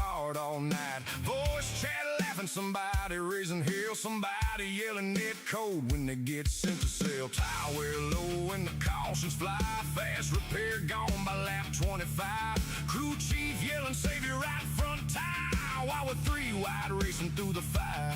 hard all night. Voice chat laughing, somebody raising hell, somebody yelling net code when they get sent to sell. Tire wear low and the cautions fly fast. Repair gone by lap 25. Crew chief yelling, save your right front tire, while we're three wide racing through the fire.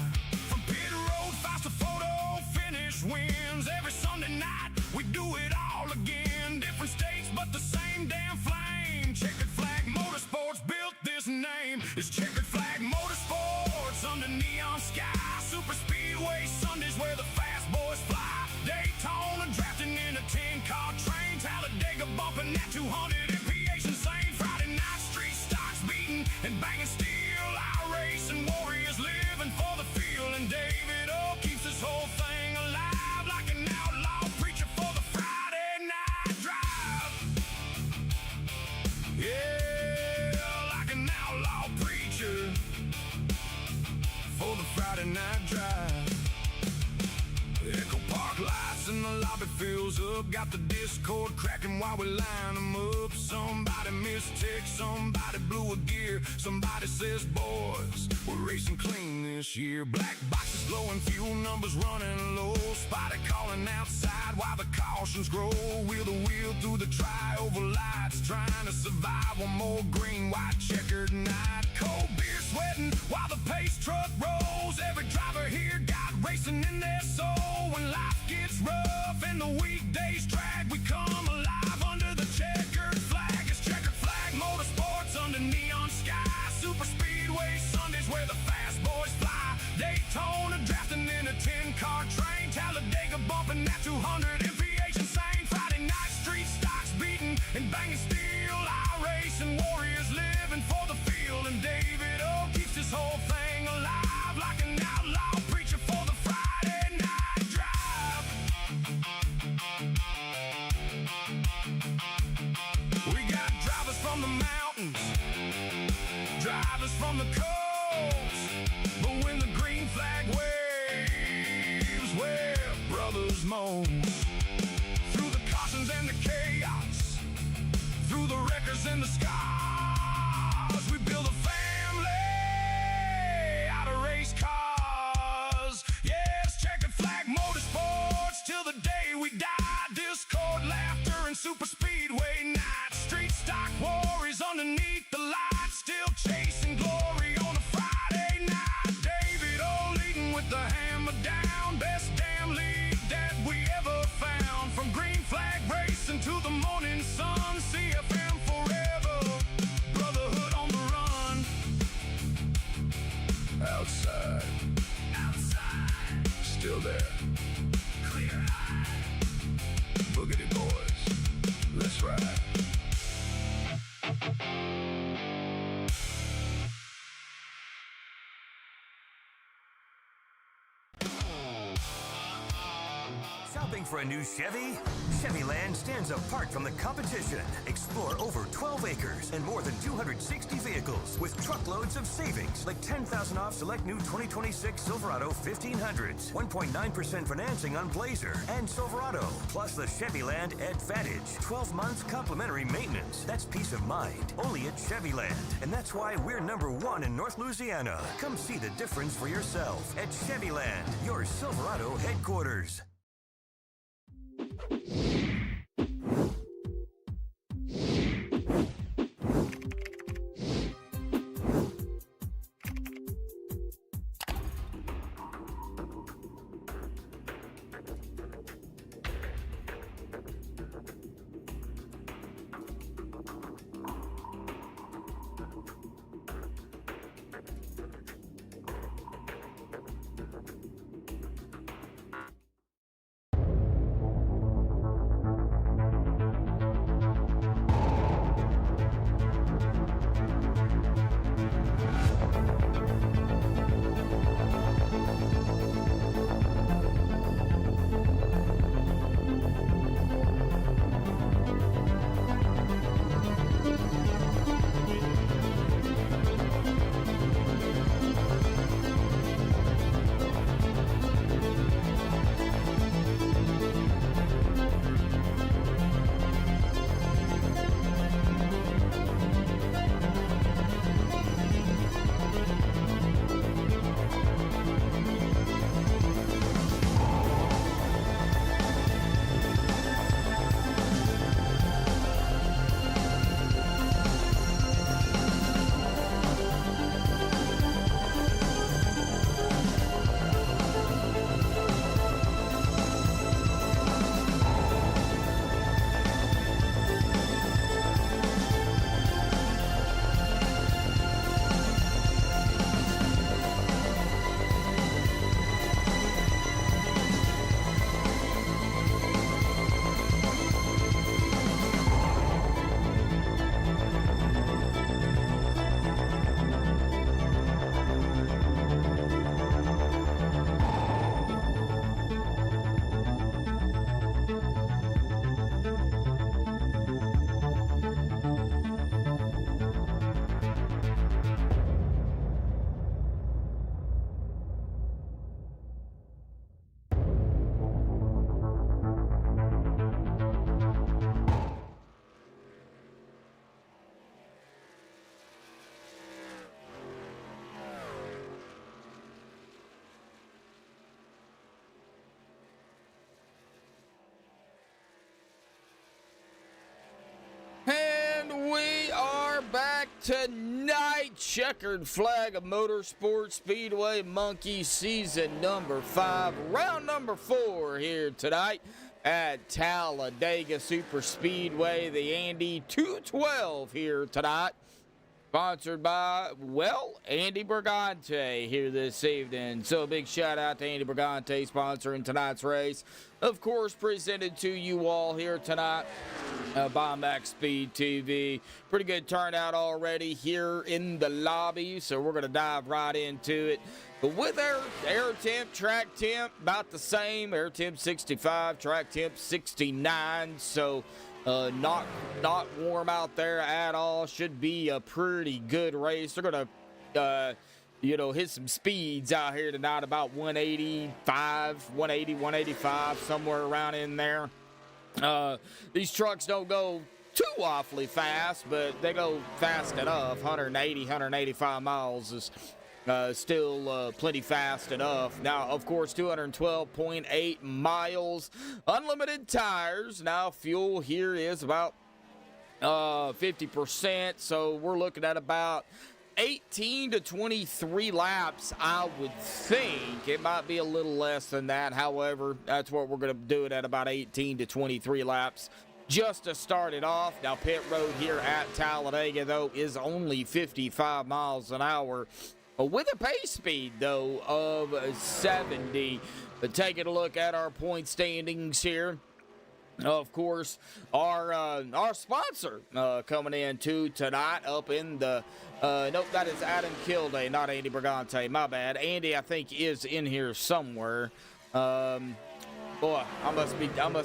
From pit road, faster photo finish wins. Every Sunday night we do it all again. Different states but the same damn flame. Checkered flag motorsports built this name. It's Checkered flag motorsports under neon sky. Super Speedway Sundays where the fast boys fly. Daytona drafting in a 10-car train. Talladega bumping that 200 mph insane. Friday night street stocks beating and banging steel. Our racing warriors living for the field. And David O keeps this whole thing alive like an outlaw preacher for the Friday night drive. Yeah, like an outlaw preacher for the Friday night drive. Echo Park lights and the lobby fills up. Got the Discord cracking while we line them up. Somebody missed text, somebody blew a gear. Somebody says, boys, we're racing clean this year. Black boxes glowing, fuel numbers running low. Spotty calling outside while the cautions grow. Wheel to wheel through the tri-oval lights, trying to survive one more green, white, checkered night. Cold beer sweating while the pace truck rolls. Every driver here got racing in their soul. When life gets rough and the weekdays drag, we come alive under the checkered flag. It's Checkered flag motorsports under neon sky. Super Speedway Sundays where the fast boys fly. Daytona drafting in a 10-car train. Talladega bumping that 200 mph insane. Friday night street stocks beating and banging steel. Our racing warriors living for the field. And David O keeps this whole thing alive like an outlaw preacher for the Friday night drive. We got drivers from the mountains, drivers from the coast, but when the green flag waves, where brothers moan. Through the cautions and the chaos, through the wreckers and the scars, we build a family out of race cars. Yes, Checkered flag motorsports till the day we die. Discord laughter and super speedway nights. Street stock warriors underneath the lights, still chasing glory on a Friday night. David O leading with the hammer down. Best damn lead that we ever found. From green flag racing to the morning sun. CFM forever, brotherhood on the run. Outside, still there. Clear eye. Boogity boys, let's ride. Shopping for a new Chevy? Chevyland stands apart from the competition. Explore over 12 acres and more than 260 vehicles with truckloads of savings, like $10,000 off select new 2026 Silverado 1500s, 1.9% financing on Blazer and Silverado, plus the Chevyland Advantage, 12 months complimentary maintenance. That's peace of mind, only at Chevyland. And that's why we're #1 in North Louisiana. Come see the difference for yourself at Chevyland, your Silverado headquarters. tonight. Checkered flag of Motorsports Speedway Monkey season number 5, round number 4 here tonight at Talladega Super Speedway. The Andy 212 here tonight. Sponsored by, well, Andy Brigante here this evening. So a big shout out to Andy Brigante sponsoring tonight's race. Of course, presented to you all here tonight by MaxspeedTV. Pretty good turnout already here in the lobby, so we're going to dive right into it. But with air temp, track temp, about the same. Air temp 65, track temp 69, so not warm out there at all. Should be a pretty good race. They're going to, hit some speeds out here tonight, about 185, somewhere around in there. These trucks don't go too awfully fast, but they go fast enough. 185 miles is still plenty fast enough. Now, of course, 212.8 miles, unlimited tires. Now, fuel here is about 50%, so we're looking at about 18 to 23 laps, I would think. It might be a little less than that. However, that's what we're going to do it at, about 18 to 23 laps just to start it off. Now, pit road here at Talladega, though, is only 55 miles an hour. With a pace speed, though, of 70. But taking a look at our point standings here. Of course, our sponsor coming in tonight up in the nope, that is Adam Kilday, not Andy Brigante. My bad. Andy, I think, is in here somewhere. Boy, I must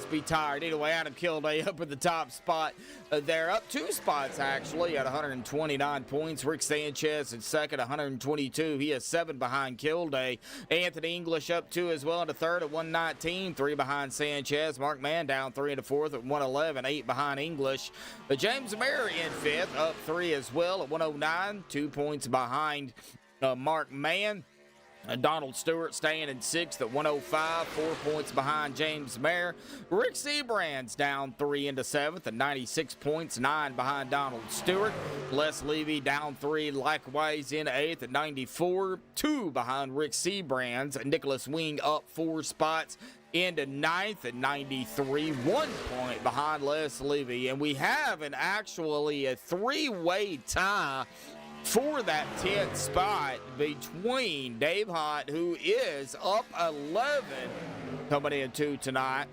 be tired. Anyway, Adam Kilday up at the top spot. They're up 2 spots, actually, at 129 points. Rick Sanchez in second, 122. He is 7 behind Kilday. Anthony English up 2 as well into third at 119. 3 behind Sanchez. Mark Mann down 3 into fourth at 111. 8 behind English. But James Mary in fifth, up 3 as well at 109. 2 points behind Mark Mann. Donald Stewart staying in 6th at 105, 4 points behind James Mayer. Rick Seabrands down 3 into 7th at 96 points, 9 behind Donald Stewart. Les Levy down 3, likewise in 8th at 94, 2 behind Rick Seabrands. Nicholas Wing up 4 spots into 9th at 93, 1 point behind Les Levy. And we have actually a 3-way tie for that 10th spot between Dave Hunt, who is up 11 coming into tonight,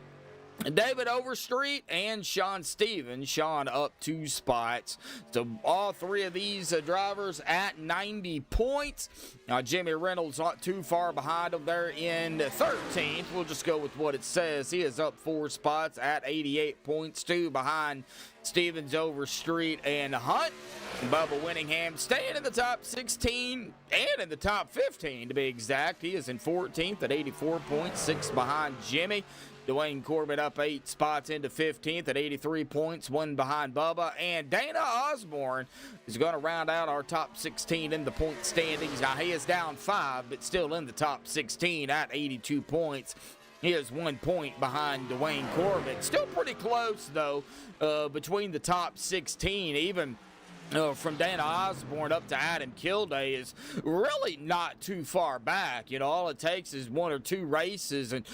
David Overstreet and Sean Stevens. Sean up 2 spots. So all 3 of these drivers at 90 points. Now Jimmy Reynolds not too far behind them there in 13th. We'll just go with what it says. He is up 4 spots at 88 points, 2 behind Stevens, Overstreet, and Hunt. Bubba Winningham staying in the top 16 and in the top 15 to be exact. He is in 14th at 84 points, 6 behind Jimmy. Dwayne Corbett up 8 spots into 15th at 83 points, 1 behind Bubba. And Dana Osborne is going to round out our top 16 in the point standings. Now, he is down 5, but still in the top 16 at 82 points. He is 1 point behind Dwayne Corbett. Still pretty close, though, between the top 16. Even from Dana Osborne up to Adam Kilday is really not too far back. All it takes is 1 or 2 races, and,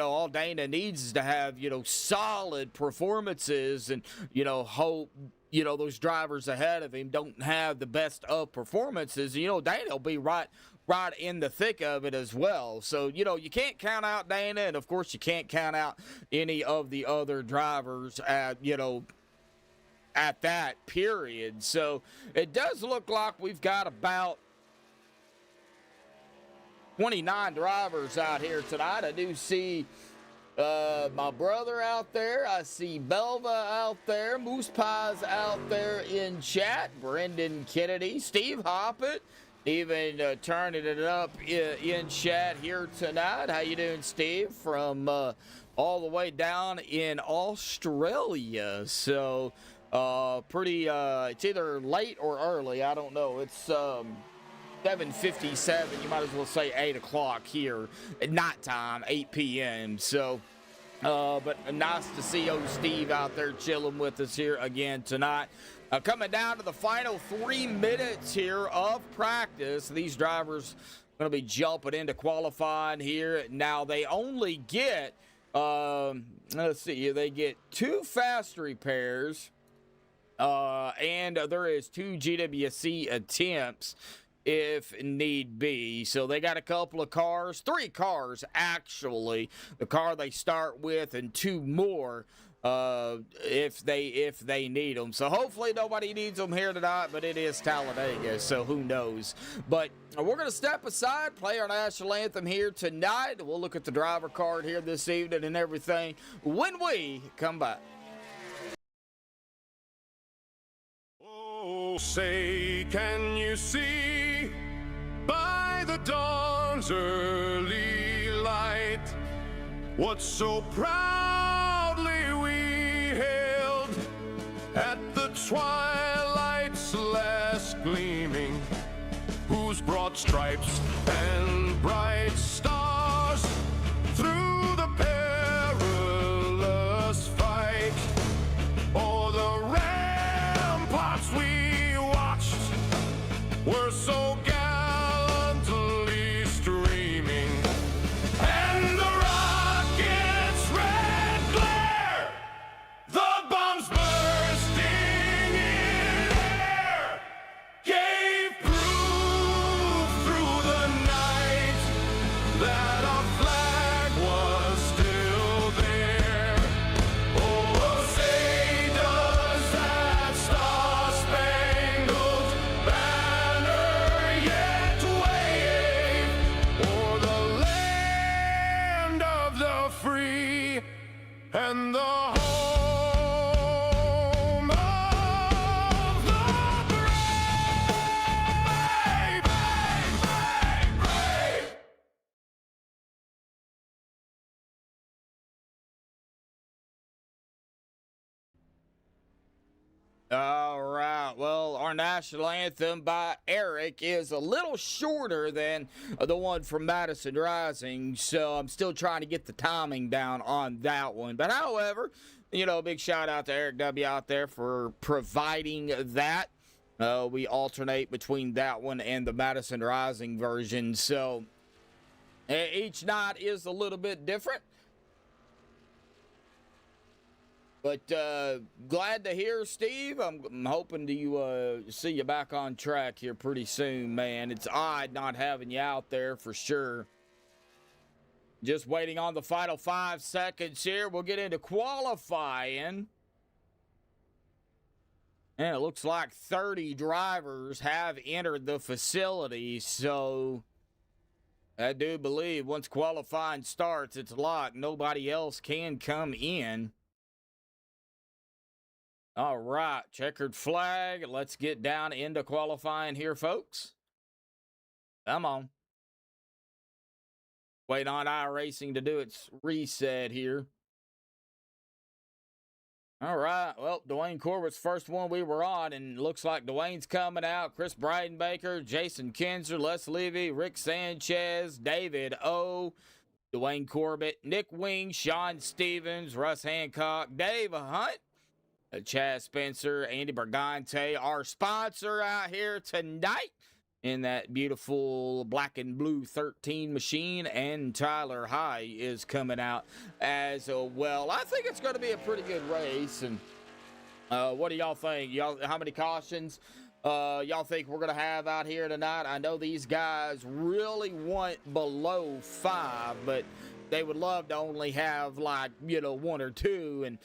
all Dana needs is to have, solid performances and, hope, those drivers ahead of him don't have the best of performances. Dana will be right in the thick of it as well. So, you can't count out Dana, and, of course, you can't count out any of the other drivers at that period. So it does look like we've got about 29 drivers out here tonight. I do see my brother out there. I see Belva out there. Moose Pie's out there in chat. Brendan Kennedy, Steve Hoppett, even turning it up in chat here tonight. How you doing, Steve? From all the way down in Australia. So pretty, it's either late or early. I don't know. It's 7:57. You might as well say 8 o'clock here at night time, 8 p.m. So, but nice to see old Steve out there chilling with us here again tonight. Coming down to the final 3 minutes here of practice. These drivers going to be jumping into qualifying here. Now, they only get, let's see, they get 2 fast repairs, and there is 2 GWC attempts if need be. So they got a couple of cars, 3 cars actually, the car they start with, and 2 more if they need them. So hopefully nobody needs them here tonight, but it is Talladega, so who knows. But we're going to step aside, play our national anthem here tonight. We'll look at the driver card here this evening and everything when we come back. Oh, say, can you see by the dawn's early light what so proudly we hailed at the twilight's last gleaming, whose broad stripes and bright stars through the perilous fight o'er the ramparts we watched were so gallantly streaming, and the rocket's red glare, the bombs bursting in air, gave proof through the night that our flag was still there. Oh, say does that Star Spangled Banner yet wave o'er the land of the free and the home of the brave, brave, brave, brave. All right. Well, our national anthem by Eric is a little shorter than the one from Madison Rising, so I'm still trying to get the timing down on that one. But however, you know, big shout out to Eric W. out there for providing that. We alternate between that one and the Madison Rising version, so each night is a little bit different. But glad to hear, Steve. I'm hoping to see you back on track here pretty soon, man. It's odd not having you out there for sure. Just waiting on the final 5 seconds here. We'll get into qualifying. And it looks like 30 drivers have entered the facility. So I do believe once qualifying starts, it's locked. Nobody else can come in. All right, checkered flag. Let's get down into qualifying here, folks. Come on. Wait on iRacing to do its reset here. All right, well, Dwayne Corbett's first one we were on, and looks like Dwayne's coming out. Chris Breidenbaker, Jason Kinzer, Les Levy, Rick Sanchez, David O., Dwayne Corbett, Nick Wing, Sean Stevens, Russ Hancock, Dave Hunt, Chaz Spencer, Andy Bergante, our sponsor out here tonight in that beautiful black and blue 13 machine, and Tyler High is coming out as well. I think it's going to be a pretty good race. And what do y'all think? How many cautions y'all think we're going to have out here tonight? I know these guys really want below 5, but they would love to only have, like, 1 or 2, and,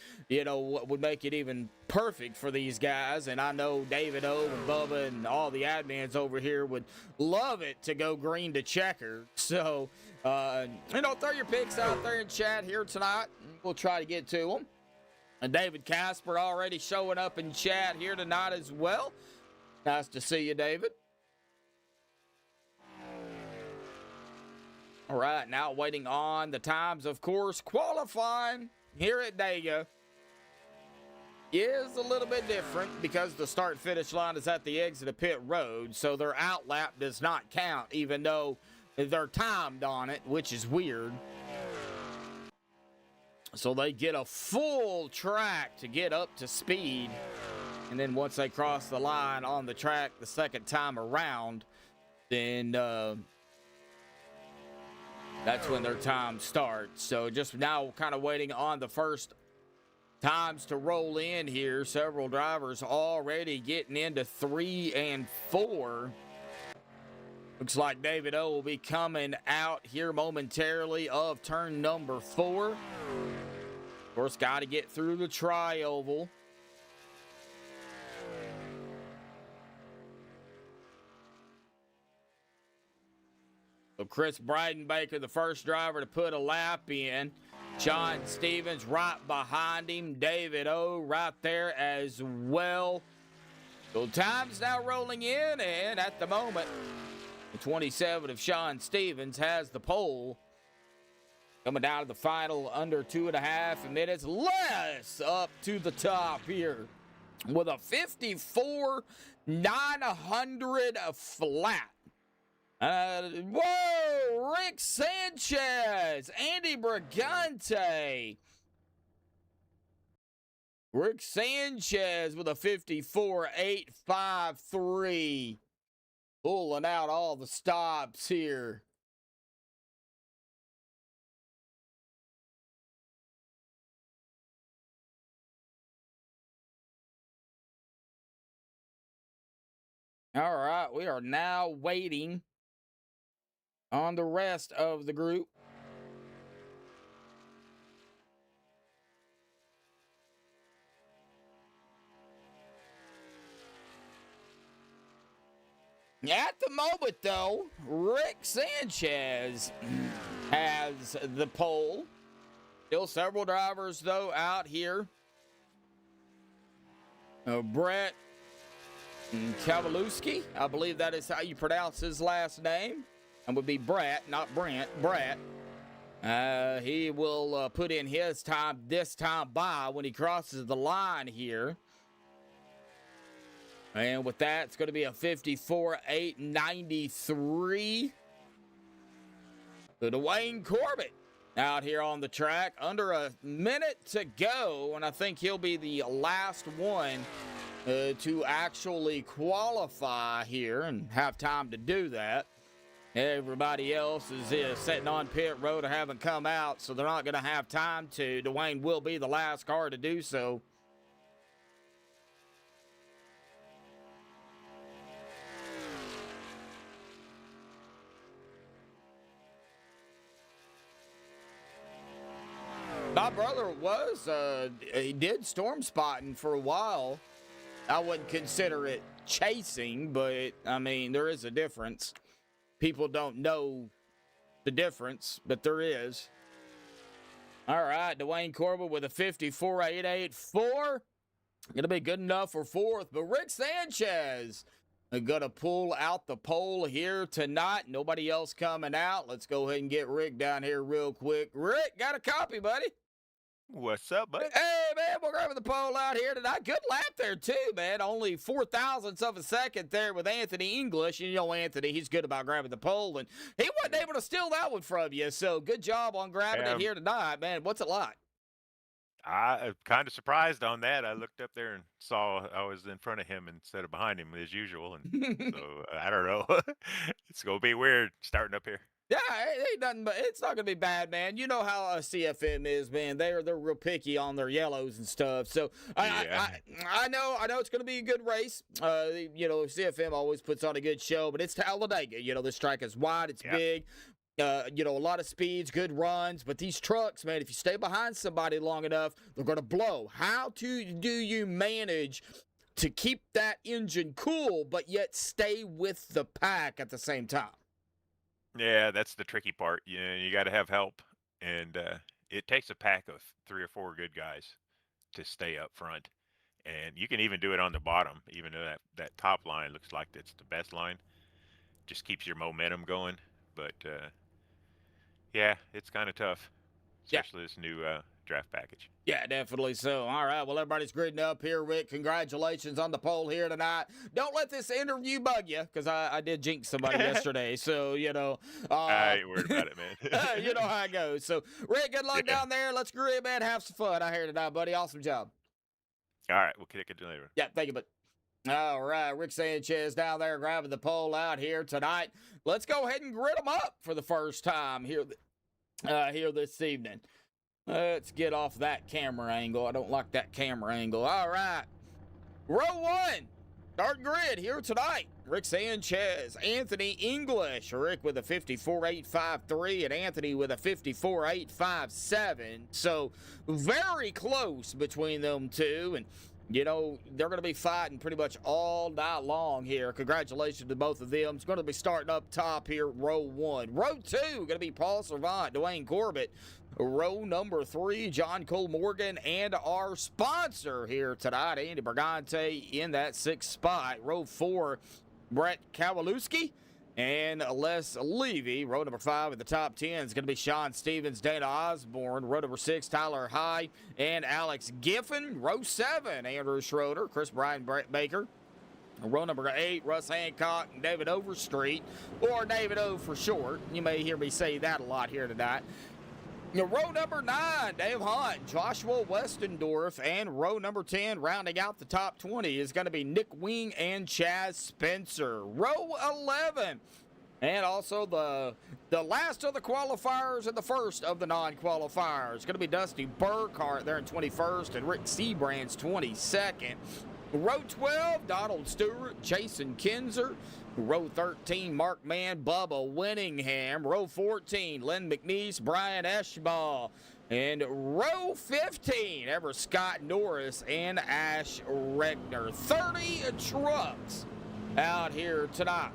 what would make it even perfect for these guys. And I know David O. and Bubba and all the admins over here would love it to go green to checker. So, throw your picks out there in chat here tonight. We'll try to get to them. And David Casper already showing up in chat here tonight as well. Nice to see you, David. All right, now waiting on the times, of course. Qualifying here at Dega is a little bit different because the start-finish line is at the exit of pit road, so their outlap does not count, even though they're timed on it, which is weird. So they get a full track to get up to speed. And then once they cross the line on the track the second time around, then that's when their time starts. So just now kind of waiting on the first times to roll in here. Several drivers already getting into 3 and 4. Looks like David O will be coming out here momentarily of turn number 4. Of course, got to get through the tri-oval. So Chris Breidenbaker, the first driver to put a lap in. Sean Stevens right behind him. David O right there as well. So time's now rolling in, and at the moment, the 27 of Sean Stevens has the pole. Coming down to the final under 2.5 minutes. Less up to the top here with a 54,900 flat. Whoa, Rick Sanchez, Andy Brigante. Rick Sanchez with a 54,853. Pulling out all the stops here. All right, we are now waiting on the rest of the group. At the moment, though, Rick Sanchez has the pole. Still several drivers, though, out here. Brett Kowalewski, I believe that is how you pronounce his last name. And would be Brett, not Brent. Brett. He will put in his time this time by when he crosses the line here. And with that, it's going to be a 54,893. So Dwayne Corbett out here on the track. Under a minute to go, and I think he'll be the last one to actually qualify here and have time to do that. Everybody else is sitting on pit road or haven't come out, so they're not going to have time to. Dwayne will be the last car to do so. My brother was, he did storm spotting for a while. I wouldn't consider it chasing, but, I mean, there is a difference. People don't know the difference, but there is. All right, Dwayne Corbett with a 54,884. Going to be good enough for fourth, but Rick Sanchez going to pull out the pole here tonight. Nobody else coming out. Let's go ahead and get Rick down here real quick. Rick, got a copy, buddy? What's up, bud? Hey, man, we're grabbing the pole out here tonight. Good lap there, too, man. Only 4,000ths of a second there with Anthony English. And you know Anthony, he's good about grabbing the pole, and he wasn't able to steal that one from you. So good job on grabbing it here tonight, man. What's it like? I'm kind of surprised on that. I looked up there and saw I was in front of him instead of behind him as usual. And so I don't know. It's going to be weird starting up here. Yeah, it ain't nothing, but it's not gonna be bad, man. You know how CFM is, man. They're real picky on their yellows and stuff. So I know it's gonna be a good race. You know, CFM always puts on a good show, but it's Talladega. You know, this track is wide, it's big. You know, a lot of speeds, good runs, but these trucks, man, if you stay behind somebody long enough, they're gonna blow. How do you manage to keep that engine cool, but yet stay with the pack at the same time? Yeah, that's the tricky part. You know, you got to have help, and it takes a pack of 3 or 4 good guys to stay up front. And you can even do it on the bottom, even though that top line looks like it's the best line. Just keeps your momentum going. But, yeah, it's kind of tough, especially this new draft package. Yeah, definitely so. All right, well, everybody's gridding up here, Rick. Congratulations on the pole here tonight. Don't let this interview bug you, because I did jinx somebody yesterday. So, you know. I ain't worried about it, man. You know how it goes. So, Rick, good luck down there. Let's grid, man. Have some fun out here tonight, buddy. Awesome job. All right, we'll kick it later. Yeah, thank you, but all right, Rick Sanchez down there grabbing the pole out here tonight. Let's go ahead and grid them up for the first time here this evening. Let's get off that camera angle. I don't like that camera angle. All right, row one, start grid here tonight. Rick Sanchez, Anthony English, Rick with a 54.853 and Anthony with a 54.857. So very close between them two, and you know, they're going to be fighting pretty much all night long here. Congratulations to both of them. It's going to be starting up top here, row one. Row two, going to be Paul Servant, Dwayne Corbett. Row number three, John Cole Morgan, and our sponsor here tonight, Andy Brigante, in that sixth spot. Row four, Brett Kowalewski and Les Levy. Row number five in the top 10 is going to be Sean Stevens, Dana Osborne. Row number six, Tyler High and Alex Giffen. Row seven, Andrew Schroeder, Chris Bryan, Brett Baker. Row number eight, Russ Hancock and David Overstreet, or David O for short. You may hear me say that a lot here tonight. Row number 9, Dave Hunt, Joshua Westendorf, and row number 10, rounding out the top 20, is going to be Nick Wing and Chaz Spencer. Row 11, and also the last of the qualifiers and the first of the non-qualifiers, is going to be Dusty Burkhart there in 21st and Rick Seabrand's 22nd. Row 12, Donald Stewart, Jason Kinzer. Row 13, Mark Mann, Bubba Winningham. Row 14, Len McNeese, Brian Eschball. And row 15, ever Scott Norris and Ash Regner. 30 trucks out here tonight.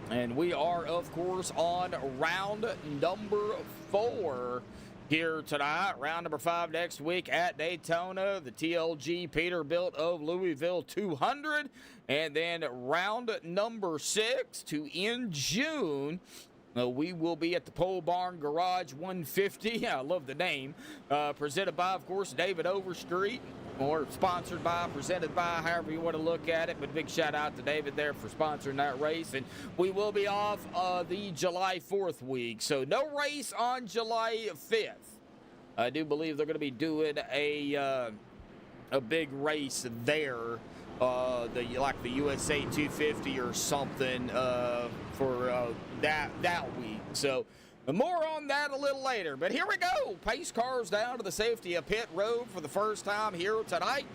And we are, of course, on round number 4 here tonight. Round number 5 next week at Daytona, the TLG Peterbilt of Louisville 200. And then round number 6 to end June, we will be at the Pole Barn Garage 150. I love the name. Presented by, of course, David Overstreet, or sponsored by, presented by, however you want to look at it. But big shout out to David there for sponsoring that race. And we will be off the July 4th week. So no race on July 5th. I do believe they're going to be doing a big race there. Like the USA 250 or something for that week. So more on that a little later. But here we go. Pace cars down to the safety of pit road for the first time here tonight.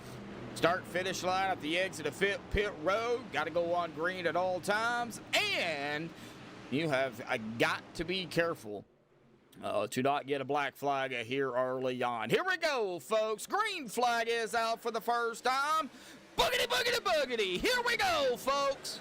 Start finish line at the exit of pit road. Got to go on green at all times. And you have got to be careful to not get a black flag here early on. Here we go, folks. Green flag is out for the first time. Boogity, boogity, boogity. Here we go, folks.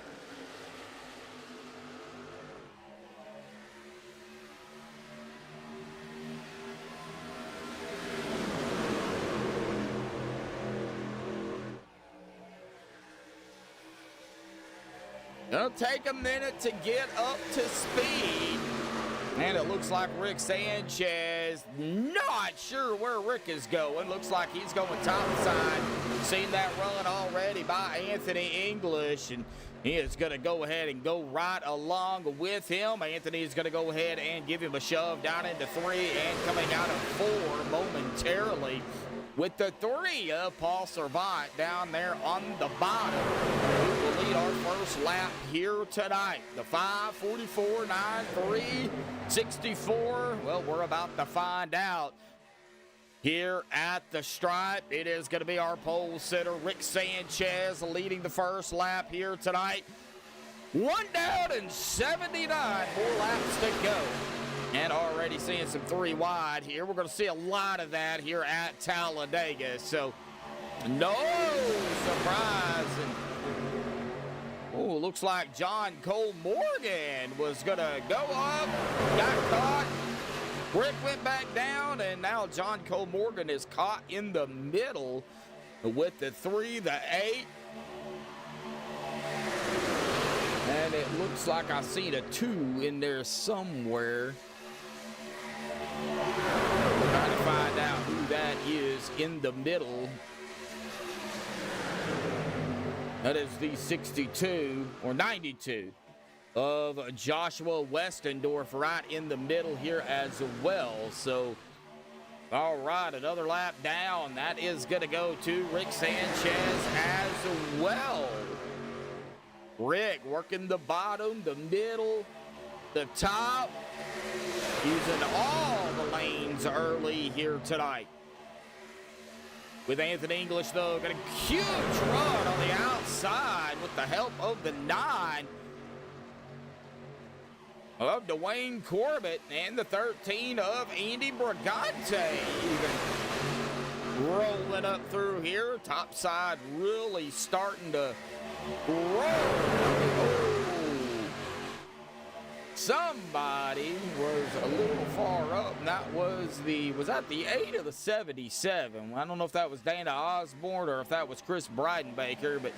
It'll take a minute to get up to speed. And it looks like Rick Sanchez, not sure where Rick is going. Looks like he's going topside. Seen that run already by Anthony English, and he is going to go ahead and go right along with him. Anthony is going to go ahead and give him a shove down into 3 and coming out of 4 momentarily with the 3 of Paul Servant down there on the bottom. We will lead our first lap here tonight. The 5:44, 9:3, 64. Well, we're about to find out here at the stripe. It is going to be our pole sitter, Rick Sanchez, leading the first lap here tonight. 1 down and 79 more laps to go. And already seeing some 3 wide here. We're going to see a lot of that here at Talladega. So, no surprise. Oh, looks like John Cole Morgan was going to go up, got caught. Rick went back down, and now John Cole Morgan is caught in the middle with the 3, the 8. And it looks like I seen a 2 in there somewhere. We're trying to find out who that is in the middle. That is the 62 or 92 of Joshua Westendorf right in the middle here as well. So All right, another lap down. That is going to go to Rick Sanchez as well. Rick working the bottom, the middle, the top, using all the lanes early here tonight. With Anthony English, though, got a huge run on the outside with the help of the 9 of Dwayne Corbett and the 13 of Andy Brigante. Even rolling up through here. Top side really starting to roll. Oh. Somebody was a little far up, and that was that the 8 of the 77? I don't know if that was Dana Osborne or if that was Chris Breidenbaker, but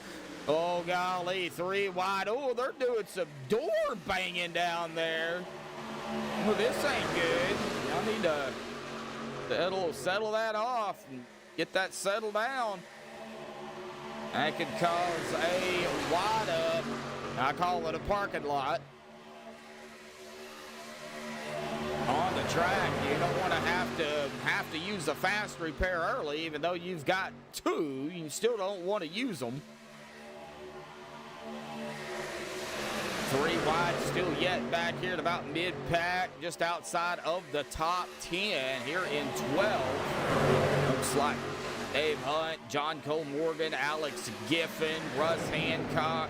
oh, golly, 3 wide. Oh, they're doing some door banging down there. Well, this ain't good. I need to settle that off and get that settled down. That could cause a wide up. I call it a parking lot. On the track, you don't want to have to use a fast repair early, even though you've got 2. You still don't want to use them. 3 wide still yet back here at about mid-pack, just outside of the top 10 here in 12. Looks like Dave Hunt, John Cole Morgan, Alex Giffen, Russ Hancock,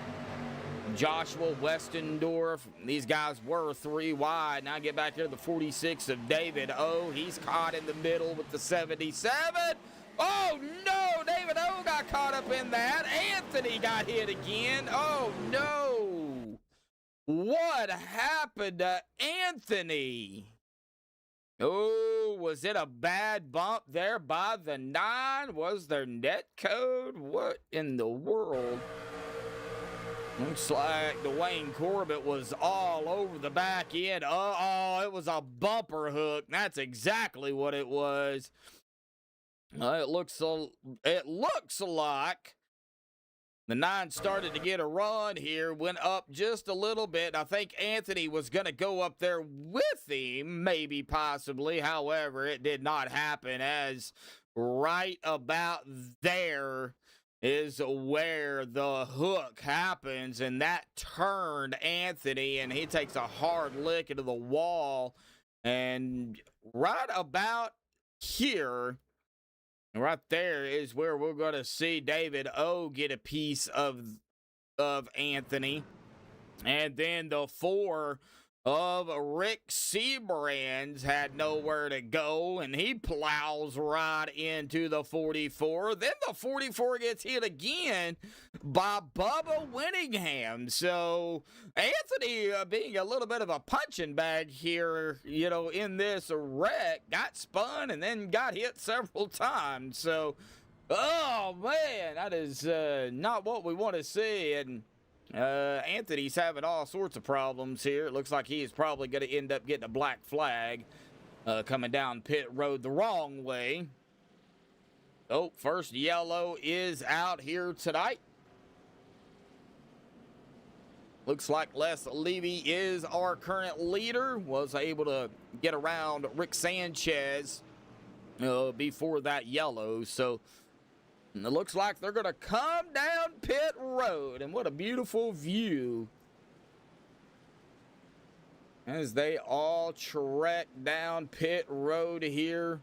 Joshua Westendorf. These guys were 3 wide. Now get back here to the 46 of David O. He's caught in the middle with the 77. Oh, no! David O got caught up in that. Anthony got hit again. Oh, no! What happened to Anthony? Oh, was it a bad bump there by the 9? Was there net code? What in the world? Looks like Dwayne Corbett was all over the back end. Oh, it was a bumper hook. That's exactly what it was. It looks like the 9 started to get a run here, went up just a little bit. I think Anthony was going to go up there with him, maybe, possibly. However, it did not happen, as right about there is where the hook happens, and that turned Anthony, and he takes a hard lick into the wall. And right about here, right there is where we're going to see David O get a piece of Anthony. And then the 4 of Rick Seabrands had nowhere to go, and he plows right into the 44. Then the 44 gets hit again by Bubba Winningham. So Anthony, being a little bit of a punching bag here, in this wreck, got spun and then got hit several times. So, oh man, that is not what we want to see. And Anthony's having all sorts of problems here. It looks like he is probably going to end up getting a black flag coming down pit road the wrong way. Oh, first yellow is out here tonight. Looks like Les Levy is our current leader. Was able to get around Rick Sanchez before that yellow. So it looks like they're going to come down pit road. And what a beautiful view as they all trek down pit road here.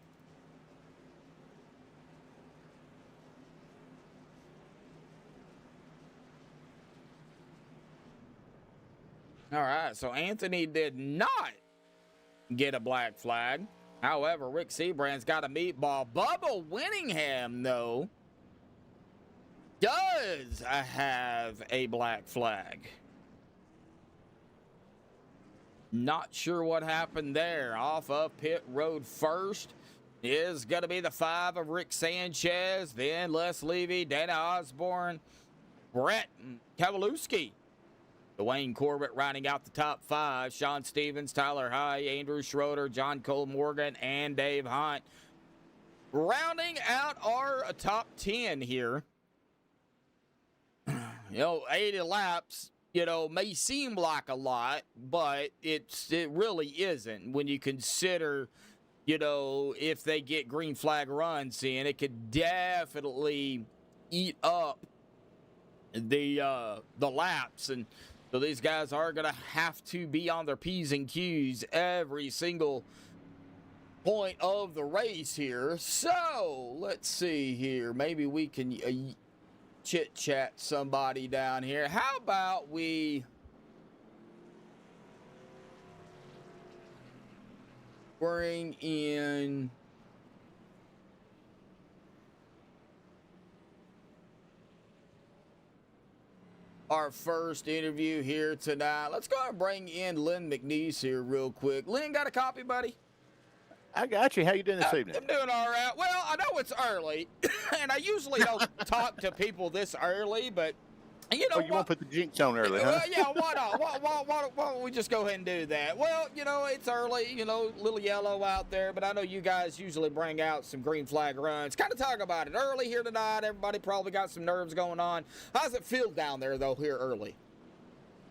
All right, so Anthony did not get a black flag. However, Rick Seabrand's got a meatball. Bubba Winningham, though, does have a black flag. Not sure what happened there. Off of pit road first is going to be the 5 of Rick Sanchez, then Les Levy, Dana Osborne, Brett Kowalewski. Dwayne Corbett rounding out the top 5. Sean Stevens, Tyler High, Andrew Schroeder, John Cole Morgan, and Dave Hunt. Rounding out our top 10 here. 80 laps, may seem like a lot, but it really isn't when you consider, if they get green flag runs in, it could definitely eat up the laps. And so these guys are going to have to be on their P's and Q's every single point of the race here. So let's see here. Maybe we can chit chat somebody down here. How about we bring in our first interview here tonight? Let's go ahead and bring in Lynn McNeese here real quick. Lynn, got a copy, buddy? I got you. How you doing this evening? I'm doing all right. Well, I know it's early, and I usually don't talk to people this early, but you know, you won't put the jinx on early, huh? Yeah, why not? Why don't we just go ahead and do that? Well, it's early, a little yellow out there, but I know you guys usually bring out some green flag runs. Kind of talk about it early here tonight. Everybody probably got some nerves going on. How's it feel down there, though, here early?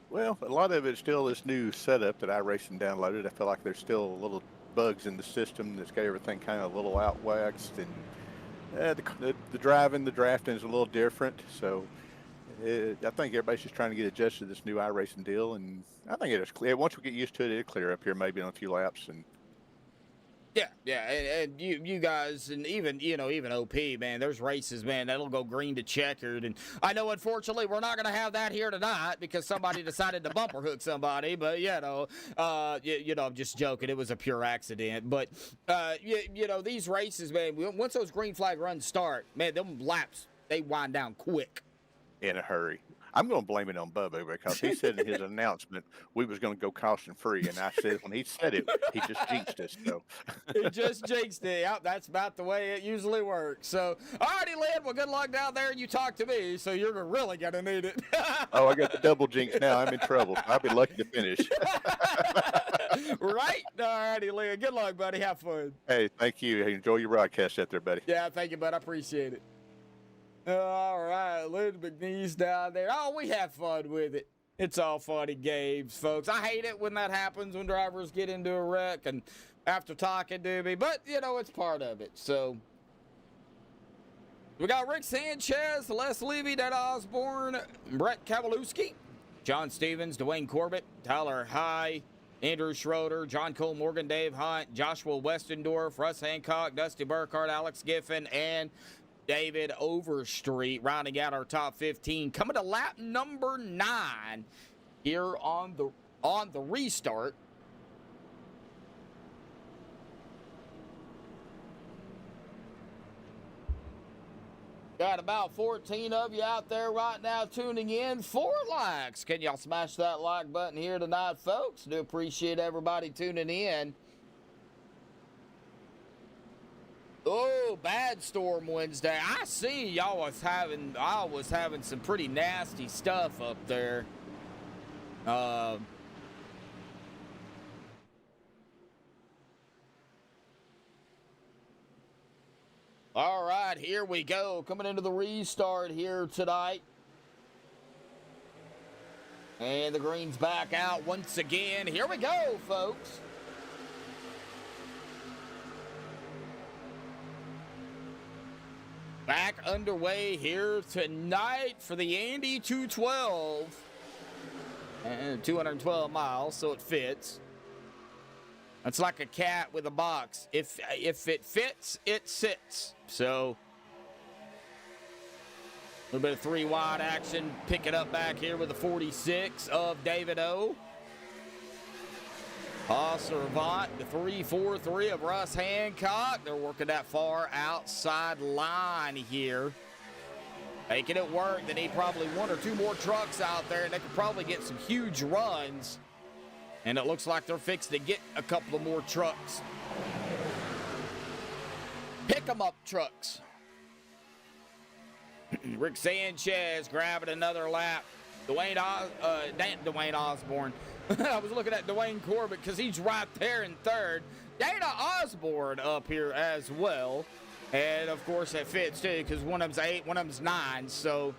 Well, a lot of it's still this new setup that iRacing downloaded. I feel like there's still little bugs in the system that's got everything kind of a little outwaxed, and the driving, the drafting is a little different. So I think everybody's just trying to get adjusted to this new iRacing deal, and I think it is clear. Once we get used to it, it'll clear up here maybe in a few laps. And yeah, and you guys, and even OP, man, there's races, man, that'll go green to checkered, and I know, unfortunately, we're not going to have that here tonight because somebody decided to bumper hook somebody, but, I'm just joking. It was a pure accident, but, these races, man, once those green flag runs start, man, them laps, they wind down quick. In a hurry. I'm going to blame it on Bubba because he said in his announcement we was going to go caution free, and I said when he said it, he just jinxed us. So he just jinxed it. Yep, that's about the way it usually works. So, all righty, Lynn. Well, good luck down there. You talk to me, so you're really going to need it. Oh, I got the double jinx now. I'm in trouble. I'll be lucky to finish. Right? All righty, Lynn. Good luck, buddy. Have fun. Hey, thank you. Enjoy your broadcast out there, buddy. Yeah, thank you, bud. I appreciate it. All right, Lynn McNeese down there. Oh, we have fun with it. It's all fun and games, folks. I hate it when that happens, when drivers get into a wreck and after talking to me, but, it's part of it. So, we got Rick Sanchez, Les Levy, Dad Osborne, Brett Kowalewski, John Stevens, Dwayne Corbett, Tyler High, Andrew Schroeder, John Cole Morgan, Dave Hunt, Joshua Westendorf, Russ Hancock, Dusty Burkhardt, Alex Giffen, and David Overstreet, rounding out our top 15. Coming to lap number 9 here on the restart. Got about 14 of you out there right now tuning in. 4 likes. Can y'all smash that like button here tonight, folks? Do appreciate everybody tuning in. Oh, bad storm Wednesday. I see y'all was having some pretty nasty stuff up there. All right, here we go. Coming into the restart here tonight. And the green's back out once again. Here we go, folks. Back underway here tonight for the Indy 212. And 212 miles, so it fits. It's like a cat with a box. If it fits, it sits. So, a little bit of 3 wide action. Pick it up back here with the 46 of David O. Servant, the 3-4-3 of Russ Hancock. They're working that far outside line here. Making it work. They need probably 1 or 2 more trucks out there, and they could probably get some huge runs. And it looks like they're fixing to get a couple of more trucks. Pick 'em up trucks. Rick Sanchez grabbing another lap. Dwayne Osborne. I was looking at Dwayne Corbett because he's right there in third. Dana Osborne up here as well. And, of course, that fits, too, because one of them's 8, one of them's 9. So,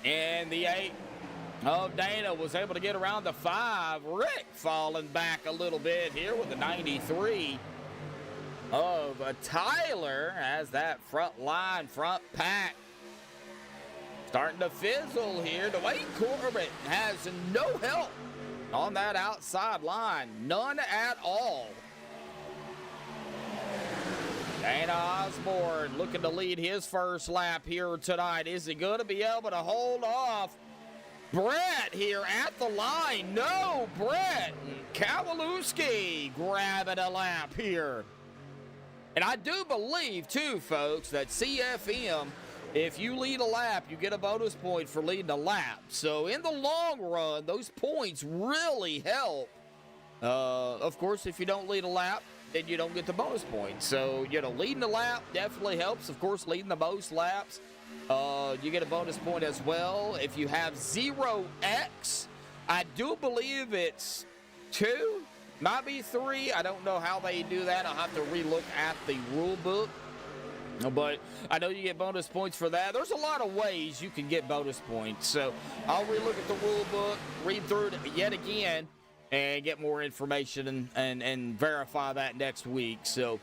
and the 8 Oh, Dana was able to get around the 5. Rick falling back a little bit here with the 93 of Tyler as that front line, front pack starting to fizzle here. Dwayne Corbett has no help on that outside line. None at all. Dana Osborne looking to lead his first lap here tonight. Is he going to be able to hold off Brett here at the line? No, Brett Kowalewski grabbing a lap here. And I do believe, too, folks, that CFM, if you lead a lap, you get a bonus point for leading a lap. So in the long run, those points really help. Of course, if you don't lead a lap, then you don't get the bonus points. So, leading the lap definitely helps. Of course, leading the most laps, you get a bonus point as well. If you have 0x, I do believe it's 2, might be 3. I don't know how they do that. I'll have to relook at the rule book. But I know you get bonus points for that. There's a lot of ways you can get bonus points. So I'll relook at the rule book, read through it yet again, and get more information and verify that next week. So,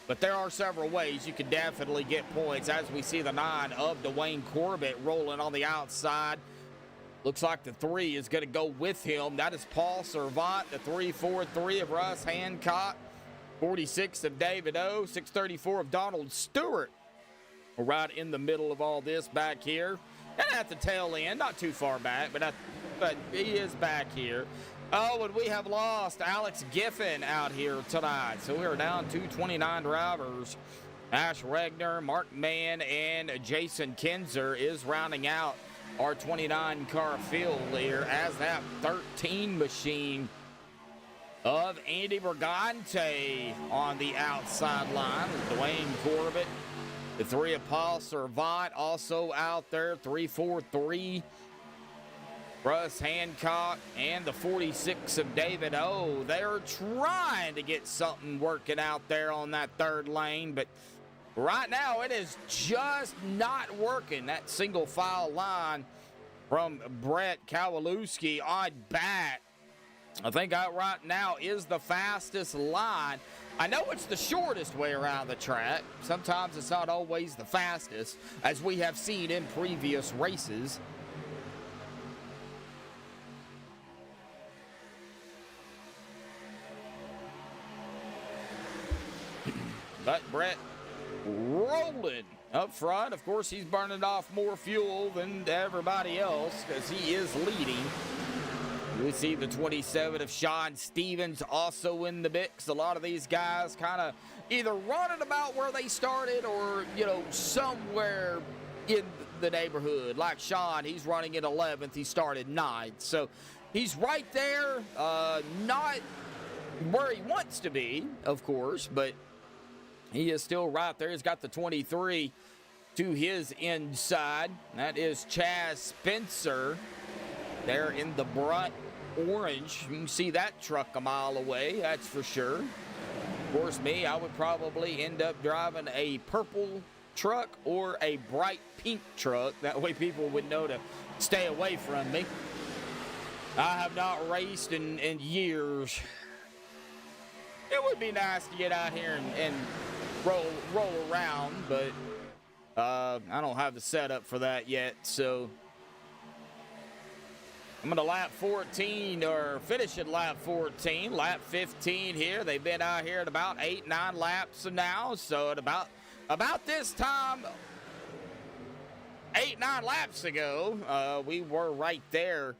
but there are several ways you can definitely get points. As we see the 9 of Dwayne Corbett rolling on the outside. Looks like the 3 is going to go with him. That is Paul Servant. The 343 of Russ Hancock. 46 of David O. 634 of Donald Stewart. Right in the middle of all this back here. And at the tail end, not too far back, but he is back here. Oh, and we have lost Alex Giffen out here tonight. So we are down to 29 drivers. Ash Regner, Mark Mann, and Jason Kinzer is rounding out our 29-car field here as that 13 machine of Andy Brigante on the outside line with Dwayne Corbett. The 3 of Paul Servant also out there, 343. Russ Hancock and the 46 of David O. They're trying to get something working out there on that third lane, but right now it is just not working. That single file line from Brett Kowalewski on back, I think right now is the fastest line. I know it's the shortest way around the track. Sometimes it's not always the fastest, as we have seen in previous races. But Brett rolling up front. Of course, he's burning off more fuel than everybody else because he is leading. We see the 27 of Sean Stevens also in the mix. A lot of these guys kind of either running about where they started or, somewhere in the neighborhood. Like Sean, he's running in 11th. He started 9th. So he's right there, not where he wants to be, of course, but he is still right there. He's got the 23 to his inside. That is Chaz Spencer there in the bright orange. You can see that truck a mile away, that's for sure. Of course, me, I would probably end up driving a purple truck or a bright pink truck. That way people would know to stay away from me. I have not raced in years. It would be nice to get out here and roll around, but I don't have the setup for that yet. So I'm going to lap 14 or finish at lap 14, lap 15 here. They've been out here at about 8-9 laps now. So at about this time, 8-9 laps ago, we were right there.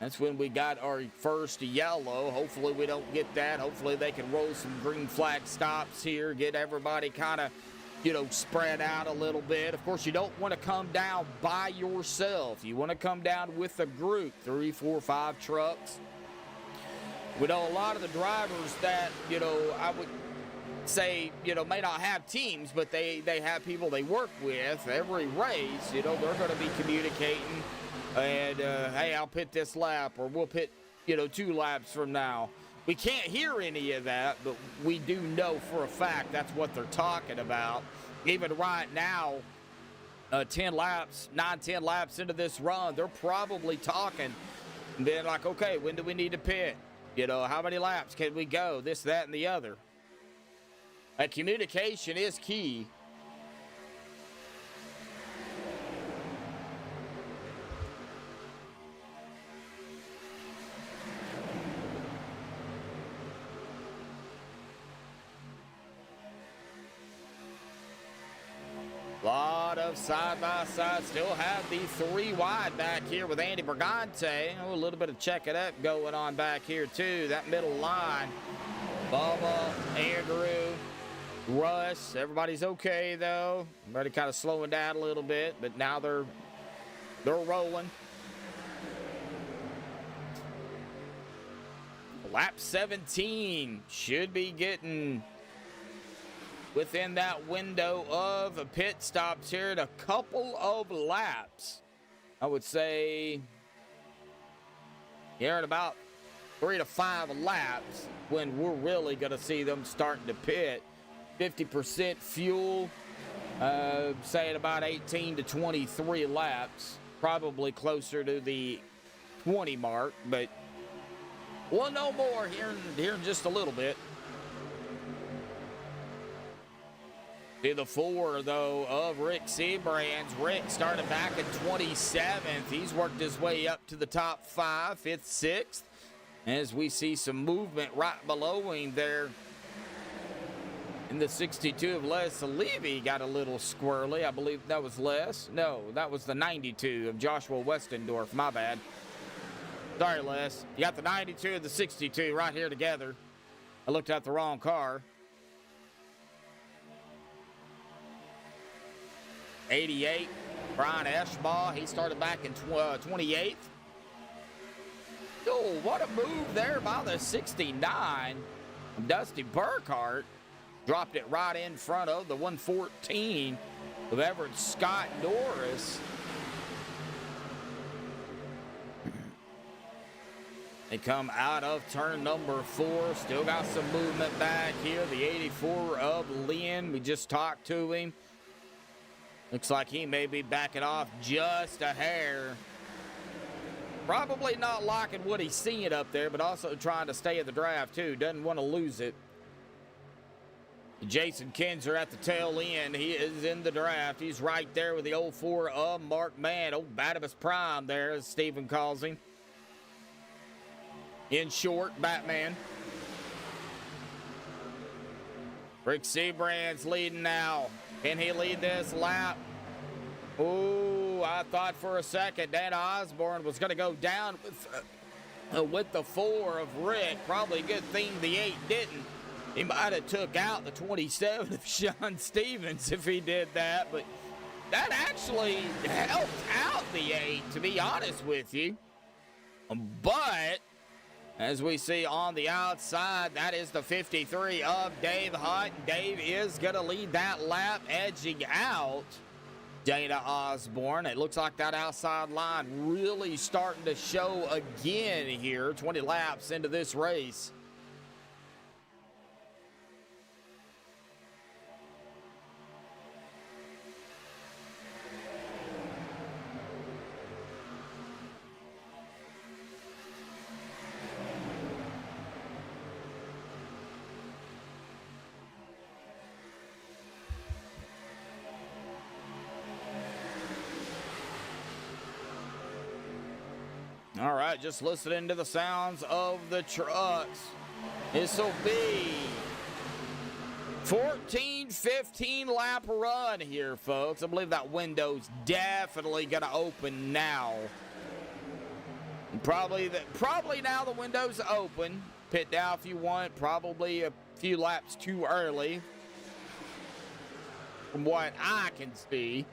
That's when we got our first yellow. Hopefully we don't get that. Hopefully they can roll some green flag stops here, get everybody kind of, spread out a little bit. Of course, you don't want to come down by yourself. You want to come down with a group, 3, 4, 5 trucks. We know a lot of the drivers that, I would say, may not have teams, but they have people they work with every race. They're going to be communicating. And, hey, I'll pit this lap, or we'll pit, 2 laps from now. We can't hear any of that, but we do know for a fact that's what they're talking about. Even right now, 10 laps, 9, 10 laps into this run, they're probably talking. And then like, okay, when do we need to pit? You know, how many laps can we go? This, that, and the other. Communication is key. Lot of side-by-side. Still have the 3 wide back here with Andy Brigante. Oh, a little bit of checking up going on back here, too. That middle line. Bubba, Andrew, Russ. Everybody's okay, though. Everybody kind of slowing down a little bit, but now they're rolling. Lap 17 should be getting within that window of pit stops here in a couple of laps. I would say here in about 3 to 5 laps when we're really going to see them starting to pit. 50% fuel, say at about 18 to 23 laps, probably closer to the 20 mark, but we'll know more here in just a little bit. To the 4, though, of Rick Seabrands. Rick started back in 27th. He's worked his way up to the top 5, 5th, 6th. As we see some movement right below him there. In the 62 of Les Levy got a little squirrely. I believe that was Les. No, that was the 92 of Joshua Westendorf. My bad. Sorry, Les. You got the 92 and the 62 right here together. I looked at the wrong car. 88, Brian Eschbaugh. He started back in 28th. Oh, what a move there by the 69. Dusty Burkhart dropped it right in front of the 114 of Everett Scott Norris. They come out of turn number 4. Still got some movement back here. The 84 of Lynn. We just talked to him. Looks like he may be backing off just a hair. Probably not liking what he's seeing up there, but also trying to stay in the draft, too. Doesn't want to lose it. Jason Kinzer at the tail end. He is in the draft. He's right there with the 04 of Mark Mann. Old bat of his prime there, as Stephen calls him. In short, Batman. Rick Seabrands leading now. Can he lead this lap? Ooh, I thought for a second Dana Osborne was going to go down with the 4 of Rick. Probably a good thing the 8 didn't. He might have took out the 27 of Sean Stevens if he did that, but that actually helped out the 8, to be honest with you. But as we see on the outside, that is the 53 of Dave Hunt. Dave is going to lead that lap, edging out Dana Osborne. It looks like that outside line really starting to show again here, 20 laps into this race. All right, just listening to the sounds of the trucks. This will be 14, 15 lap run here, folks. I believe that window's definitely going to open now. Probably now the window's open. Pit now if you want. Probably a few laps too early, from what I can see.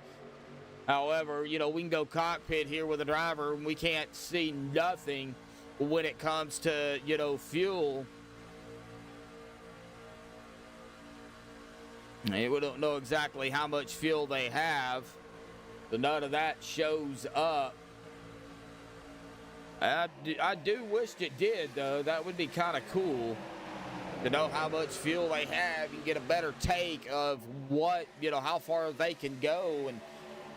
However, you know, we can go cockpit here with a driver and we can't see nothing when it comes to, you know, fuel. And we don't know exactly how much fuel they have. So none of that shows up. I do wish it did, though. That would be kind of cool to know how much fuel they have. You get a better take of what, you know, how far they can go and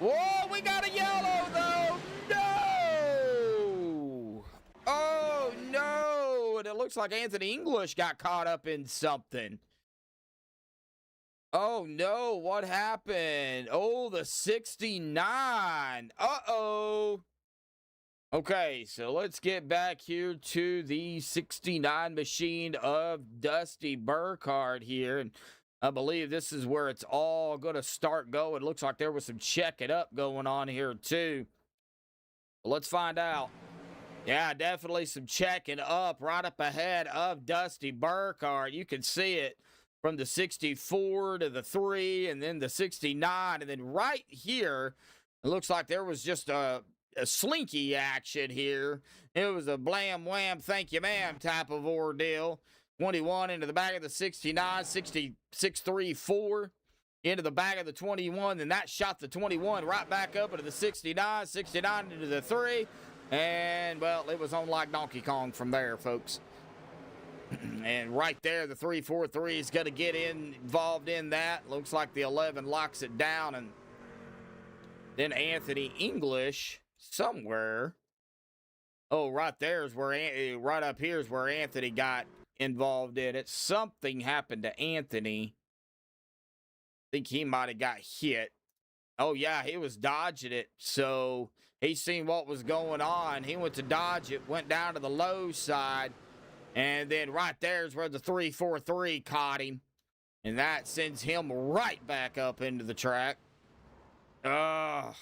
Whoa, we got a yellow, though. No. Oh, no. And it looks like Anthony English got caught up in something. Oh, no. What happened? Oh, the 69. Uh-oh. Okay, so let's get back here to the 69 machine of Dusty Burkhardt here. And I believe this is where it's all going to start going. It looks like there was some checking up going on here, too. Let's find out. Yeah, definitely some checking up right up ahead of Dusty Burkhardt. You can see it from the 64 to the 3 and then the 69. And then right here, it looks like there was just a slinky action here. It was a blam wham, thank you ma'am type of ordeal. 21 into the back of the 69, 66-3-4 into the back of the 21, and that shot the 21 right back up into the 69, 69 into the 3, and, well, it was on like Donkey Kong from there, folks. And right there, the 3-4-3 is going to get involved in that. Looks like the 11 locks it down, and then Anthony English somewhere. Oh, right there is where, right up here is where Anthony got involved in it. Something happened to Anthony. I think he might have got hit. Oh, yeah, he was dodging it. So he seen what was going on. He went to dodge it, went down to the low side. And then right there is where the 3-4-3 caught him. And that sends him right back up into the track. Man,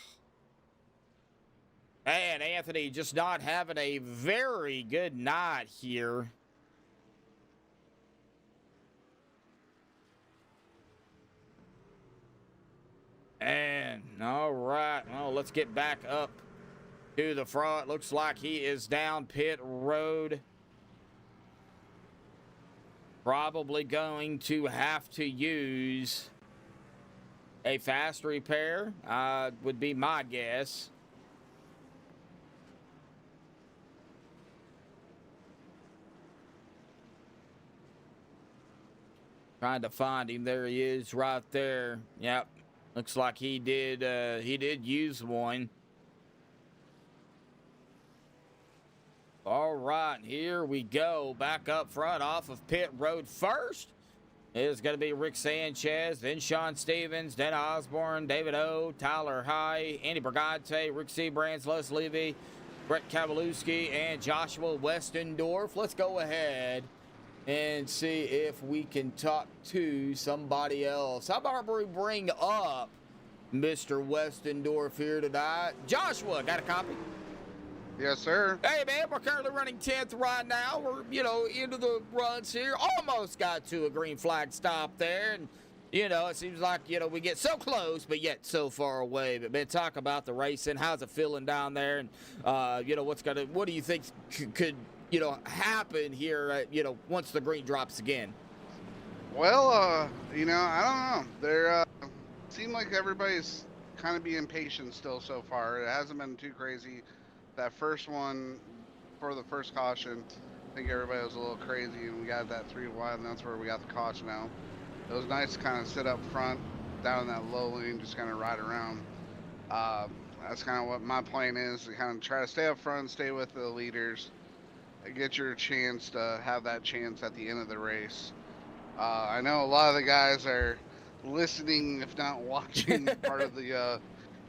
Anthony just not having a very good night here. And, all right, well, let's get back up to the front. Looks like he is down pit road. Probably going to have to use a fast repair, would be my guess. Trying to find him. There he is right there. Yep. Looks like he did use one. All right, here we go. Back up front off of pit road first is going to be Rick Sanchez, then Sean Stevens, then Osborne, David O, Tyler High, Andy Brigante, Rick Seabrands, Les Levy, Brett Kavalewski, and Joshua Westendorf. Let's go ahead and see if we can talk to somebody else. How about we bring up Mr. Westendorf here tonight? Joshua, got a copy? Yes, sir. Hey, man, we're currently running 10th right now. We're, into the runs here. Almost got to a green flag stop there. And, it seems like, we get so close, but yet so far away. But, man, talk about the racing. How's it feeling down there? And, what do you think could happen here, once the green drops again? Well, I don't know. There seem like everybody's kind of being patient still so far. It hasn't been too crazy. That first one for the first caution, I think everybody was a little crazy, and we got that 3 wide, and that's where we got the caution out. It was nice to kind of sit up front, down in that low lane, just kind of ride around. That's kind of what my plan is, to kind of try to stay up front, stay with the leaders, get your chance to have that chance at the end of the race. I know a lot of the guys are listening, if not watching, part of the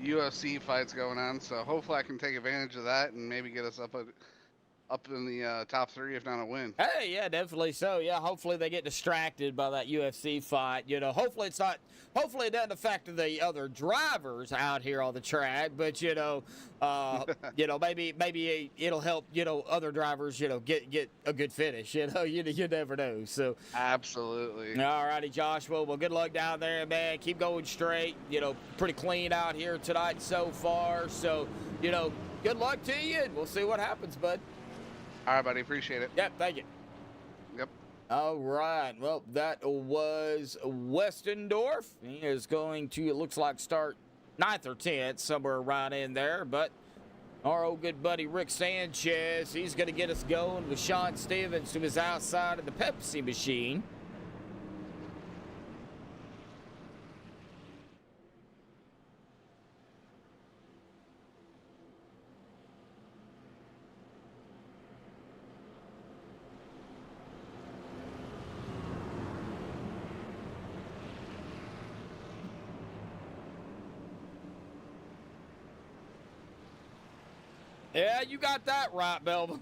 UFC fights going on, so hopefully I can take advantage of that and maybe get us up in the top 3, if not a win. Hey, yeah, definitely so. Yeah, hopefully they get distracted by that UFC fight. Hopefully it doesn't affect the other drivers out here on the track, but maybe it'll help other drivers get a good finish. You never know. So absolutely. All righty, Joshua. Well, good luck down there, man. Keep going straight. Pretty clean out here tonight so far. So good luck to you, and we'll see what happens, bud. All right, buddy. Appreciate it. Yep, thank you. Yep. All right. Well, that was Westendorf. He is going to, it looks like, start 9th or 10th, somewhere right in there. But our old good buddy Rick Sanchez, he's going to get us going with Sean Stevens to his outside of the Pepsi machine. Yeah, you got that right, Belva.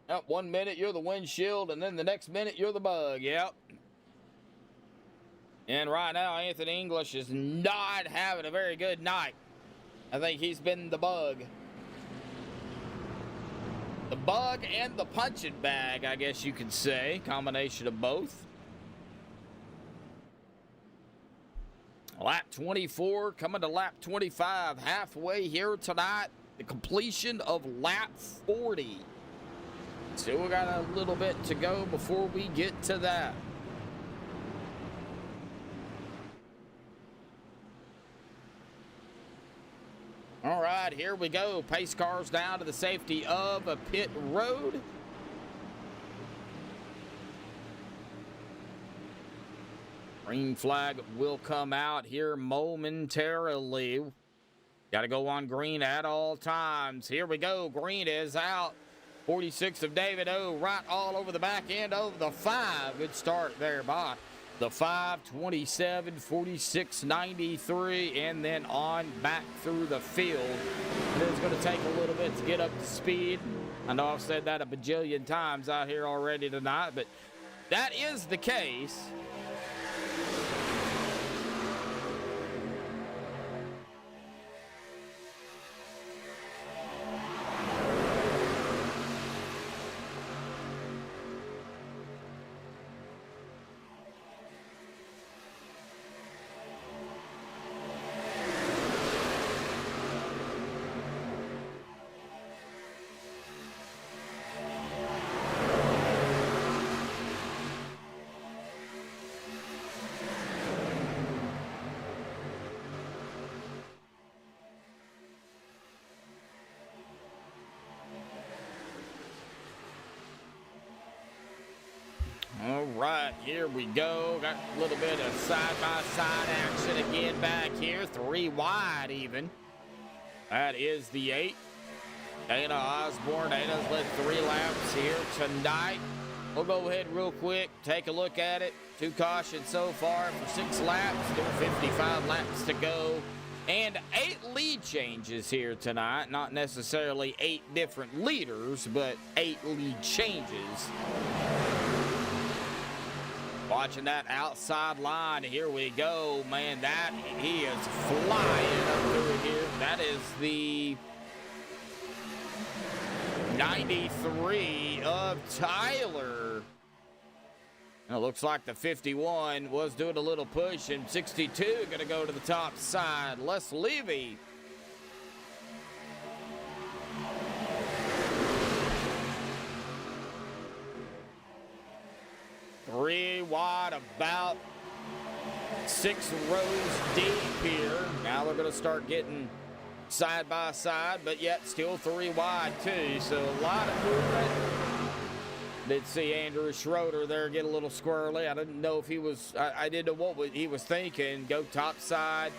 Yep, 1 minute you're the windshield, and then the next minute you're the bug. Yep. And right now, Anthony English is not having a very good night. I think he's been the bug. The bug and the punching bag, I guess you could say. Combination of both. Lap 24 coming to lap 25. Halfway here tonight. The completion of lap 40. Still got a little bit to go before we get to that. All right, here we go. Pace cars down to the safety of a pit road. Green flag will come out here momentarily. Got to go on green at all times. Here we go. Green is out. 46 of David O. right all over the back end of the 5. Good start there by the 5, 27, 46, 93, and then on back through the field. It's going to take a little bit to get up to speed. I know I've said that a bajillion times out here already tonight, but that is the case. All right, here we go. Got a little bit of side-by-side action again back here. 3 wide even. That is the 8. Dana Osborne. Dana's led 3 laps here tonight. We'll go ahead real quick, take a look at it. 2 cautions so far for 6 laps. Still 55 laps to go. And 8 lead changes here tonight. Not necessarily 8 different leaders, but 8 lead changes. Watching that outside line. Here we go. Man, that he is flying up through here. That is the 93 of Tyler. And it looks like the 51 was doing a little push, and 62 going to go to the top side. Les Levy. Three wide, about 6 rows deep here. Now they're going to start getting side by side, but yet still 3 wide too. So a lot of movement. Did see Andrew Schroeder there get a little squirrely. I didn't know if he was, I didn't know what he was thinking. Go top side,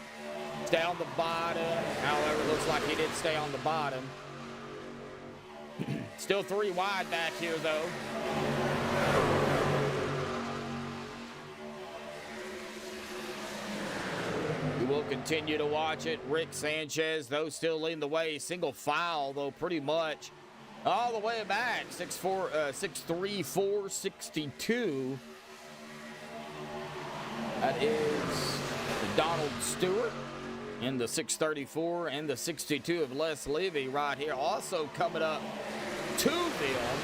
stay on the bottom. However, it looks like he did stay on the bottom. Still 3 wide back here though. We will continue to watch it. Rick Sanchez, though, still leading the way. Single file, though, pretty much all the way back. 6'3", 462. That is Donald Stewart in the 634 and the 62 of Les Levy right here. Also coming up to them.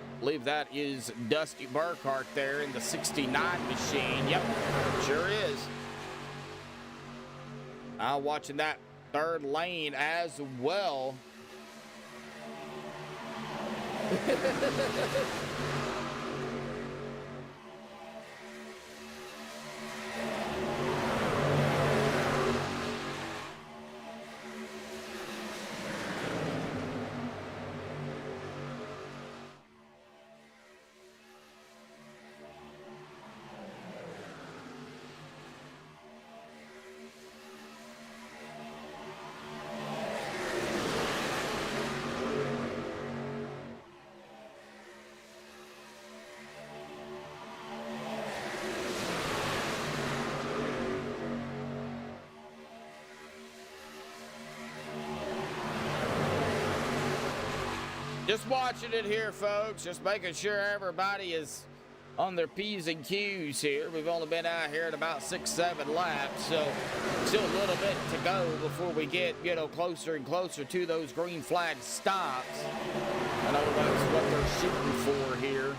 I believe that is Dusty Burkhart there in the 69 machine. Yep, sure is. Now watching that 3rd lane as well. Just watching it here, folks. Just making sure everybody is on their P's and Q's here. We've only been out here at about 6-7 laps, so still a little bit to go before we get, you know, closer and closer to those green flag stops. I know that's what they're shooting for here.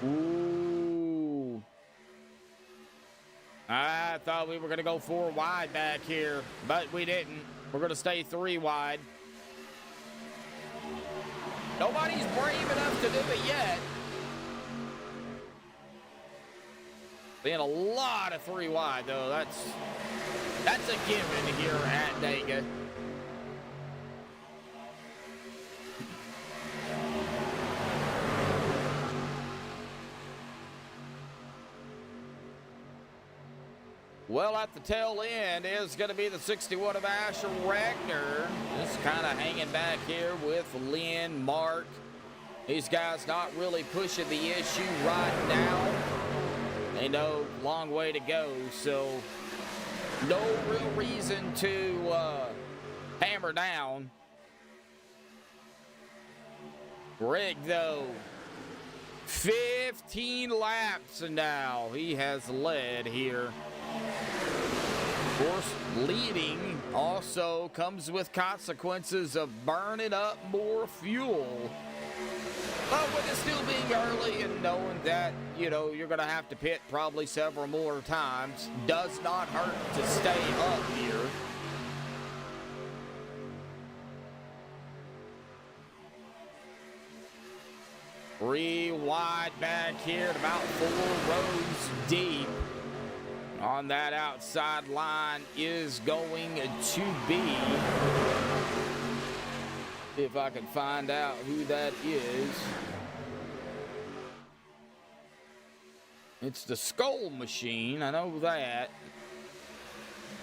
Ooh. I thought we were going to go 4 wide back here, but we didn't. We're going to stay 3 wide. Nobody's brave enough to do it yet. Being a lot of 3 wide, though. That's a given here at Dega. Well, at the tail end is going to be the 61 of Asher Wagner. Just kind of hanging back here with Lynn, Mark. These guys not really pushing the issue right now. They know long way to go, so no real reason to hammer down. Greg, though, 15 laps now he has led here. Of course, leading also comes with consequences of burning up more fuel. But with it still being early and knowing that, you know, you're going to have to pit probably several more times, does not hurt to stay up here. Three wide back here at about 4 rows deep. On that outside line is going to be, if I can find out who that is. It's the Skull Machine, I know that.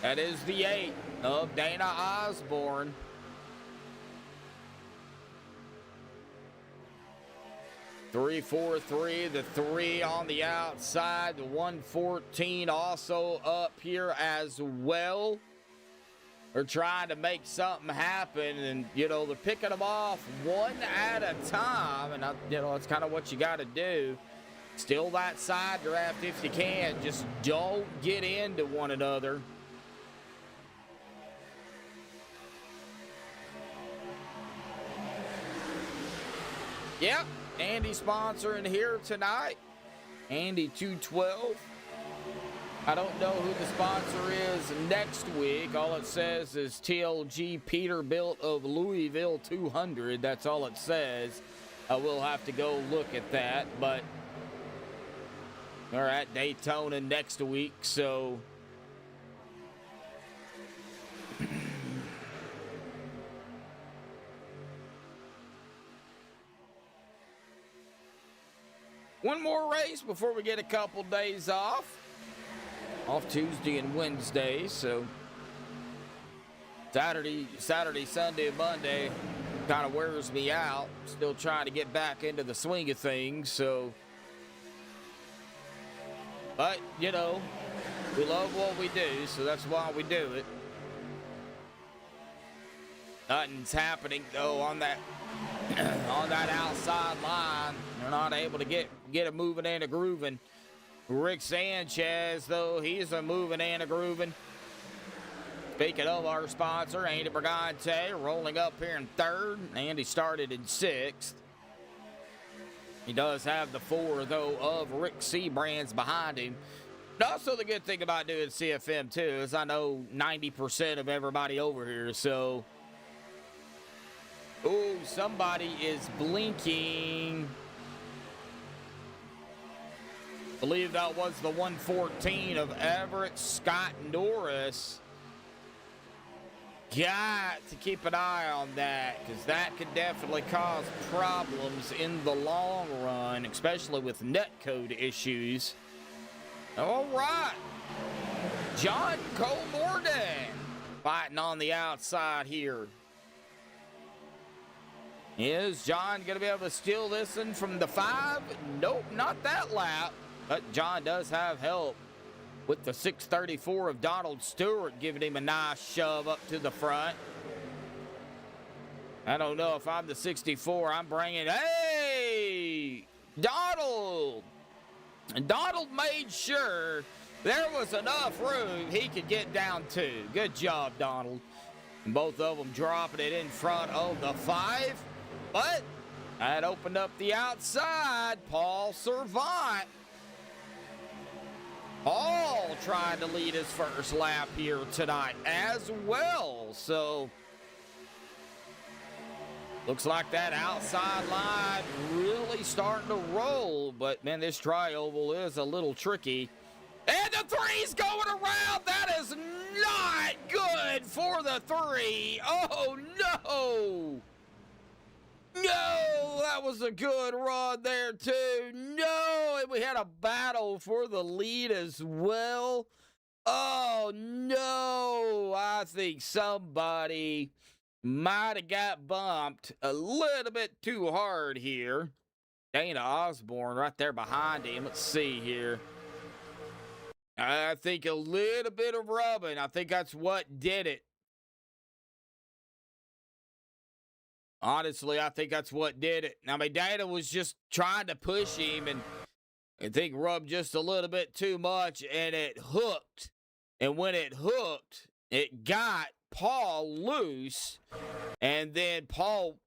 That is the 8 of Dana Osborne. Three, 4, 3, the 3 on the outside, the 114 also up here as well. They're trying to make something happen, and, you know, they're picking them off one at a time, and, you know, that's kind of what you got to do. Still that side draft if you can. Just don't get into one another. Yep. Andy sponsoring here tonight. Andy 212. I don't know who the sponsor is next week. All it says is TLG Peterbilt of Louisville 200. That's all it says. I will have to go look at that, but they're at Daytona next week, so one more race before we get a couple days off Tuesday and Wednesday. So Saturday, Sunday, Monday kind of wears me out. Still trying to get back into the swing of things. So, but you know, we love what we do, so that's why we do it. Nothing's happening though on that on that outside line. They're not able to get it moving and a grooving. Rick Sanchez, though, he's a moving and a grooving. Speaking of our sponsor, Andy Brigante, rolling up here in 3rd. Andy started in 6th. He does have the 4, though, of Rick Seabrands behind him. But also the good thing about doing CFM, too, is I know 90% of everybody over here, so... Ooh, somebody is blinking. I believe that was the 114 of Everett Scott Norris. Got to keep an eye on that, because that could definitely cause problems in the long run, especially with netcode issues. All right. John Cole Morden fighting on the outside here. Is John going to be able to steal this one from the 5? Nope, not that lap. But John does have help. with the 634 of Donald Stewart giving him a nice shove up to the front. I don't know if I'm the 64. I'm bringing, hey, Donald. And Donald made sure there was enough room he could get down to. Good job, Donald. And both of them dropping it in front of the 5. But that opened up the outside. Paul Servant. Paul trying to lead his first lap here tonight as well. So looks like that outside line really starting to roll. But, man, this tri-oval is a little tricky. And the 3's going around. That is not good for the 3. Oh, no. No, that was a good run there, too. No, and we had a battle for the lead as well. Oh, no. I think somebody might have got bumped a little bit too hard here. Dana Osborne right there behind him. Let's see here. I think a little bit of rubbing. I think that's what did it. Honestly, I think that's what did it. I mean, Dana was just trying to push him and I think rubbed just a little bit too much and it hooked. And when it hooked, it got Paul loose. And then Paul,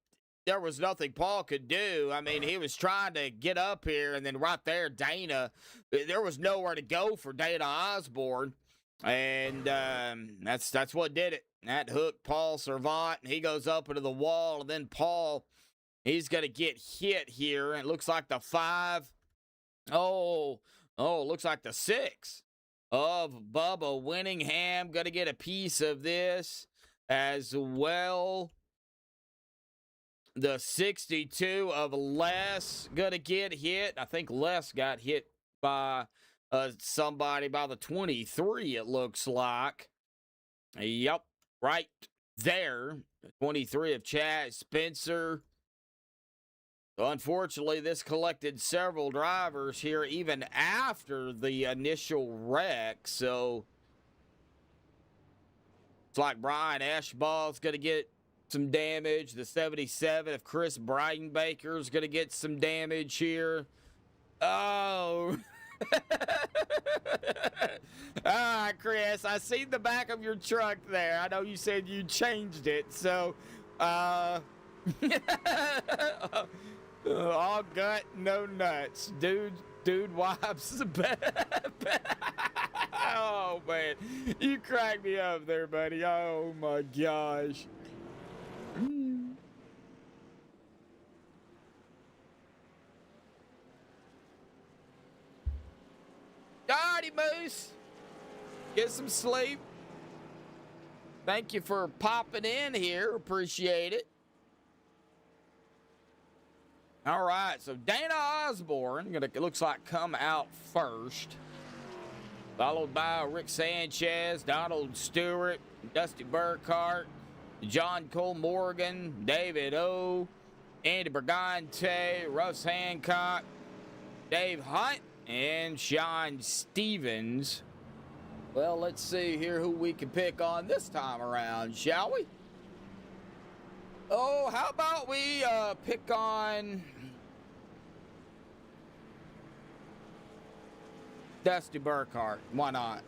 there was nothing Paul could do. I mean, he was trying to get up here and then right there, Dana, there was nowhere to go for Dana Osborne. And that's what did it. That hooked Paul Servant, and he goes up into the wall, and then Paul, he's going to get hit here, and it looks like the 5. Looks like the 6 of Bubba Winningham going to get a piece of this as well. The 62 of Les going to get hit. I think Les got hit by somebody by the 23, it looks like. Yep, right there. 23 of Chad Spencer. Unfortunately, this collected several drivers here even after the initial wreck. So it's like Brian Ashball's going to get some damage. The 77 of Chris Bridenbaker is going to get some damage here. Oh, Chris, I seen the back of your truck there. I know you said you changed it, so all gut, no nuts. Dude wipes the bed. Oh man, you cracked me up there, buddy. Oh my gosh. Alrighty, Moose. Get some sleep. Thank you for popping in here. Appreciate it. All right, so Dana Osborne it looks like come out first, followed by Rick Sanchez, Donald Stewart, Dusty Burkhart, John Cole Morgan, David O, Andy Brigante, Russ Hancock, Dave Hunt, and Sean Stevens. Well, let's see here who we can pick on this time around, shall we? Oh, how about we pick on Dusty Burkhart? Why not?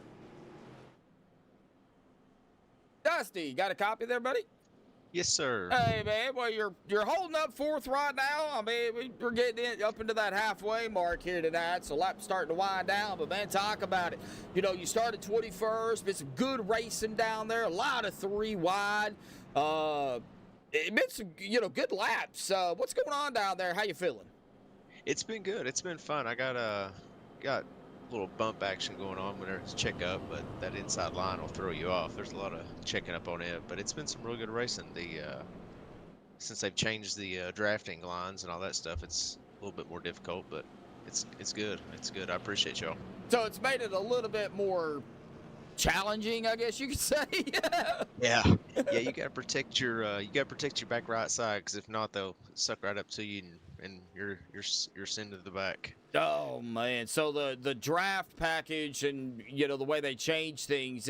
Dusty, got a copy there, buddy? Yes, sir. Hey, man, well, you're holding up fourth right now. I mean, we're getting up into that halfway mark here tonight, so lap's starting to wind down. But, man, talk about it. You know, you started 21st. Been some good racing down there. A lot of 3 wide. It been some, good laps. What's going on down there? How you feeling? It's been good. It's been fun. I got a little bump action going on when there's check up, but that inside line will throw you off. There's a lot of checking up on it, but it's been some really good racing. Since they've changed the drafting lines and all that stuff, it's a little bit more difficult, but it's good. It's good. I appreciate y'all. So it's made it a little bit more challenging, I guess you could say. Yeah. You gotta protect your back right side, because if not, they'll suck right up to you and and you're sent to the back. Oh man! So the draft package and the way they change things,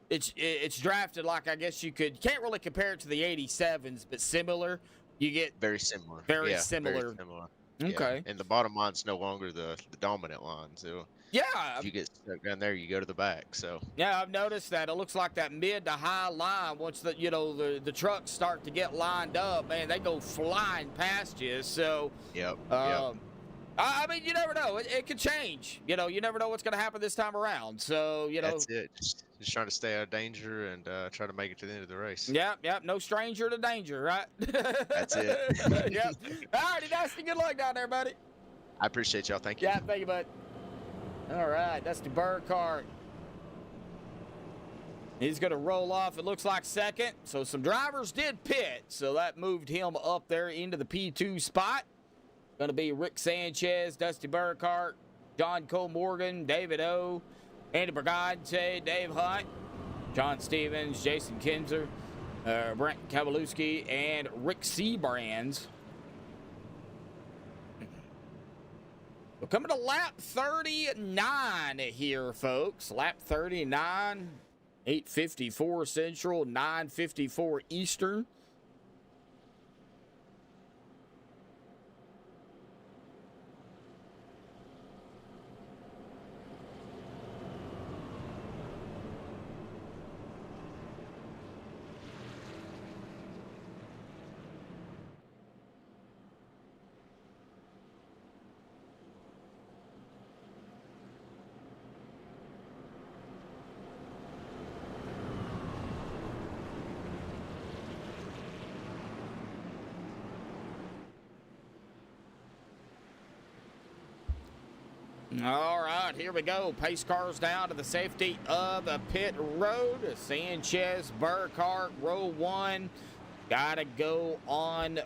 it's drafted like, I guess you can't really compare it to the 87s, but similar. You get Very similar. very Yeah, similar. Very similar. Okay. Yeah. And the bottom line's no longer the dominant line. So Yeah. if you get stuck down there, you go to the back. So Yeah, I've noticed that. It looks like that mid to high line, once the trucks start to get lined up, man, they go flying past you. So, yep. I mean, you never know. It could change. You never know what's going to happen this time around. So, That's it. Just trying to stay out of danger and try to make it to the end of the race. Yep. No stranger to danger, right? That's it. Yep. All righty, Dusty. Good luck down there, buddy. I appreciate y'all. Thank you. Yeah, thank you, bud. All right, Dusty Burkhart. He's going to roll off, it looks like, second. So some drivers did pit, so that moved him up there into the P2 spot. Going to be Rick Sanchez, Dusty Burkhart, John Cole Morgan, David O, Andy Brigante, Dave Hunt, John Stevens, Jason Kinzer, Brent Kavalewski, and Rick Seabrands. We're coming to lap 39 here, folks. Lap 39, 8:54 Central, 9:54 Eastern. All right, here we go. Pace cars down to the safety of the pit road. Sanchez, Burkhart, row one. Got to go on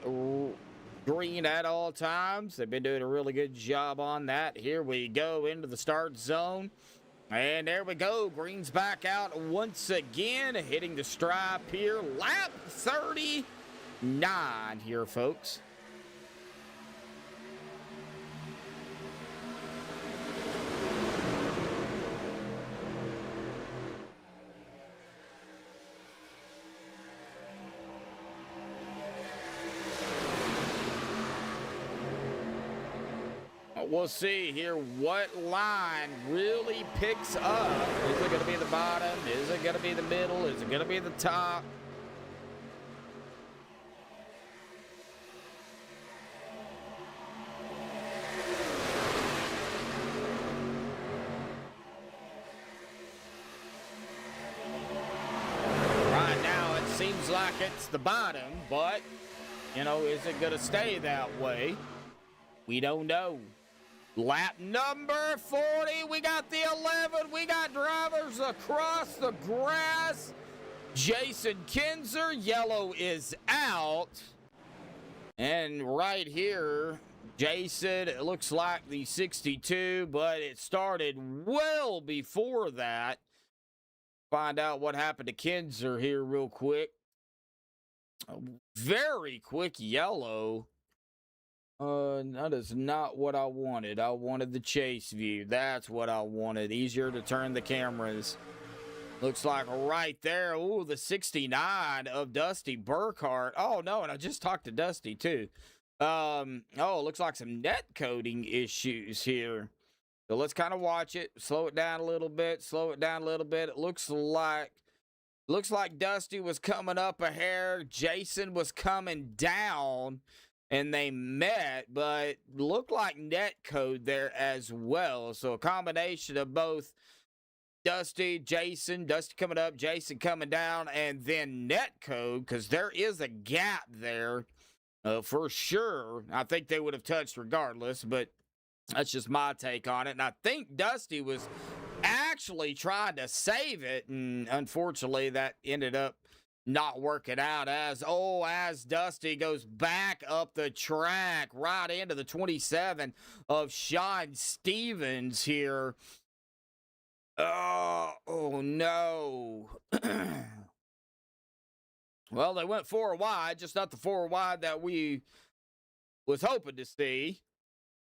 green at all times. They've been doing a really good job on that. Here we go into the start zone. And there we go. Green's back out once again, hitting the stripe here. Lap 39 here, folks. We'll see here what line really picks up. Is it going to be the bottom? Is it going to be the middle? Is it going to be the top? Right now it seems like it's the bottom, but, is it going to stay that way? We don't know. Lap number 40, we got the 11, we got drivers across the grass. Jason Kinzer, yellow is out. And right here, Jason, it looks like the 62, but it started well before that. Find out what happened to Kinzer here real quick. A very quick yellow. That is not what I wanted. I wanted the chase view. That's what I wanted. Easier to turn the cameras. Looks like right there. Ooh, the 69 of Dusty Burkhart. Oh, no, and I just talked to Dusty, too. Looks like some net coding issues here. So let's kind of watch it. Slow it down a little bit. Slow it down a little bit. It looks like Dusty was coming up a hair. Jason was coming down. And they met, but looked like net code there as well. So a combination of both Dusty coming up, Jason coming down, and then net code, because there is a gap there for sure. I think they would have touched regardless, but that's just my take on it. And I think Dusty was actually trying to save it, and unfortunately that ended up not working out as Dusty goes back up the track right into the 27 of Sean Stevens here. Oh no. Well, they went 4 wide, just not the 4 wide that we was hoping to see.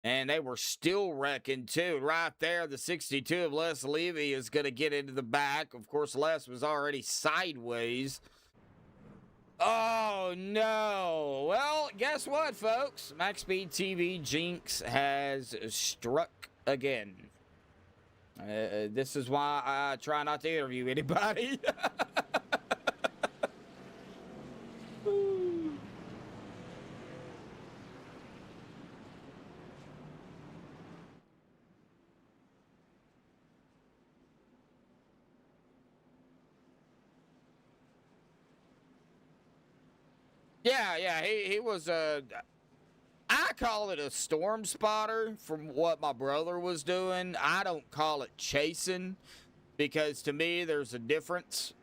And they were still wrecking, too. Right there, the 62 of Les Levy is going to get into the back. Of course, Les was already sideways. Oh, no. Well, guess what, folks? MaxspeedTV jinx has struck again. This is why I try not to interview anybody. Yeah, he was I call it a storm spotter from what my brother was doing. I don't call it chasing because to me there's a difference.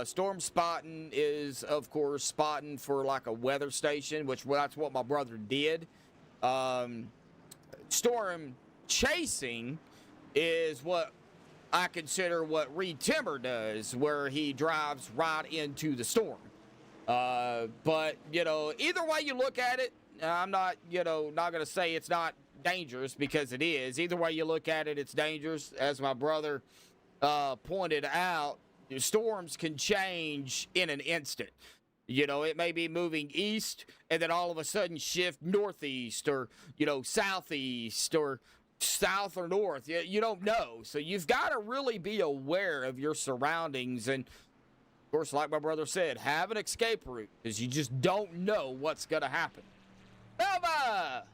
Storm spotting is, of course, spotting for like a weather station, which that's what my brother did. Storm chasing is what I consider what Reed Timmer does, where he drives right into the storm. But, either way you look at it, I'm not, not going to say it's not dangerous because it is. Either way you look at it, it's dangerous. As my brother pointed out, storms can change in an instant. It may be moving east and then all of a sudden shift northeast or, southeast or south or north. You don't know. So you've got to really be aware of your surroundings. And, of course, like my brother said, have an escape route because you just don't know what's going to happen. Belva!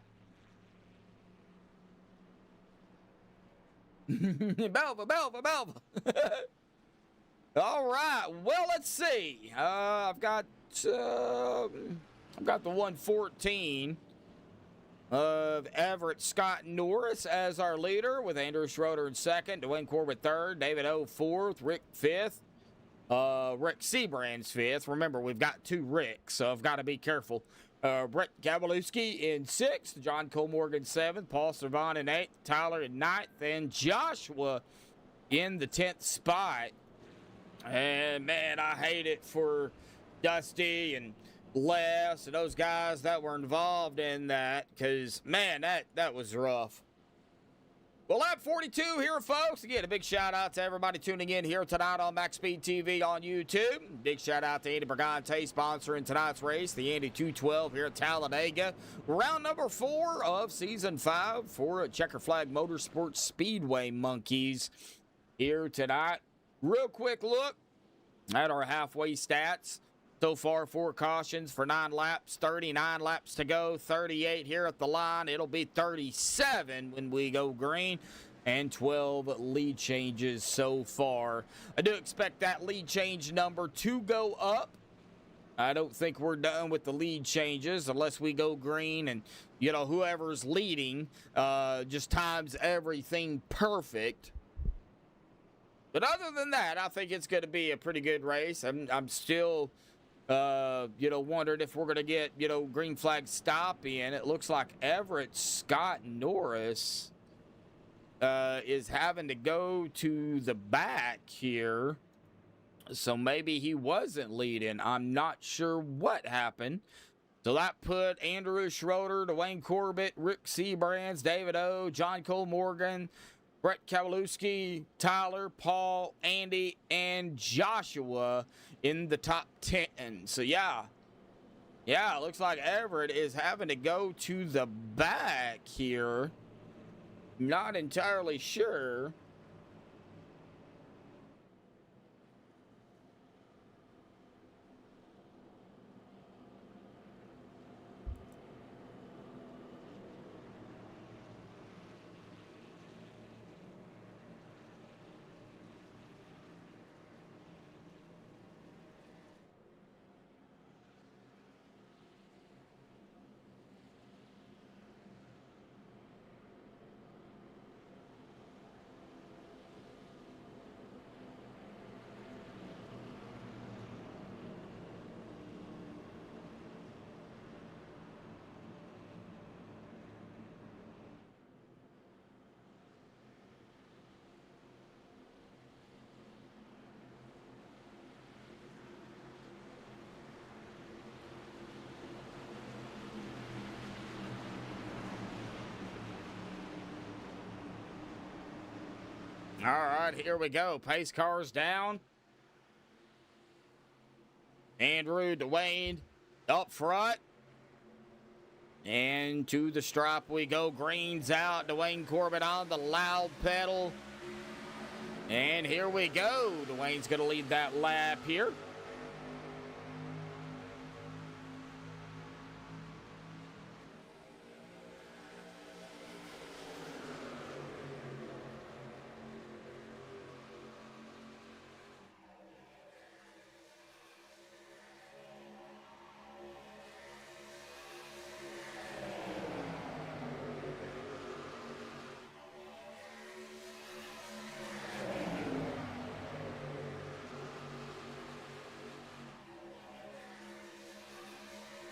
Belva. All right. Well, let's see. I've got the 114 of Everett Scott Norris as our leader, with Andrew Schroeder in second, Dwayne Corbett third, David O fourth, Rick fifth, Rick Seabrand's fifth. Remember, we've got 2 Ricks, so I've got to be careful. Brett Kabalewski in 6th, John Cole Morgan 7th, Paul Servan in 8th, Tyler in 9th, and Joshua in the 10th spot. And, man, I hate it for Dusty and Les and those guys that were involved in that because, man, that was rough. Well, lap 42 here, folks. Again, a big shout-out to everybody tuning in here tonight on MaxspeedTV on YouTube. Big shout-out to Andy Brigante sponsoring tonight's race, the Andy 212 here at Talladega. Round number 4 of Season 5 for Checker Flag Motorsports Speedway Monkeys here tonight. Real quick look at our halfway stats. So far, 4 cautions for 9 laps, 39 laps to go, 38 here at the line. It'll be 37 when we go green, and 12 lead changes so far. I do expect that lead change number to go up. I don't think we're done with the lead changes unless we go green and, whoever's leading just times everything perfect. But other than that, I think it's going to be a pretty good race. I'm still... wondered if we're going to get, green flag stop in. It looks like Everett Scott Norris is having to go to the back here. So maybe he wasn't leading. I'm not sure what happened. So that put Andrew Schroeder, Dwayne Corbett, Rick Seabrands, David O, John Cole Morgan, Brett Kabalewski, Tyler, Paul, Andy, and Joshua in the top 10. So, yeah, it looks like Everett is having to go to the back here. Not entirely sure. All right, here we go. Pace cars down. Andrew, Dwayne up front. And to the stripe we go. Green's out. Dwayne Corbett on the loud pedal. And here we go. Dwayne's going to lead that lap here.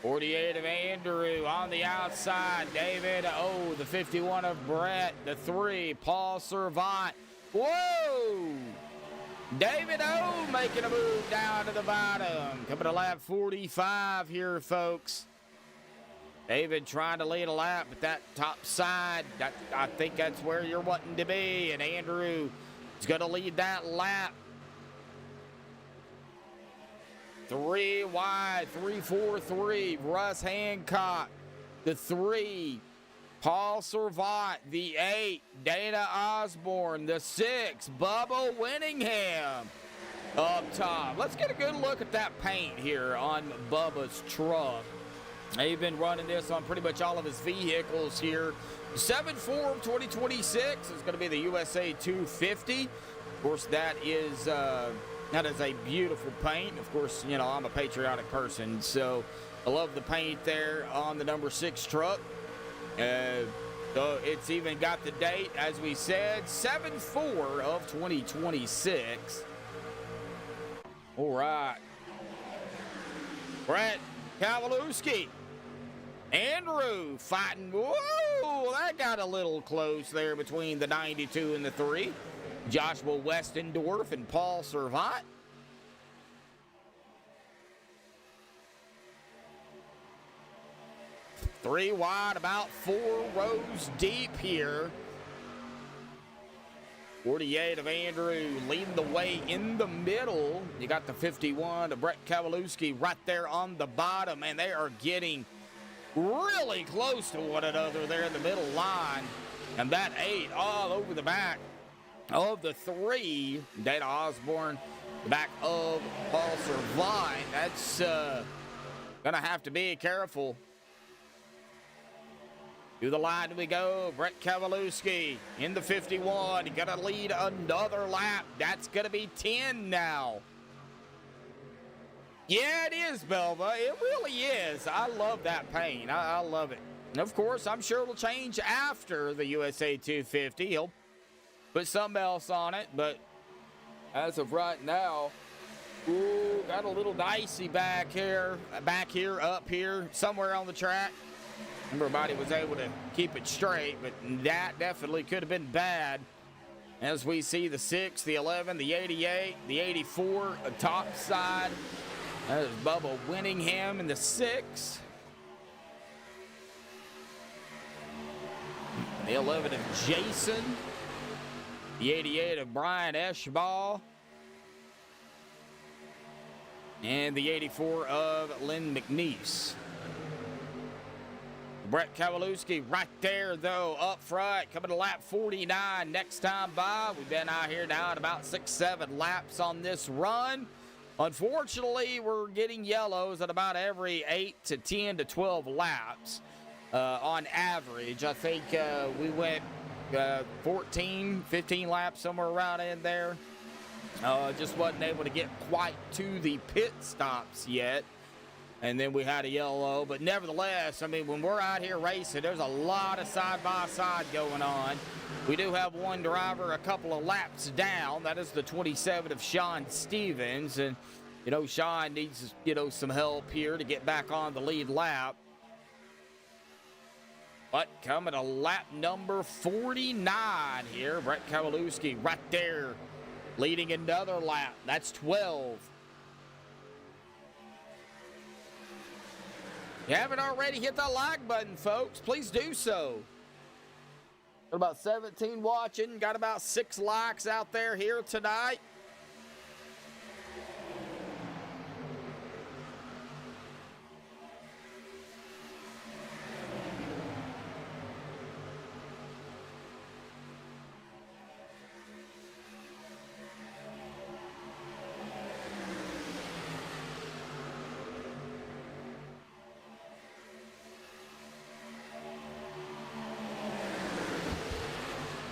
.48 of Andrew on the outside. David O, the 51 of Brett, the 3, Paul Servant. Whoa! David O making a move down to the bottom. Coming to lap 45 here, folks. David trying to lead a lap, but that top side, I think that's where you're wanting to be. And Andrew is going to lead that lap. 3 wide, 3-4-3. Russ Hancock, the 3. Paul Servant, the 8. Dana Osborne, the 6. Bubba Winningham up top. Let's get a good look at that paint here on Bubba's truck. They've been running this on pretty much all of his vehicles here. 7-4 of 2026 is going to be the USA 250. Of course, that is a beautiful paint. Of course, you know, I'm a patriotic person, so I love the paint there on the number 6 truck. So it's even got the date, as we said, 7-4 of 2026. All right. Brett Kowalewski. Andrew fighting. Whoa, that got a little close there between the 92 and the 3. Joshua Westendorf and Paul Servant. Three wide, about 4 rows deep here. 48 of Andrew leading the way in the middle. You got the 51 of Brett Kowalewski right there on the bottom, and they are getting really close to one another there in the middle line. And that 8 all over the back of the 3. Dana Osborne, the back of Paul Servant. That's going to have to be careful. To the line we go. Brett Kowalewski in the 51. He's going to lead another lap. That's going to be 10 now. Yeah, it is, Belva. It really is. I love that paint. I love it. And, of course, I'm sure it'll change after the USA 250. He'll put something else on it. But as of right now, ooh, got a little dicey back here, up here, somewhere on the track. Everybody was able to keep it straight, but that definitely could have been bad. As we see the 6, the 11, the 88, the 84, a top side. That is Bubba Winningham in the 6. The 11 of Jason. The 88 of Brian Eschball. And the 84 of Lynn McNeese. Brett Kowalewski right there, though, up front, coming to lap 49 next time by. We've been out here now at about 6-7 laps on this run. Unfortunately, we're getting yellows at about every 8 to 10 to 12 laps on average. I think we went 14, 15 laps, somewhere around in there. Just wasn't able to get quite to the pit stops yet. And then we had a yellow, but nevertheless, I mean, when we're out here racing, there's a lot of side-by-side going on. We do have one driver a couple of laps down. That is the 27 of Sean Stevens. And, you know, Sean needs, you know, some help here to get back on the lead lap. But coming to lap number 49 here, Brett Kowalewski right there leading another lap. That's 12. If you haven't already hit that like button, folks, please do so. about 17 watching. Got about 6 likes out there here tonight.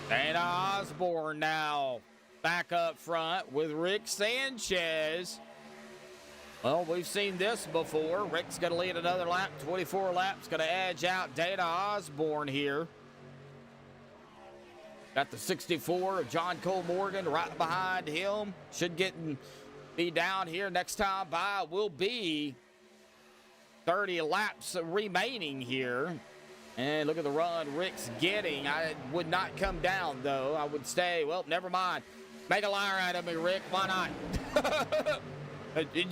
Dana Osborne now back up front with Rick Sanchez. Well, we've seen this before. Rick's going to lead another lap, 24 laps, going to edge out Dana Osborne here. Got the 64 of John Cole Morgan right behind him. Should be down here next time by. Will be 30 laps remaining here. And look at the run Rick's getting. I would not come down, though. I would stay. Well, never mind. Make a liar out of me, Rick. Why not?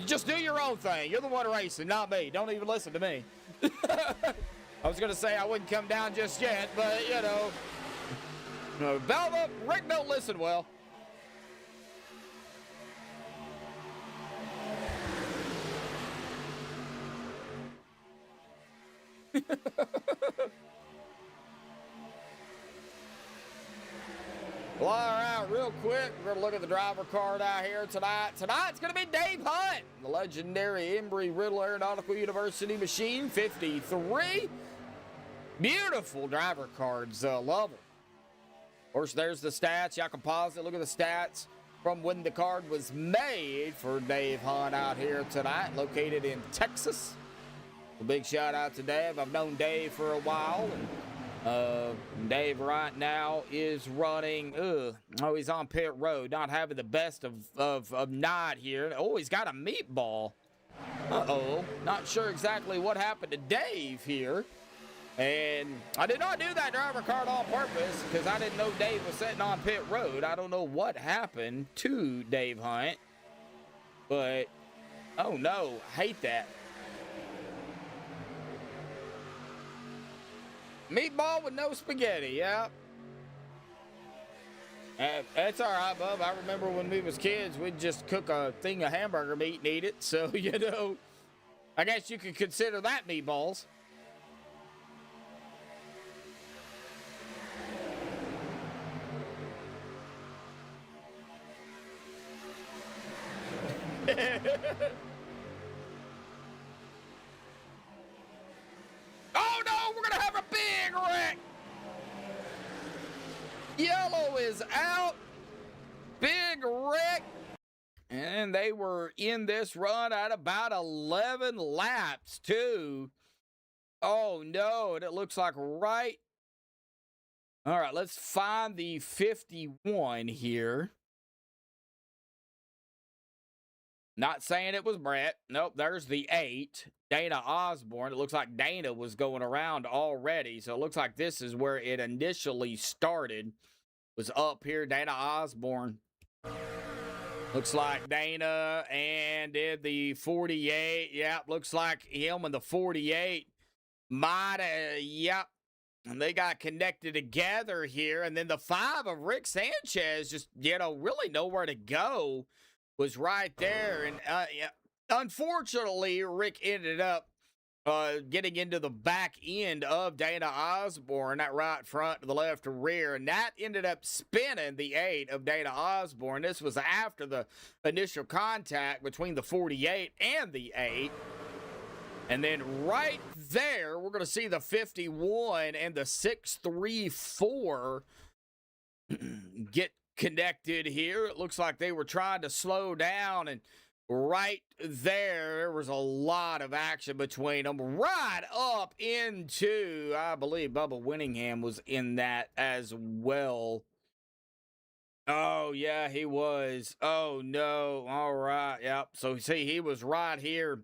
Just do your own thing. You're the one racing, not me. Don't even listen to me. I was going to say I wouldn't come down just yet, but, you know. Velva, Rick don't listen well. Well, all right, real quick, we're going to look at the driver card out here tonight. Tonight's going to be Dave Hunt, the legendary Embry-Riddle Aeronautical University machine, 53. Beautiful driver cards, love them. Of course, there's the stats. Y'all can pause it. Look at the stats from when the card was made for Dave Hunt out here tonight, located in Texas. A big shout out to Dave. I've known Dave for a while, and Dave right now is running, he's on pit road, not having the best of night here. Oh, he's got a meatball. Uh-oh, not sure exactly what happened to Dave here. And I did not do that driver card on purpose because I didn't know Dave was sitting on pit road. I don't know what happened to Dave Hunt, but, oh no, hate that. Meatball with no spaghetti, yeah. That's all right, bub. I remember when we was kids, we'd just cook a thing of hamburger meat and eat it. So, you know, I guess you could consider that meatballs. Oh no, we're gonna have a big wreck. Yellow is out. Big wreck. And they were in this run at about 11 laps too. Oh no, and it looks like right. All right, let's find the 51 here. Not saying it was Brett. Nope, there's the 8. Dana Osborne. It looks like Dana was going around already. So it looks like this is where it initially started. Was up here, Dana Osborne. Looks like Dana and did the 48. Yep, looks like him and the 48 might have, yep. And they got connected together here. And then the 5 of Rick Sanchez just, you know, really nowhere to go. Was right there, and yeah, unfortunately, Rick ended up getting into the back end of Dana Osborne, that right front to the left rear, and that ended up spinning the 8 of Dana Osborne. This was after the initial contact between the 48 and the 8. And then right there, we're going to see the 51 and the 634 get connected here. It looks like they were trying to slow down, and right there was a lot of action between them. Right up into, I believe Bubba Winningham was in that as well. Oh, yeah, he was. Oh, no. All right. Yep. So, see, he was right here.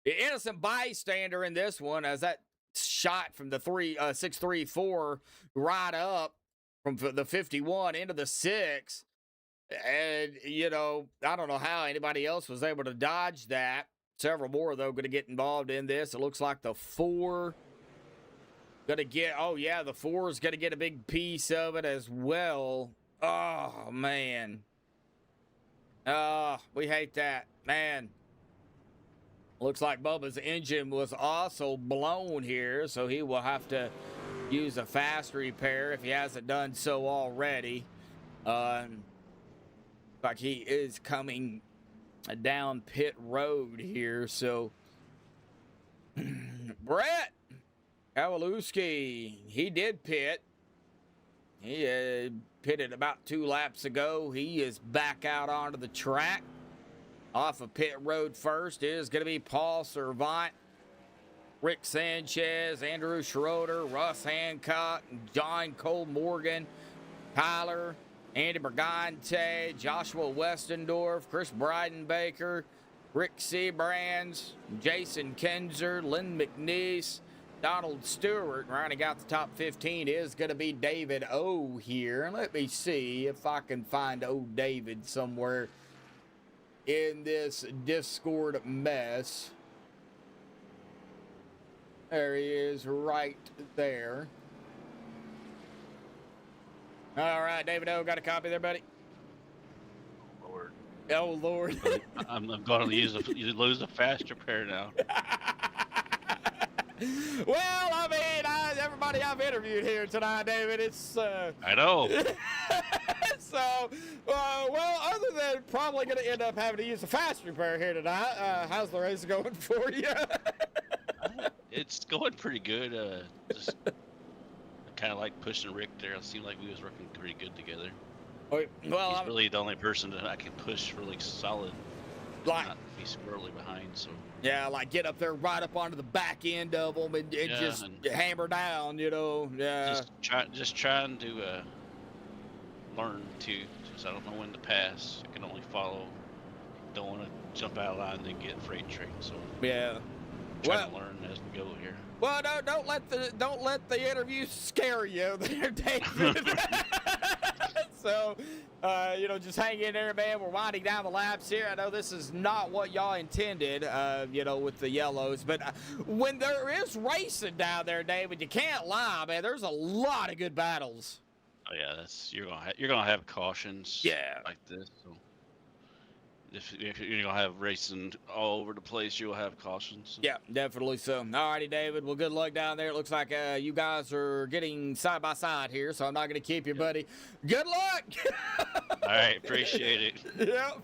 The innocent bystander in this one as that shot from the 634 right up from the 51 into the 6. And, you know, I don't know how anybody else was able to dodge that. Several more, though, going to get involved in this. It looks like the 4 Gonna get, oh yeah, the 4 is gonna get a big piece of it as well. Oh, man. We hate that. Man. Looks like Bubba's engine was also blown here, so he will have to use a fast repair if he hasn't done so already. Like he is coming down pit road here, so Brett Kowalewski, he did pit. He pitted about 2 laps ago. He is back out onto the track. Off of pit road first is going to be Paul Servant, Rick Sanchez, Andrew Schroeder, Russ Hancock, John Cole Morgan, Tyler, Andy Bergante, Joshua Westendorf, Chris Breidenbaker, Rick Seabrands, Jason Kenzer, Lynn McNeese, Donald Stewart. Rounding out the top 15 is going to be David O here. And let me see if I can find old David somewhere in this Discord mess. There he is right there. All right, David O, got a copy there, buddy? Lord. Oh, Lord. I'm going to lose a fast repair now. Well, I mean, everybody I've interviewed here tonight, David, it's... I know. So, well, other than probably going to end up having to use a fast repair here tonight, how's the race going for you? It's going pretty good. Just kind of like pushing Rick there. It seemed like we was working pretty good together. Well, he's really the only person that I can push really solid, like, not be squirrely behind. So yeah, like get up there right up onto the back end of them and just hammer down, you know. Yeah. Just trying to learn to, since I don't know when to pass. I can only follow. Don't want to jump out of line and then get freight train. So yeah. Trying to learn as we go here. Well, don't let the interview scare you there, David. So, you know, just hang in there, man. We're winding down the laps here. I know this is not what y'all intended, you know, with the yellows, but when there is racing down there, David, you can't lie, man. There's a lot of good battles. Oh yeah, you're gonna have cautions. Yeah. Like this. So. If you're gonna have racing all over the place, you'll have cautions. Yeah, definitely so. Alrighty, David. Well, good luck down there. It looks like you guys are getting side by side here, so I'm not gonna keep you, buddy. Good luck. All right, appreciate it. Yep.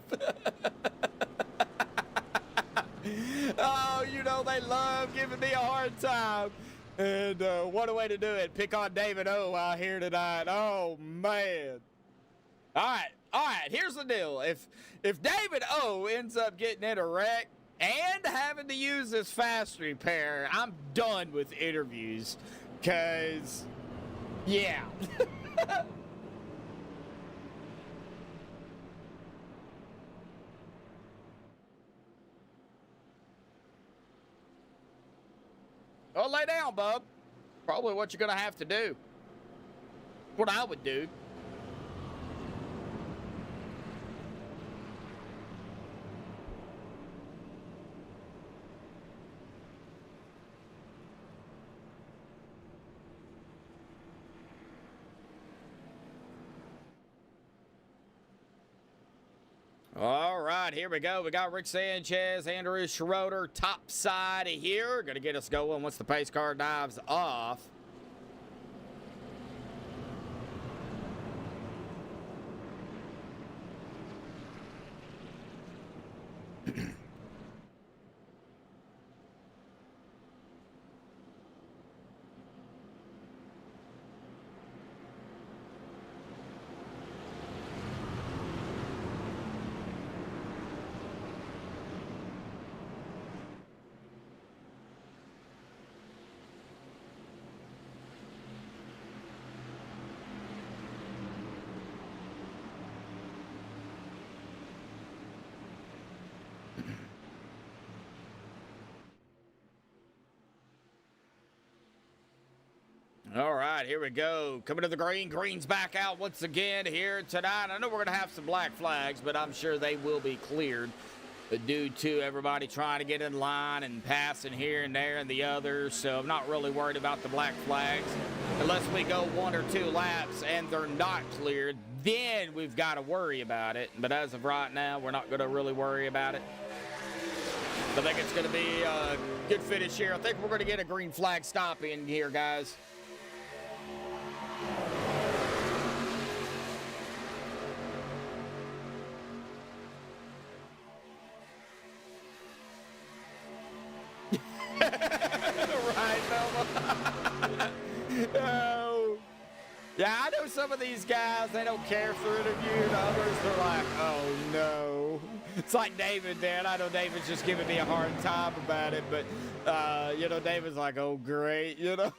Oh, you know they love giving me a hard time. And what a way to do it. Pick on David O out here tonight. Oh man. All right, here's the deal. If David O ends up getting in a wreck and having to use this fast repair, I'm done with interviews. Cause yeah. Oh, lay down, bub. Probably what you're gonna have to do. What I would do. All right, here we go. We got Rick Sanchez, Andrew Schroeder, top side here. Going to get us going once the pace car dives off. All right, here we go. Coming to the green. Green's back out once again here tonight. I know we're going to have some black flags, but I'm sure they will be cleared due to everybody trying to get in line and passing here and there and the other. So I'm not really worried about the black flags. Unless we go 1 or 2 laps and they're not cleared, then we've got to worry about it. But as of right now, we're not going to really worry about it. I think it's going to be a good finish here. I think we're going to get a green flag stop in here, guys. Right, Velma? Oh. Yeah, I know some of these guys, they don't care if they're interviewed. Others, they're like, oh, no. It's like David, man. I know David's just giving me a hard time about it, but, you know, David's like, oh, great, you know.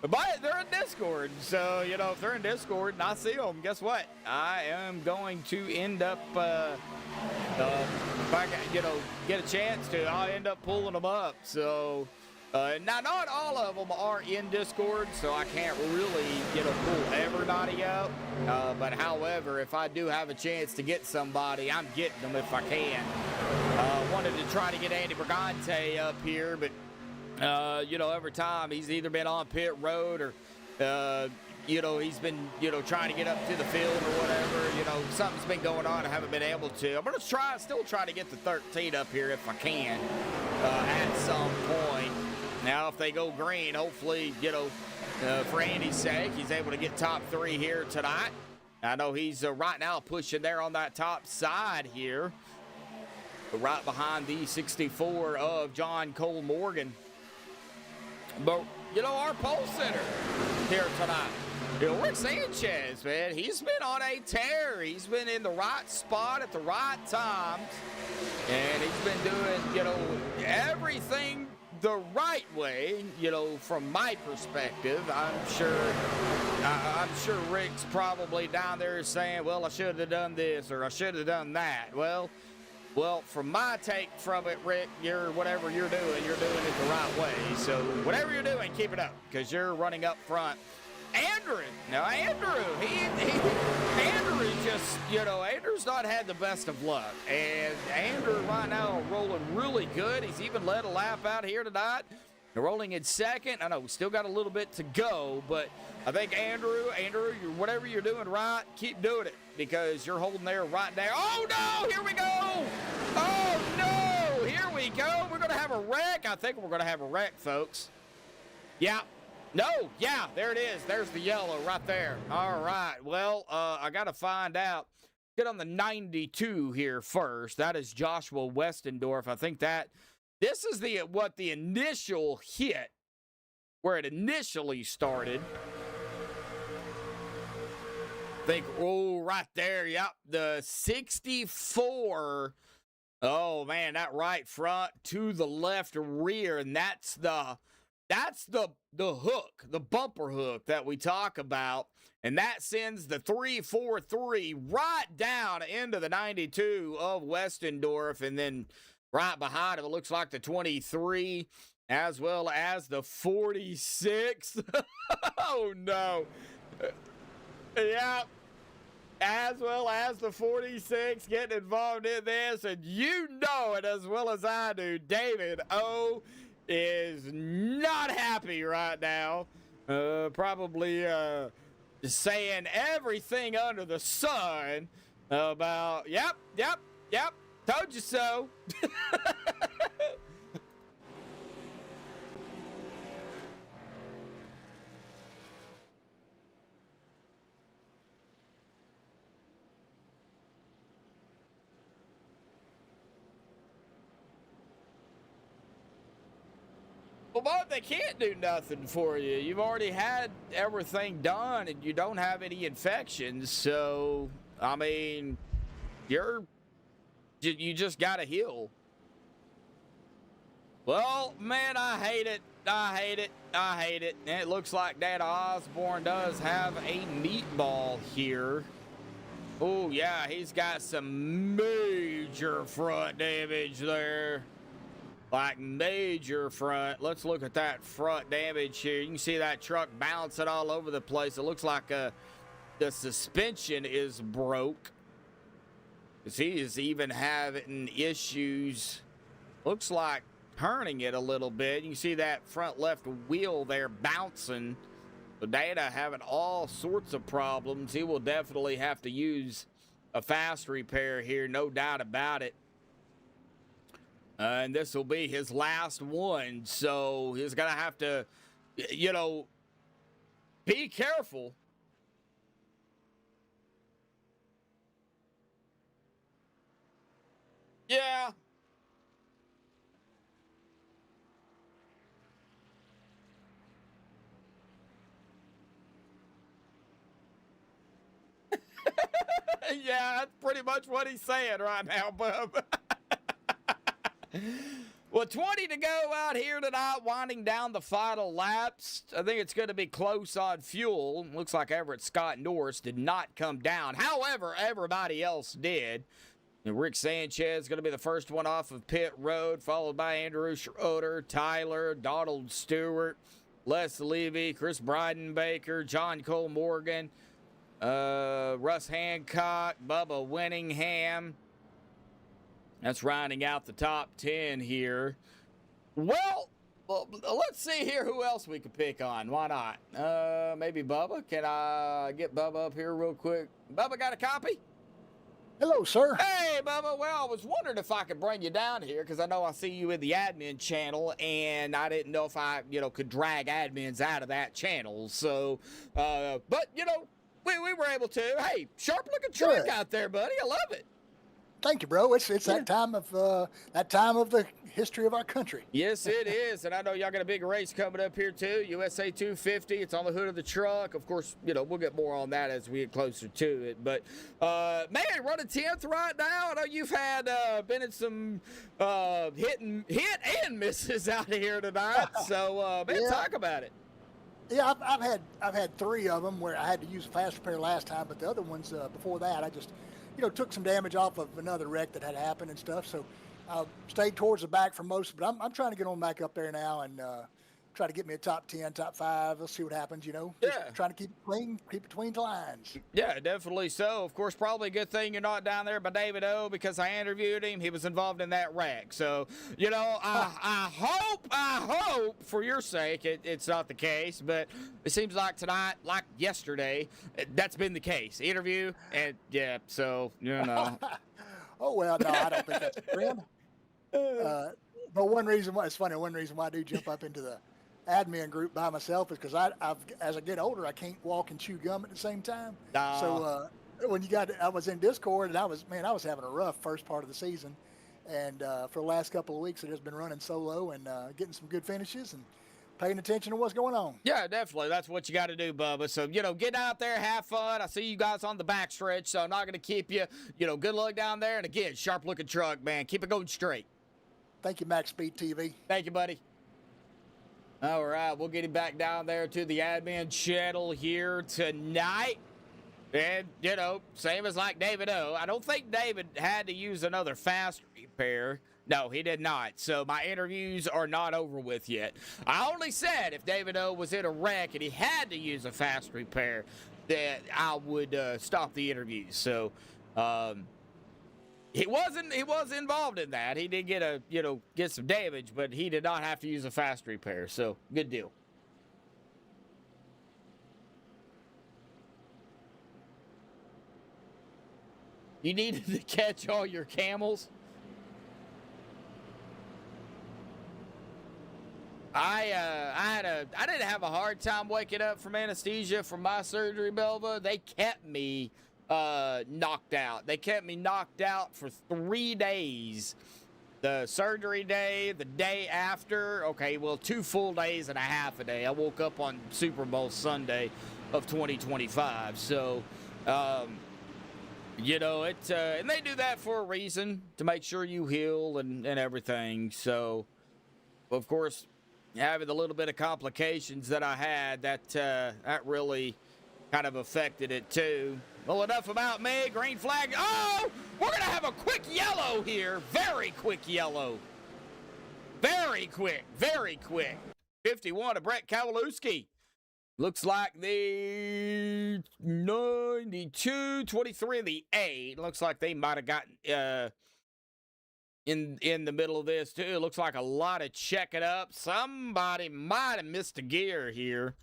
But they're in Discord, so, you know, if they're in Discord and I see them, guess what? I am going to end up, if I, you know, get a chance to, I'll end up pulling them up. So, now, not all of them are in Discord, so I can't really, you know, pull everybody up. But, however, if I do have a chance to get somebody, I'm getting them if I can. Wanted to try to get Andy Brigante up here, but, you know, every time he's either been on pit road or, you know, he's been, you know, trying to get up to the field or whatever. You know, something's been going on. I haven't been able to. I'm going to still try to get the 13 up here if I can at some point. Now, if they go green, hopefully, you know, for Andy's sake, he's able to get top 3 here tonight. I know he's right now pushing there on that top side here, right behind the 64 of John Cole Morgan. But, you know, our pole sitter here tonight, you know, Rick Sanchez, man, he's been on a tear. He's been in the right spot at the right times. And he's been doing, you know, everything the right way, you know, from my perspective. I'm sure Rick's probably down there saying, well, I should have done this or I should have done that. Well, from my take from it, Rick, whatever you're doing it the right way. So whatever you're doing, keep it up, because you're running up front. Andrew just, you know, Andrew's not had the best of luck. And Andrew right now rolling really good. He's even led a lap out here tonight. They're rolling in second. I know we still got a little bit to go, but I think Andrew, whatever you're doing right, keep doing it, because you're holding there right there. Oh, no, here we go. Oh, no, here we go. We're going to have a wreck. I think we're going to have a wreck, folks. Yeah. No, yeah, there it is. There's the yellow right there. All right, well, I got to find out. Get on the 92 here first. That is Joshua Westendorf. I think this is what the initial hit, where it initially started. I think, oh, right there, yep, the 64. Oh, man, that right front to the left rear, and that's the hook, the bumper hook that we talk about, and that sends the 343 right down into the 92 of Westendorf, and then right behind him, it looks like the 23, as well as the 46. Oh, no. Yeah. As well as the 46 getting involved in this, and you know it as well as I do, David O is not happy right now. Probably saying everything under the sun about, yep, told you so. Well, Bob, they can't do nothing for you. You've already had everything done, and you don't have any infections. So, I mean, you just got to heal. Well, man, I hate it. And it looks like Dad Osborne does have a meatball here. Oh, yeah, he's got some major front damage there. Like major front. Let's look at that front damage here. You can see that truck bouncing all over the place. It looks like the suspension is broke. 'cause he is even having issues, looks like turning it a little bit. You can see that front left wheel there bouncing. So Data having all sorts of problems. He will definitely have to use a fast repair here, no doubt about it. And this will be his last one, so he's going to have to, you know, be careful. Yeah. Yeah, that's pretty much what he's saying right now, bub. Well, 20 to go out here tonight, winding down the final laps. I think it's going to be close on fuel. Looks like Everett Scott Norris did not come down. However, everybody else did. And Rick Sanchez is going to be the first one off of pit road, followed by Andrew Schroeder, Tyler, Donald Stewart, Les Levy, Chris Breidenbaker, John Cole Morgan, Russ Hancock, Bubba Winningham. That's rounding out the top 10 here. Well, let's see here who else we could pick on. Why not? Maybe Bubba. Can I get Bubba up here real quick? Bubba, got a copy? Hello, sir. Hey, Bubba. Well, I was wondering if I could bring you down here because I know I see you in the admin channel, and I didn't know if I, could drag admins out of that channel. So, but, we were able to. Hey, sharp-looking truck out there, buddy. I love it. Thank you, bro. It's that time of the history of our country. Yes, it is, and I know y'all got a big race coming up here too. USA 250. It's on the hood of the truck. Of course, we'll get more on that as we get closer to it. But man, running 10th right now. I know you've had been in some hit and misses out here tonight. So man, talk about it. Yeah, I've had 3 of them where I had to use a fast repair last time, but the other ones before that, I just took some damage off of another wreck that had happened and stuff. So I stayed towards the back for most, but I'm trying to get on back up there now and try to get me a top 10, top 5. Let's see what happens, Just trying to keep it clean, keep between the lines. Yeah, definitely so. Of course, probably a good thing you're not down there by David O because I interviewed him. He was involved in that wreck. So, I hope for your sake it's not the case, but it seems like tonight, like yesterday, that's been the case. Interview and so, Oh, well, no, I don't think that's a trend. But one reason why I do jump up into the admin group by myself is because as I get older, I can't walk and chew gum at the same time. So when I was in Discord and I was having a rough first part of the season, and for the last couple of weeks, it has been running solo and getting some good finishes and paying attention to what's going on. Yeah, definitely. That's what you got to do, Bubba. So, get out there, have fun. I see you guys on the backstretch, so I'm not going to keep you. Good luck down there. And again, sharp-looking truck, man. Keep it going straight. Thank you, MaxspeedTV. Thank you, buddy. All right, we'll get him back down there to the admin channel here tonight. And, same as like David O. I don't think David had to use another fast repair. No, he did not. So my interviews are not over with yet. I only said if David O was in a wreck and he had to use a fast repair, that I would stop the interviews. So, he wasn't involved in that. He did get some damage, but he did not have to use a fast repair. So good deal. You needed to catch all your camels. I didn't have a hard time waking up from anesthesia from my surgery, Belva. They kept me knocked out. They kept me knocked out for 3 days. The surgery day, the day after, 2 full days and a half a day. I woke up on Super Bowl Sunday of 2025. So, and they do that for a reason, to make sure you heal and everything. So, of course, having the little bit of complications that I had, that really kind of affected it too. Well, enough about me. Green flag. Oh, we're going to have a quick yellow here. Very quick yellow. Very quick. Very quick. 51 to Brett Kowalewski. Looks like the 92, 23, and the 8. Looks like they might have gotten in the middle of this, too. It looks like a lot of checking up. Somebody might have missed a gear here.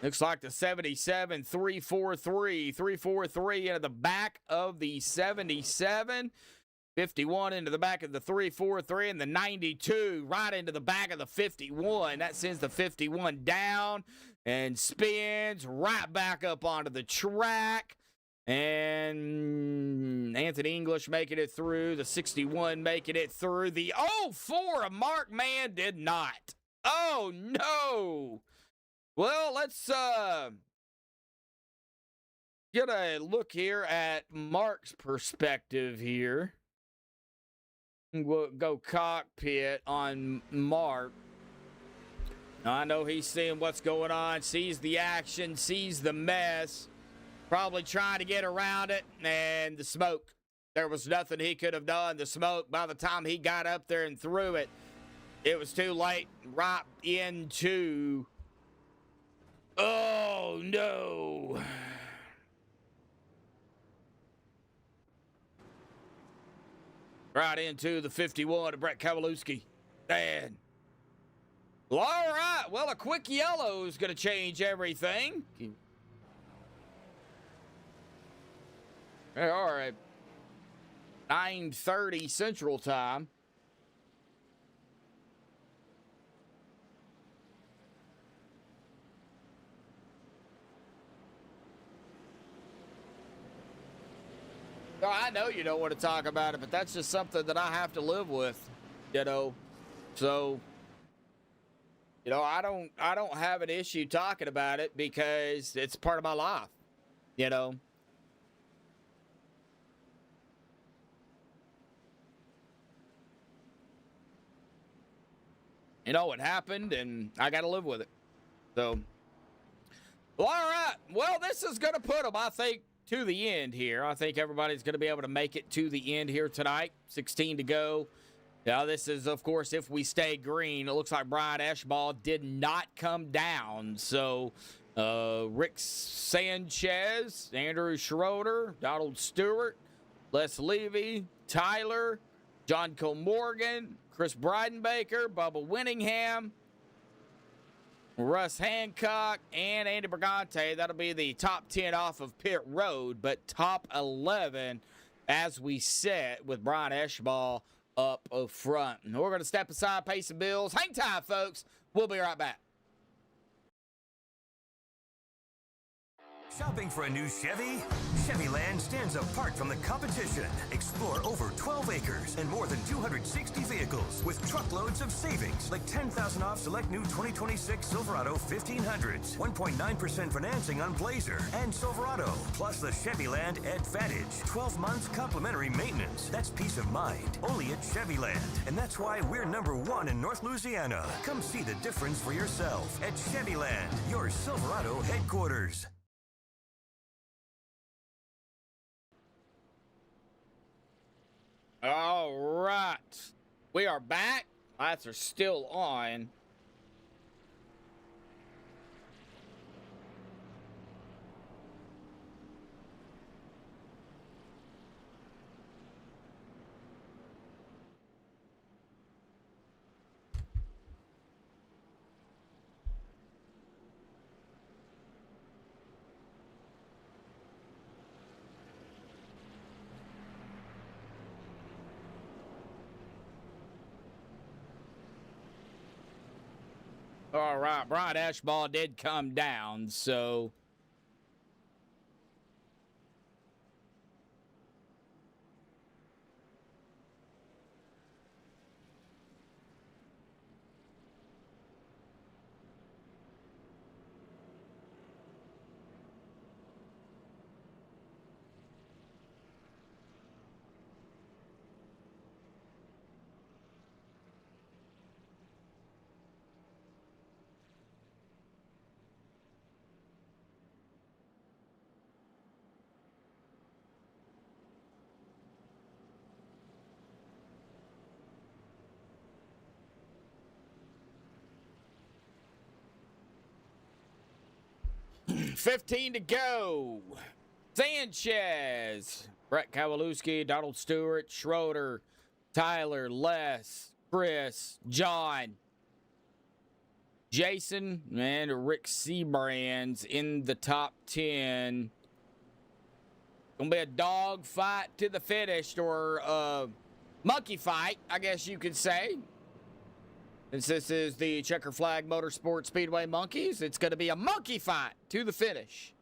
Looks like the 77, 343. 343 into the back of the 77. 51 into the back of the 343, and the 92 right into the back of the 51. That sends the 51 down and spins right back up onto the track. And Anthony English making it through. The 61 making it through. The 04 of Mark Mann did not. Oh, no. Well, let's get a look here at Mark's perspective here. We'll go cockpit on Mark. Now, I know he's seeing what's going on, sees the action, sees the mess, probably trying to get around it, and the smoke. There was nothing he could have done. The smoke, by the time he got up there and threw it, it was too late. Right into... Oh, no. Right into the 51 of Brett Kowalewski. Man. Well, all right. Well, a quick yellow is going to change everything. All right. 9:30 Central Time. No, I know you don't want to talk about it, but that's just something that I have to live with, you know. So, you know, I don't have an issue talking about it because it's part of my life, you know. You know, it happened, and I got to live with it. So, well, all right. Well, this is going to put them, I think, to the end here. I think everybody's going to be able to make it to the end here tonight. 16 to go. Now, this is, of course, if we stay green. It looks like Brian Eschball did not come down. So, Rick Sanchez, Andrew Schroeder, Donald Stewart, Les Levy, Tyler, John Morgan, Chris Breidenbaker, Bubba Winningham, Russ Hancock, and Andy Brigante. That'll be the top 10 off of pit road, but top 11, as we said, with Brian Eschball up front. And we're going to step aside, pay some bills. Hang tight, folks. We'll be right back. Shopping for a new Chevy? Chevyland stands apart from the competition. Explore over 12 acres and more than 260 vehicles with truckloads of savings, like $10,000 off select new 2026 Silverado 1500s, 1.9% financing on Blazer and Silverado, plus the Chevyland Advantage, 12 months complimentary maintenance. That's peace of mind, only at Chevyland. And that's why we're #1 in North Louisiana. Come see the difference for yourself at Chevyland, your Silverado headquarters. All right. We are back. Lights are still on. All right, Brian Eschball did come down, so... 15 to go. Sanchez, Brett Kowalewski, Donald Stewart, Schroeder, Tyler, Les, Chris, John, Jason, and Rick Seabrands in the top 10. Gonna be a dog fight to the finish, or a monkey fight, I guess you could say. Since this is the Checker Flag Motorsports Speedway Monkeys, it's gonna be a monkey fight to the finish.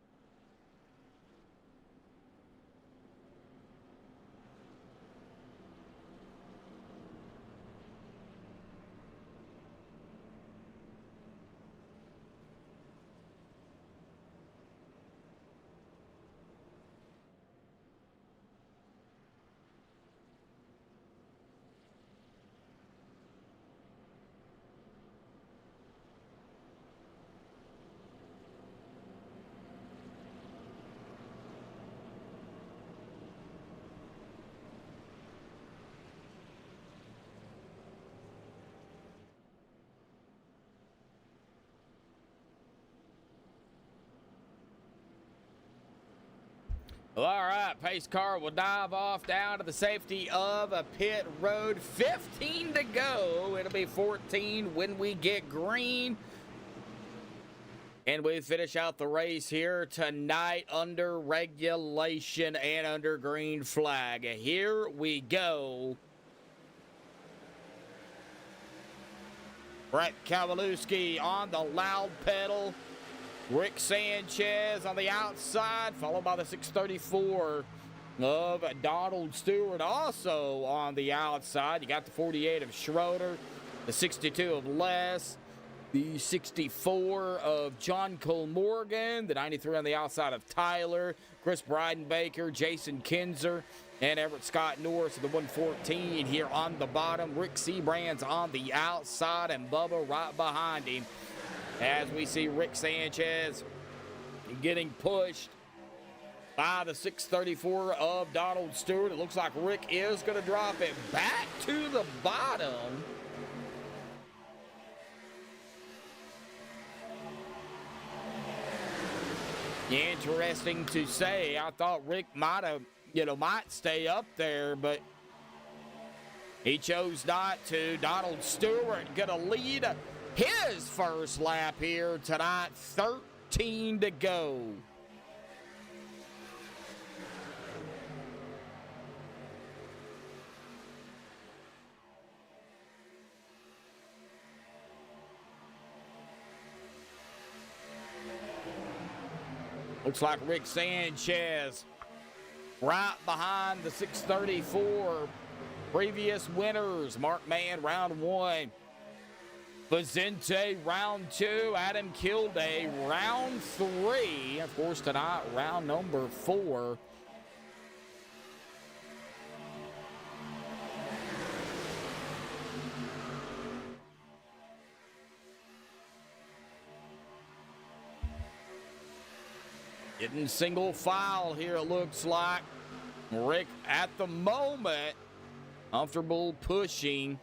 Well, all right, pace car will dive off down to the safety of a pit road. 15 to go. It'll be 14 when we get green. And we finish out the race here tonight under regulation and under green flag. Here we go. Brett Kowalewski on the loud pedal. Rick Sanchez on the outside, followed by the 634 of Donald Stewart also on the outside. You got the 48 of Schroeder, the 62 of Les, the 64 of John Cole Morgan, the 93 on the outside of Tyler, Chris Breidenbaker, Jason Kinzer, and Everett Scott Norris of the 114 here on the bottom. Rick Seabrands on the outside, and Bubba right behind him. As we see Rick Sanchez getting pushed by the 634 of Donald Stewart. It looks like Rick is going to drop it back to the bottom. Interesting to say. I thought Rick might stay up there, but he chose not to. Donald Stewart going to lead his first lap here tonight. 13 to go. Looks like Rick Sanchez right behind the 634 previous winners. Mark Mann, round 1. Vicente, round 2. Adam Kilday, round 3. Of course, tonight, round number 4. Getting single file here, it looks like. Rick, at the moment, comfortable pushing.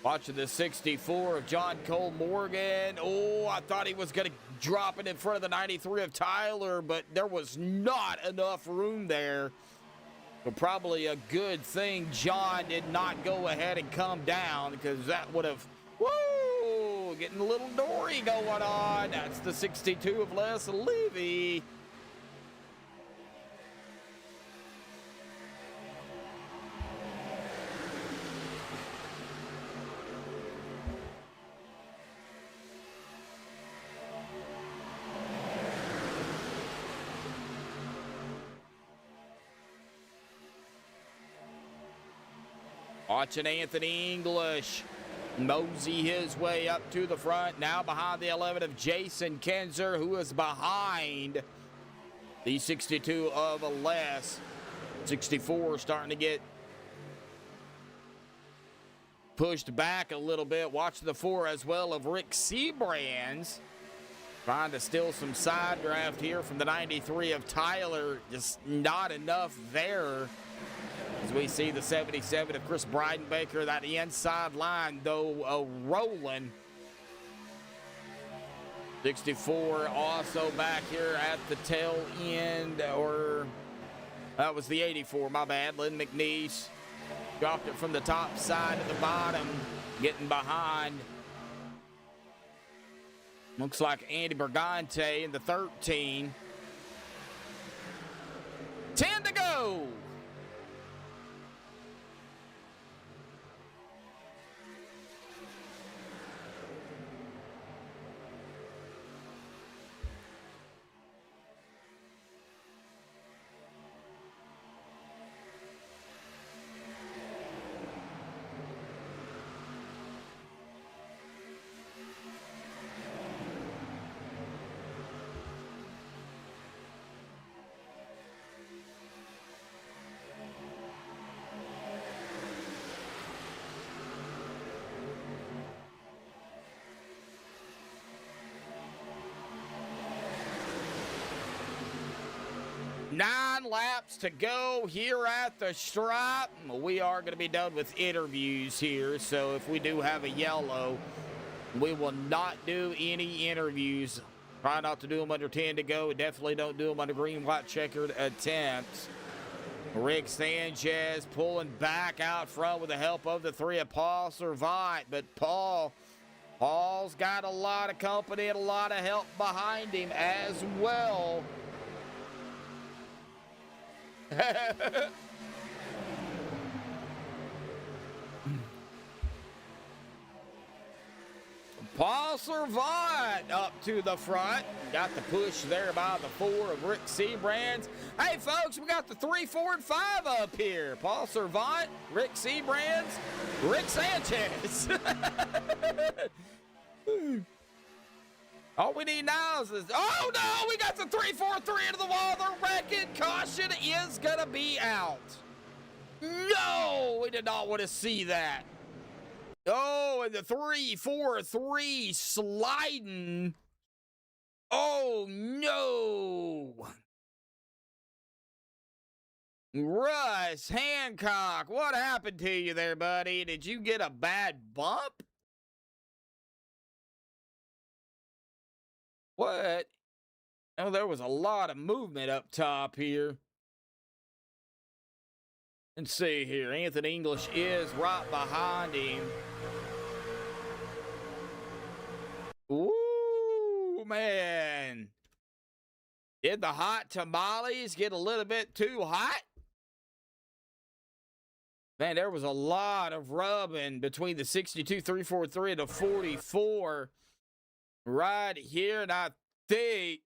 Watching the 64 of John Cole Morgan. Oh, I thought he was going to drop it in front of the 93 of Tyler, but there was not enough room there. But probably a good thing John did not go ahead and come down, because that would have, woo, getting a little dory going on. That's the 62 of Les Levy. Watching Anthony English mosey his way up to the front. Now behind the 11 of Jason Kinzer, who is behind the 62 of Les. 64 starting to get pushed back a little bit. Watch the 4 as well of Rick Seabrands. Trying to steal some side draft here from the 93 of Tyler. Just not enough there. As we see the 77 of Chris Breidenbaker, that inside line, though, rolling. 64 also back here at the tail end, or that was the 84, my bad. Lynn McNeese dropped it from the top side to the bottom, getting behind. Looks like Andy Bergante in the 13. 10 to go. Nine laps to go here at the stripe. We are going to be done with interviews here, so if we do have a yellow, we will not do any interviews. Try not to do them under 10 to go. Definitely don't do them under green, white, checkered attempts. Rick Sanchez pulling back out front with the help of the 3 of Paul Servant, but Paul's got a lot of company and a lot of help behind him as well. Paul Servant up to the front. Got the push there by the 4 of Rick Seabrands. Hey, folks, we got the 3, 4, and 5 up here. Paul Servant, Rick Seabrands, Rick Sanchez. All we need now is this. Oh, no, we got the 3, 4, 3 into the wall. The wrecking caution is going to be out. No, we did not want to see that. Oh, and the 3, 4, 3 sliding. Oh, no. Russ Hancock, what happened to you there, buddy? Did you get a bad bump? What? Oh, there was a lot of movement up top here. Let's see here. Anthony English is right behind him. Ooh, man. Did the hot tamales get a little bit too hot? Man, there was a lot of rubbing between the 62, 343 and the 44 right here. And I think,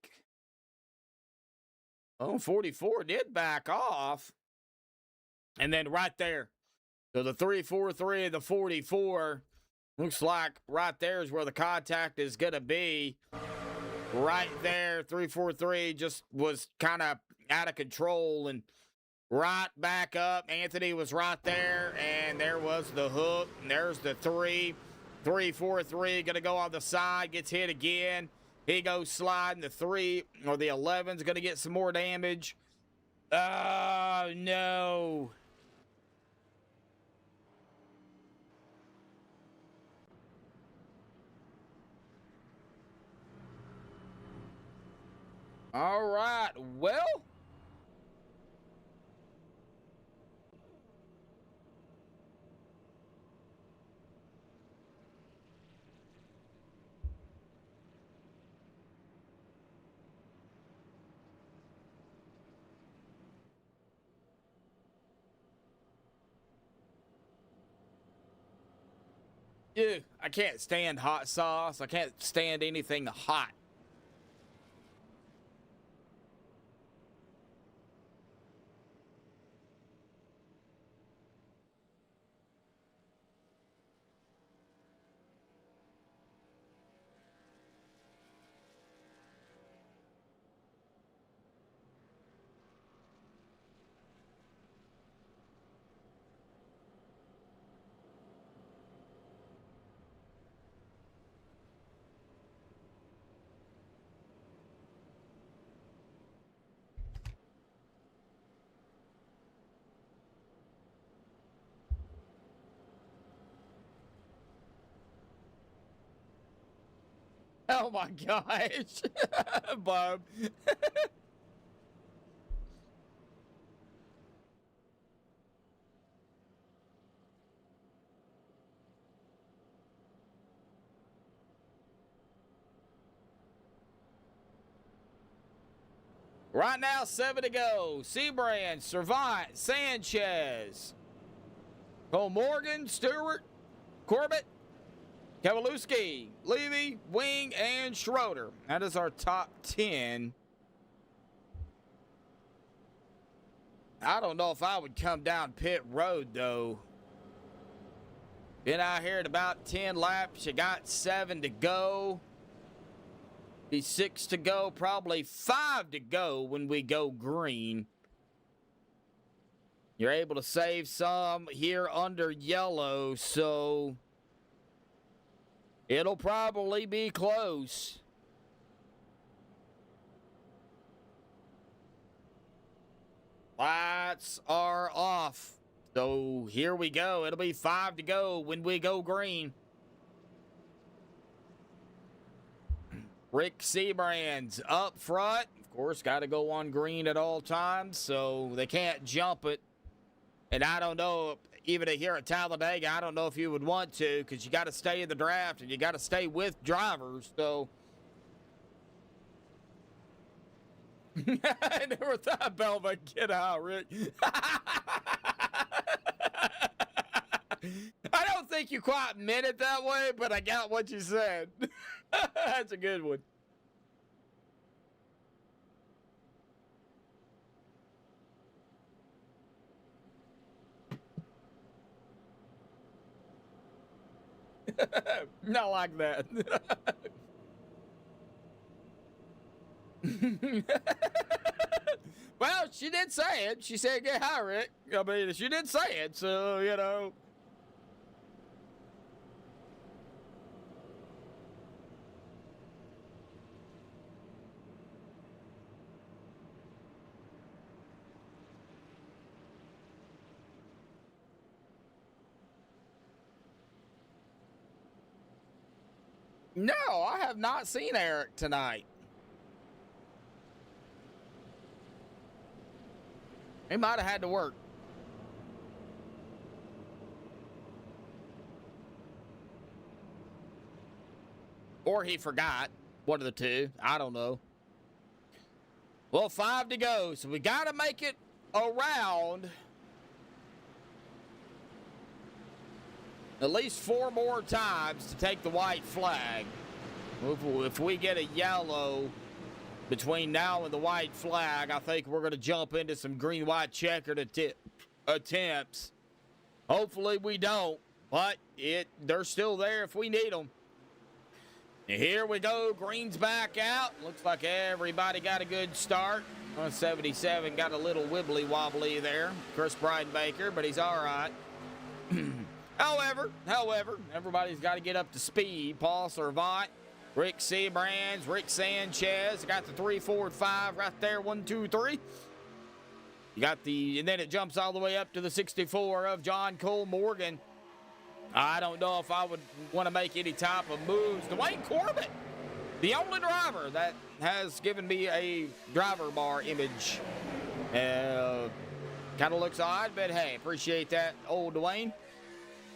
44 did back off. And then right there, so the 343 and the 44, looks like right there is where the contact is going to be. Right there, 343 just was kind of out of control and right back up. Anthony was right there, and there was the hook. And there's the 343 going to go on the side, gets hit again. He goes sliding. The 3 or the 11's going to get some more damage. Oh, no. All right, well. Ew, I can't stand hot sauce. I can't stand anything hot. Oh my gosh, Bob. Right now, 7 to go. Seabrand, Servant, Sanchez, Cole Morgan, Stewart, Corbett, Kowalewski, Levy, Wing, and Schroeder. That is our top 10. I don't know if I would come down pit road, though. Been out here at about 10 laps. You got 7 to go. Be 6 to go, probably 5 to go when we go green. You're able to save some here under yellow, so it'll probably be close. Lights are off. So here we go. It'll be 5 to go when we go green. Rick Seabrand's up front. Of course, got to go on green at all times, so they can't jump it. And I don't know, even here at Talladega, I don't know if you would want to, because you got to stay in the draft and you got to stay with drivers. So I never thought Belva would get out, Rick. I don't think you quite meant it that way, but I got what you said. That's a good one. Not like that. Well, she did say it. She said, get high, Rick. I mean, she did say it, so, you know. No, I have not seen Eric tonight. He might have had to work. Or he forgot. One of the two. I don't know. Well, 5 to go. So we got to make it around at least 4 more times to take the white flag. If we get a yellow between now and the white flag, I think we're going to jump into some green-white checkered attempts. Hopefully we don't, but they're still there if we need them. And here we go. Green's back out. Looks like everybody got a good start. 77 got a little wibbly-wobbly there. Chris Bridenbaker, but he's all right. However, everybody's got to get up to speed. Paul Servant, Rick Seabrands, Rick Sanchez. Got the 3, 4, 5 right there. 1, 2, 3. You got and then it jumps all the way up to the 64 of John Cole Morgan. I don't know if I would want to make any type of moves. Dwayne Corbett, the only driver that has given me a driver bar image. Kind of looks odd, but hey, appreciate that, old Dwayne.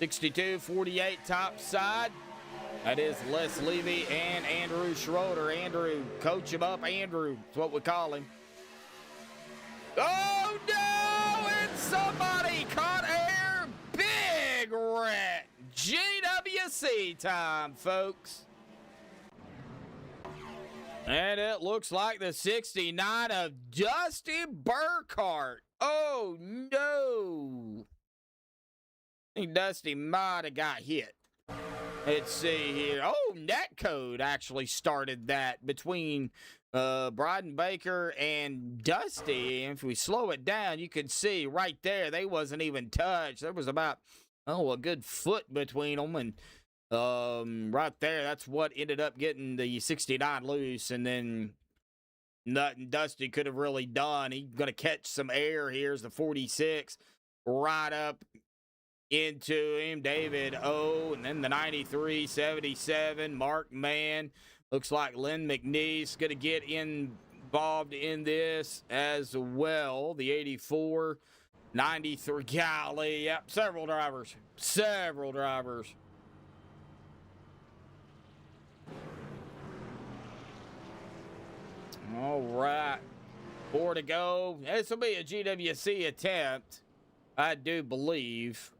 62-48 top side. That is Les Levy and Andrew Schroeder. Andrew, coach him up. Andrew, that's what we call him. Oh, no! And somebody caught air. Big wreck. GWC time, folks. And it looks like the 69 of Dusty Burkhart. Oh, no. I think Dusty might have got hit. Let's see here. Oh, Netcode actually started that between Bridenbaker and Dusty. And if we slow it down, you can see right there, they wasn't even touched. There was about, a good foot between them. And right there, that's what ended up getting the 69 loose. And then nothing Dusty could have really done. He's going to catch some air. Here's the 46 right up into him. David O. And then the 93, 77, Mark Mann. Looks like Lynn McNeese going to get involved in this as well. The 84, 93. Golly, yep, several drivers. Several drivers. All right. 4 to go. This will be a GWC attempt, I do believe.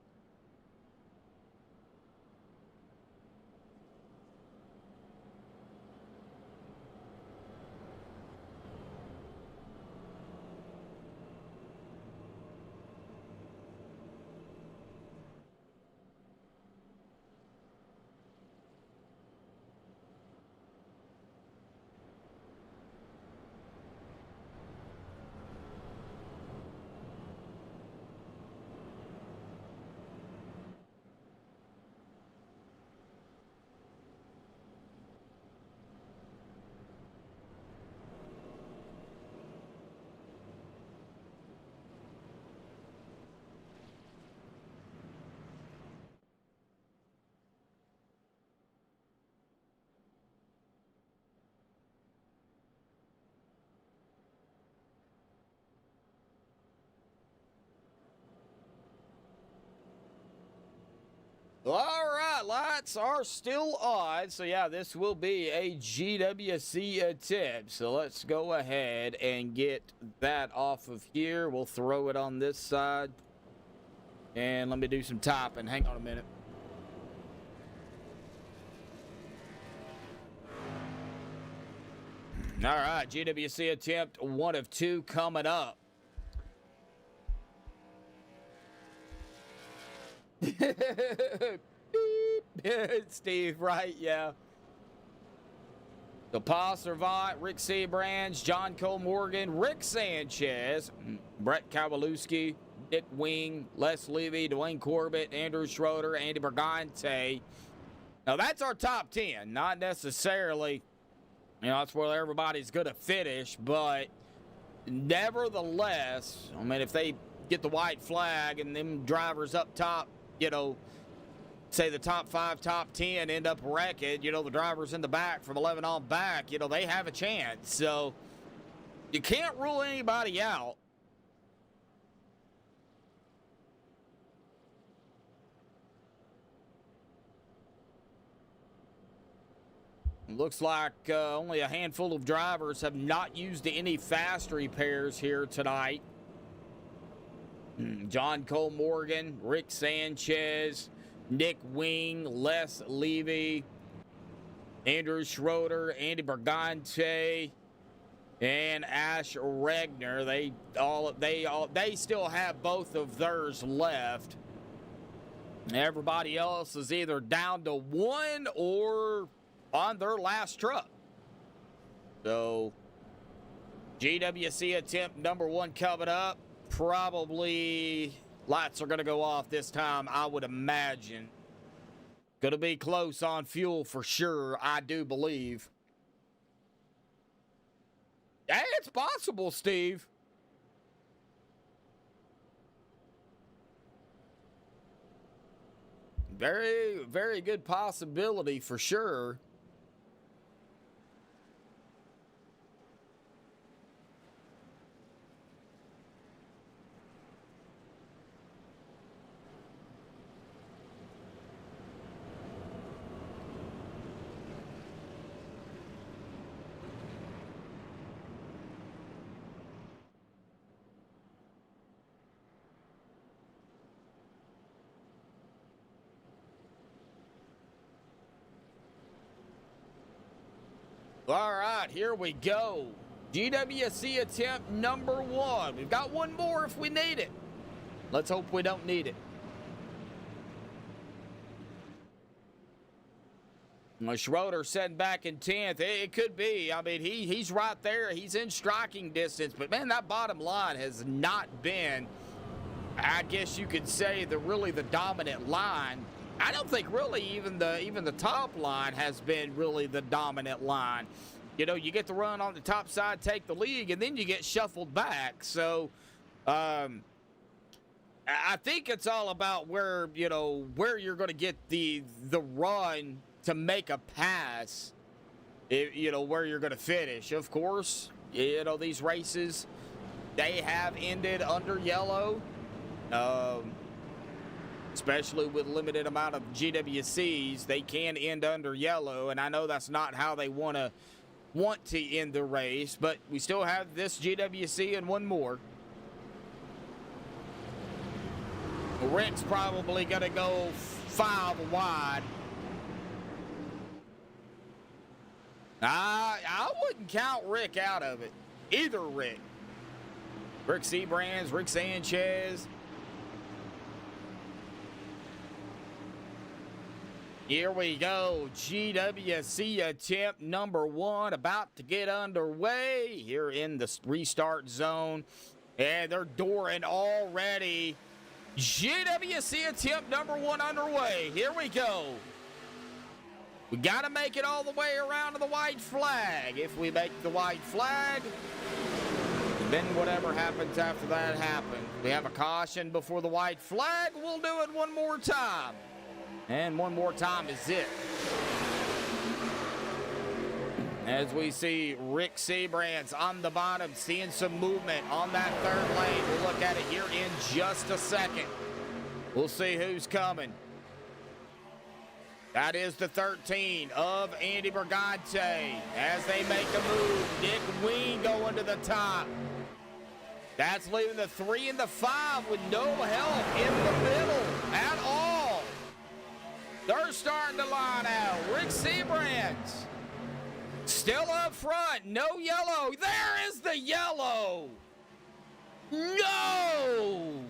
All right, lights are still on. So, yeah, this will be a GWC attempt. So, let's go ahead and get that off of here. We'll throw it on this side. And let me do some typing. Hang on a minute. All right, GWC attempt 1 of 2 coming up. Steve, right? Yeah. So Paul Servant, Rick Sebrands, John Cole Morgan, Rick Sanchez, Brett Kowalewski, Dick Wing, Les Levy, Dwayne Corbett, Andrew Schroeder, Andy Bergante. Now that's our top 10. Not necessarily, that's where everybody's going to finish, but nevertheless, I mean, if they get the white flag and them drivers up top, say the top 5, top 10 end up wrecking, the drivers in the back from 11 on back, they have a chance. So you can't rule anybody out. Looks like only a handful of drivers have not used any fast repairs here tonight. John Cole Morgan, Rick Sanchez, Nick Wing, Les Levy, Andrew Schroeder, Andy Bergante, and Ash Regner. They still have both of theirs left. Everybody else is either down to 1 or on their last truck. So GWC attempt number 1 coming up. Probably lights are going to go off this time, I would imagine. Going to be close on fuel for sure, I do believe. Hey, it's possible, Steve. Very, very good possibility for sure. All right, here we go. GWC attempt number 1. We've got one more if we need it. Let's hope we don't need it. Well, Schroeder sitting back in 10th. It could be. I mean, he's right there. He's in striking distance. But, man, that bottom line has not been, I guess you could say, really the dominant line. I don't think really even the top line has been really the dominant line. You get the run on the top side, take the lead, and then you get shuffled back. So I think it's all about where you're going to get the run to make a pass where you're going to finish. Of course, these races, they have ended under yellow, especially with limited amount of GWCs. They can end under yellow, and I know that's not how they want to end the race, but we still have this GWC and one more. Rick's probably going to go 5 wide. I wouldn't count Rick out of it. Either Rick. Rick Seabrands, Rick Sanchez. Here we go. GWC attempt number 1 about to get underway here in the restart zone. And they're dooring already. GWC attempt number 1 underway. Here we go. We got to make it all the way around to the white flag. If we make the white flag, then whatever happens after that happens. We have a caution before the white flag. We'll do it one more time. And one more time is it. As we see Rick Seabrands on the bottom, seeing some movement on that third lane. We'll look at it here in just a second. We'll see who's coming. That is the 13 of Andy Brigante as they make a move. Nick Ween going to the top. That's leaving the 3 and the 5 with no help in the middle at all. They're starting to line out. Rick Seabrands still up front. No yellow. There is the yellow. No.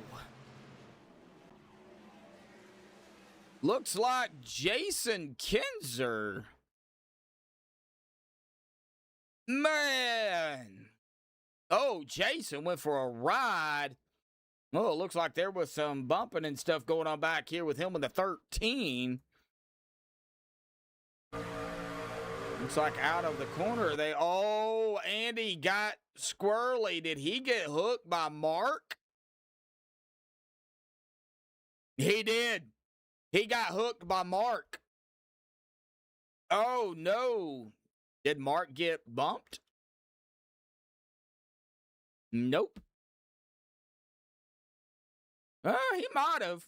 Looks like Jason Kinzer. Man. Oh, Jason went for a ride. Oh, it looks like there was some bumping and stuff going on back here with him in the 13. Looks like out of the corner. Andy got squirrely. Did he get hooked by Mark? He did. He got hooked by Mark. Oh, no. Did Mark get bumped? Nope. He might have.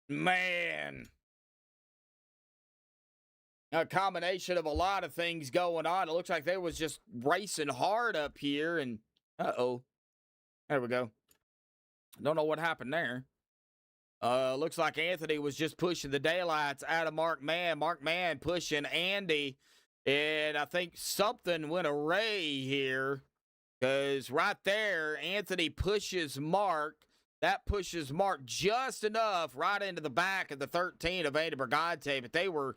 Man. A combination of a lot of things going on. It looks like they was just racing hard up here. And, uh-oh. There we go. Don't know what happened there. Looks like Anthony was just pushing the daylights out of Mark Mann. Mark Mann pushing Andy. And I think something went awry here. Because right there, Anthony pushes Mark. That pushes Mark just enough right into the back of the 13 of Andy Brigante. But they were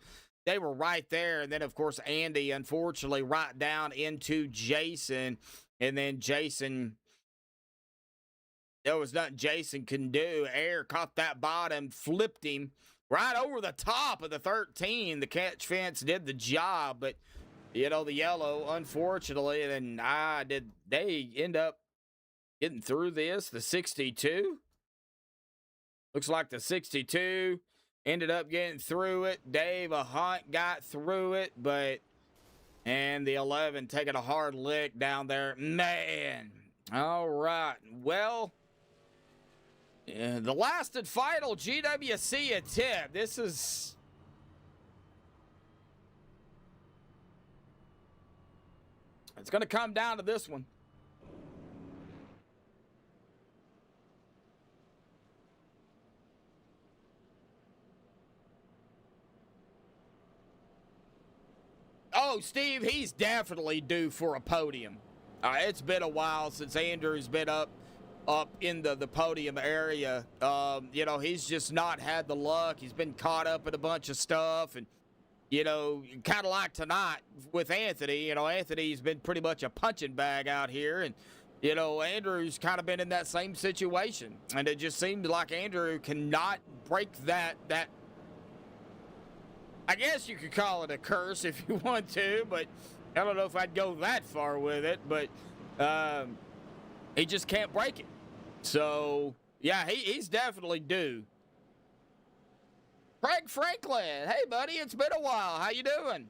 right there. And then, of course, Andy, unfortunately, right down into Jason. And then Jason, there was nothing Jason can do. Air caught that bottom, flipped him right over the top of the 13. The catch fence did the job. But, the yellow, unfortunately, and they end up getting through this, the 62. Looks like the 62 ended up getting through it. Dave Hunt got through it, and the 11 taking a hard lick down there. Man. All right. Well, the last and final GWC attempt. It's going to come down to this one. Oh, Steve, he's definitely due for a podium. It's been a while since Andrew's been up in the podium area. He's just not had the luck. He's been caught up in a bunch of stuff. And, kind of like tonight with Anthony. Anthony's been pretty much a punching bag out here. And, Andrew's kind of been in that same situation. And it just seemed like Andrew cannot break that I guess you could call it a curse if you want to, but I don't know if I'd go that far with it, but he just can't break it. So, Yeah, he's definitely due. Craig Franklin. Hey, buddy, it's been a while. How you doing?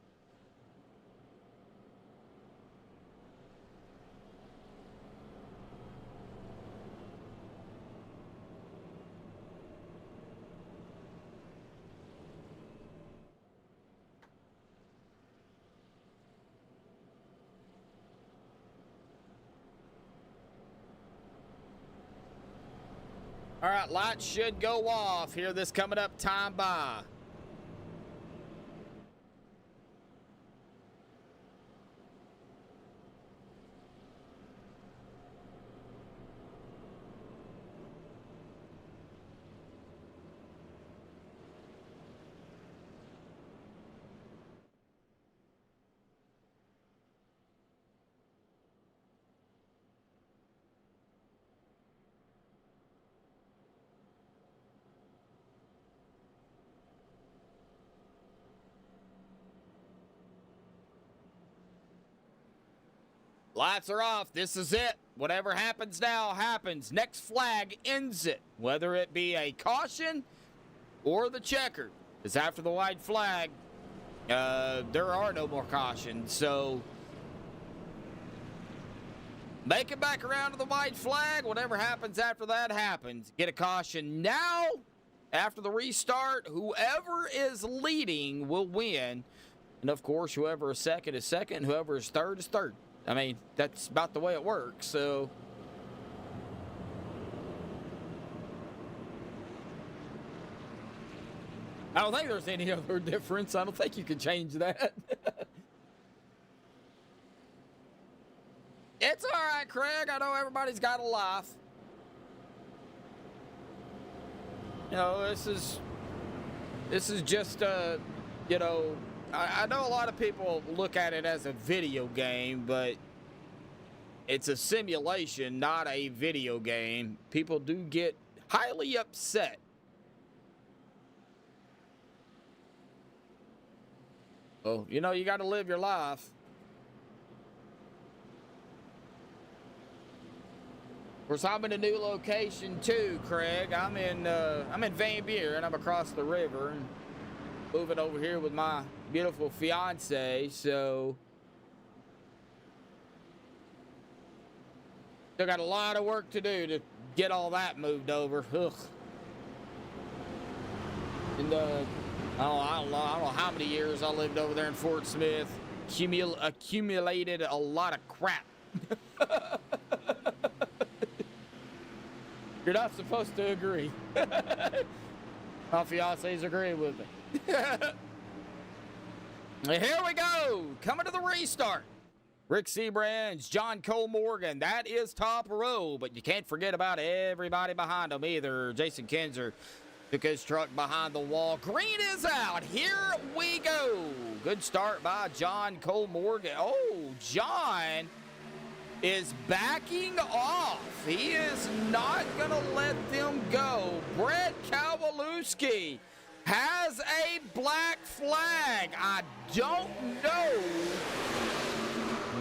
All right, lights should go off here this coming up time by. Lights are off. This is it. Whatever happens now happens. Next flag ends it. Whether it be a caution or the checkered. Because after the white flag, there are no more cautions. So make it back around to the white flag. Whatever happens after that happens. Get a caution now. After the restart, whoever is leading will win. And of course, whoever is second. Whoever is third is third. I mean, that's about the way it works, so. I don't think there's any other difference. I don't think you can change that. It's all right, Craig. I know everybody's got a life. You know, this is just, you know, I know a lot of people look at it as a video game, but it's a simulation, not a video game. People do get highly upset. Oh, you know, you got to live your life. Of course, I'm in a new location too, Craig. I'm in Van Buren. I'm across the river and moving over here with my beautiful fiance, so still got a lot of work to do to get all that moved over. Ugh. And I don't know how many years I lived over there in Fort Smith. Accumulated a lot of crap. You're not supposed to agree. My fiance's agreeing with me. Here we go. Coming to the restart. Rick Seabrands, John Cole Morgan. That is top row, but you can't forget about everybody behind him either. Jason Kinzer took his truck behind the wall. Green is out. Here we go. Good start by John Cole Morgan. Oh, John is backing off. He is not going to let them go. Brett Kowalewski has a black flag. I don't know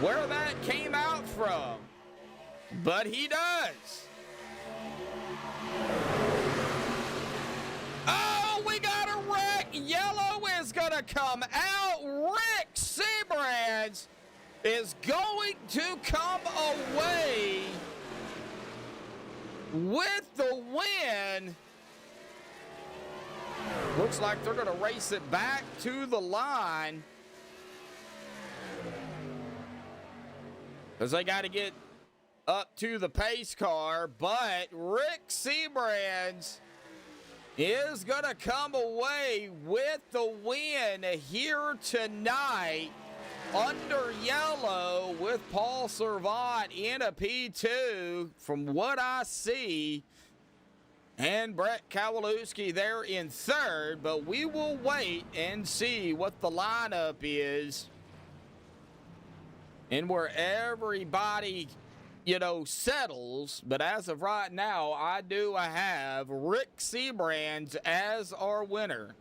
where that came out from, but he does. Oh, we got a wreck. Yellow is going to come out. Rick Seabrands is going to come away with the win. Looks like they're going to race it back to the line, because they got to get up to the pace car. But Rick Seabrands is going to come away with the win here tonight under yellow, with Paul Servant in a P2 from what I see, and Brett Kowalewski there in third. But we will wait and see what the lineup is and where everybody, you know, settles. But as of right now, I have Rick Seabrands as our winner.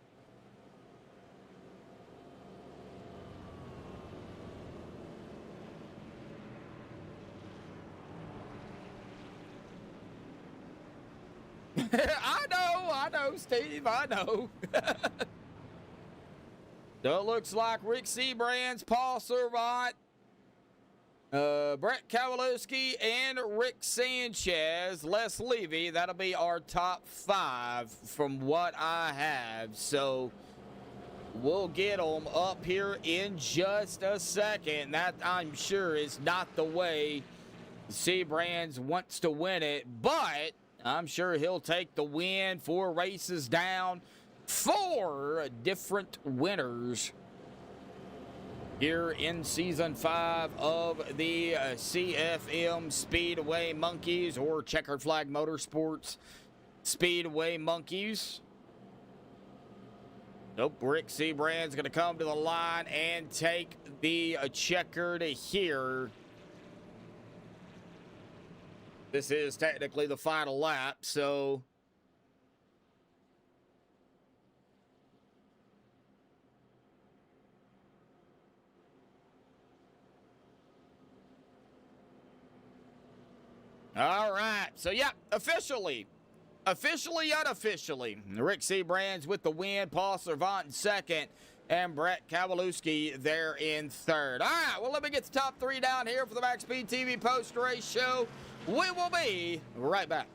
I know, Steve, I know. So it looks like Rick Seabrand's, Paul Servant, Brett Kowalewski, and Rick Sanchez, Les Levy. That'll be our top 5 from what I have. So we'll get them up here in just a second. That, I'm sure, is not the way Seabrands wants to win it, but I'm sure he'll take the win. 4 races down, 4 different winners here in season 5 of the CFM Speedway Monkeys, or Checkered Flag Motorsports Speedway Monkeys. Nope, Rick Seabrand's going to come to the line and take the checkered here. This is technically the final lap, so all right. So, yeah, officially, unofficially, Rick Seabrand's with the win, Paul Servant in second, and Brett Kowalewski there in third. All right, well, let me get the top 3 down here for the MaxspeedTV post-race show. We will be right back.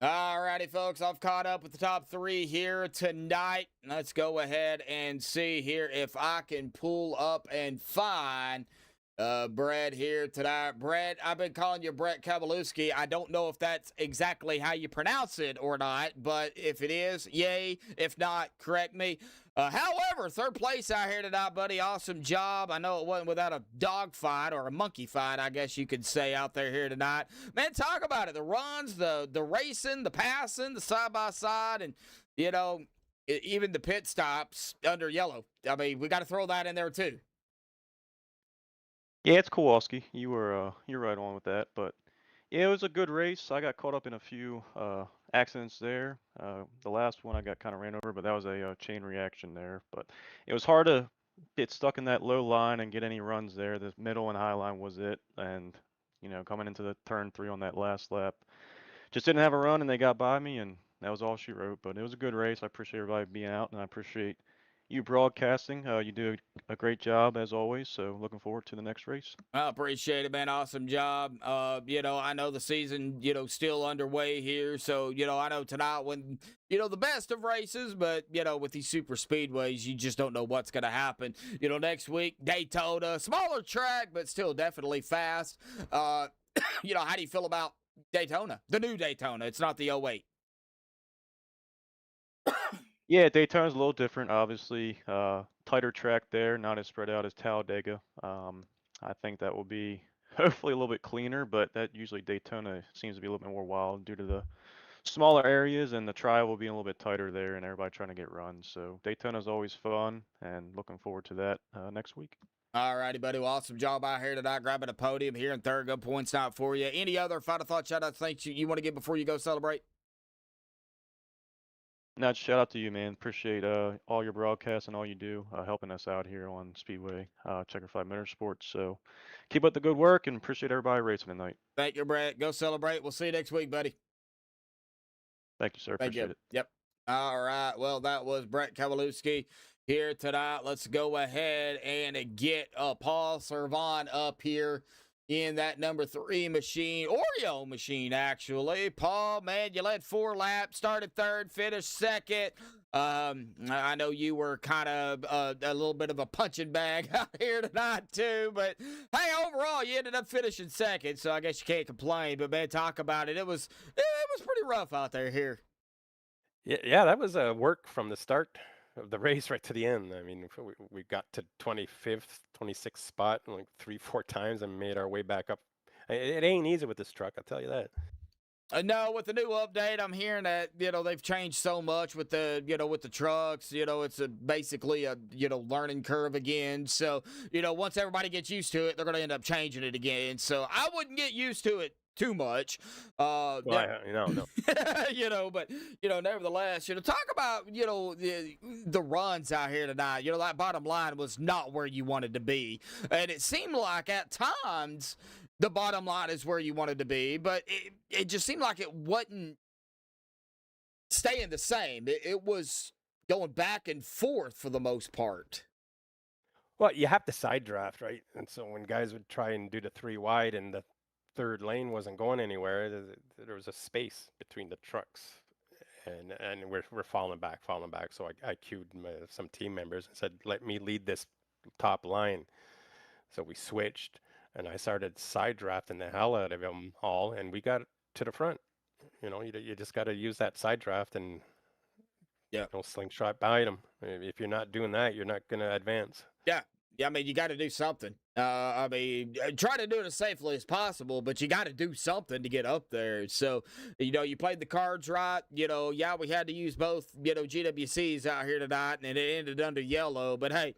All righty, folks, I've caught up with the top 3 here tonight. Let's go ahead and see here if I can pull up and find Brett here tonight. Brett, I've been calling you Brett Kowalewski. I don't know if that's exactly how you pronounce it or not, but if it is, yay. If not, correct me. However, 3rd place out here tonight, buddy. Awesome job. I know it wasn't without a dog fight, or a monkey fight, I guess you could say, out there here tonight. Man, talk about it. The runs, the racing, the passing, the side-by-side, and, you know, even the pit stops under yellow. I mean, we got to throw that in there, too. Yeah, it's Kowalski. You're right on with that. But yeah, it was a good race. I got caught up in a few accidents there. The last one I got kind of ran over, but that was a chain reaction there. But it was hard to get stuck in that low line and get any runs there. The middle and high line was it. And, you know, coming into the turn 3 on that last lap, just didn't have a run, and they got by me, and that was all she wrote. But it was a good race. I appreciate everybody being out, and I appreciate you broadcasting. You do a great job as always. So looking forward to the next race. I appreciate it, man. Awesome job. You know, I know the season, you know, still underway here. So, you know, I know tonight when, you know, the best of races, but, you know, with these super speedways, you just don't know what's going to happen. You know, next week, Daytona, smaller track, but still definitely fast. You know, how do you feel about Daytona, the new Daytona? It's not the 08. Yeah, Daytona's a little different, obviously. Tighter track there, not as spread out as Talladega. I think that will be hopefully a little bit cleaner, but that usually Daytona seems to be a little bit more wild due to the smaller areas and the trial will be a little bit tighter there and everybody trying to get runs. So Daytona's always fun and looking forward to that next week. All righty, buddy. Well, awesome job out here tonight, grabbing a podium here in third. Good points night for you. Any other final thought, shout out, things you want to get before you go celebrate? Now, shout out to you, man. Appreciate all your broadcasts and all you do helping us out here on Speedway, Checkered Motorsports. So keep up the good work and appreciate everybody racing tonight. Thank you, Brett. Go celebrate. We'll see you next week, buddy. Thank you, sir. Thank Appreciate you. it. Yep. All right. Well, that was Brett Kowalewski here tonight. Let's go ahead and get Paul Servan up here in that number 3 machine, Oreo machine, actually. Paul, man, you led 4 laps, started third, finished second. I know you were kind of a little bit of a punching bag out here tonight, too. But, hey, overall, you ended up finishing second, so I guess you can't complain. But, man, talk about it. It was pretty rough out there here. Yeah, that was work from the start of the race right to the end. I mean, we got to 25th, 26th spot like 3-4 times and made our way back up. It ain't easy with this truck, I'll tell you that. No, with the new update, I'm hearing that, they've changed so much with the, with the trucks, it's basically a, learning curve again. So, once everybody gets used to it, they're going to end up changing it again. So I wouldn't get used to it too much. No. But, nevertheless, talk about, the runs out here tonight. That bottom line was not where you wanted to be. And it seemed like at times the bottom line is where you wanted to be, but it just seemed like it wasn't staying the same. It was going back and forth for the most part. Well, you have to side draft, right? And so when guys would try and do the 3 wide and the third lane wasn't going anywhere, there was a space between the trucks, and we're falling back. So I cued some team members and said, "Let me lead this top line." So we switched, and I started side drafting the hell out of them all, and we got to the front. You just got to use that side draft and slingshot by them. If you're not doing that, you're not going to advance. Yeah. I mean, you got to do something. Try to do it as safely as possible, but you got to do something to get up there. So, you played the cards right. We had to use both, GWCs out here tonight, and it ended under yellow. But, hey,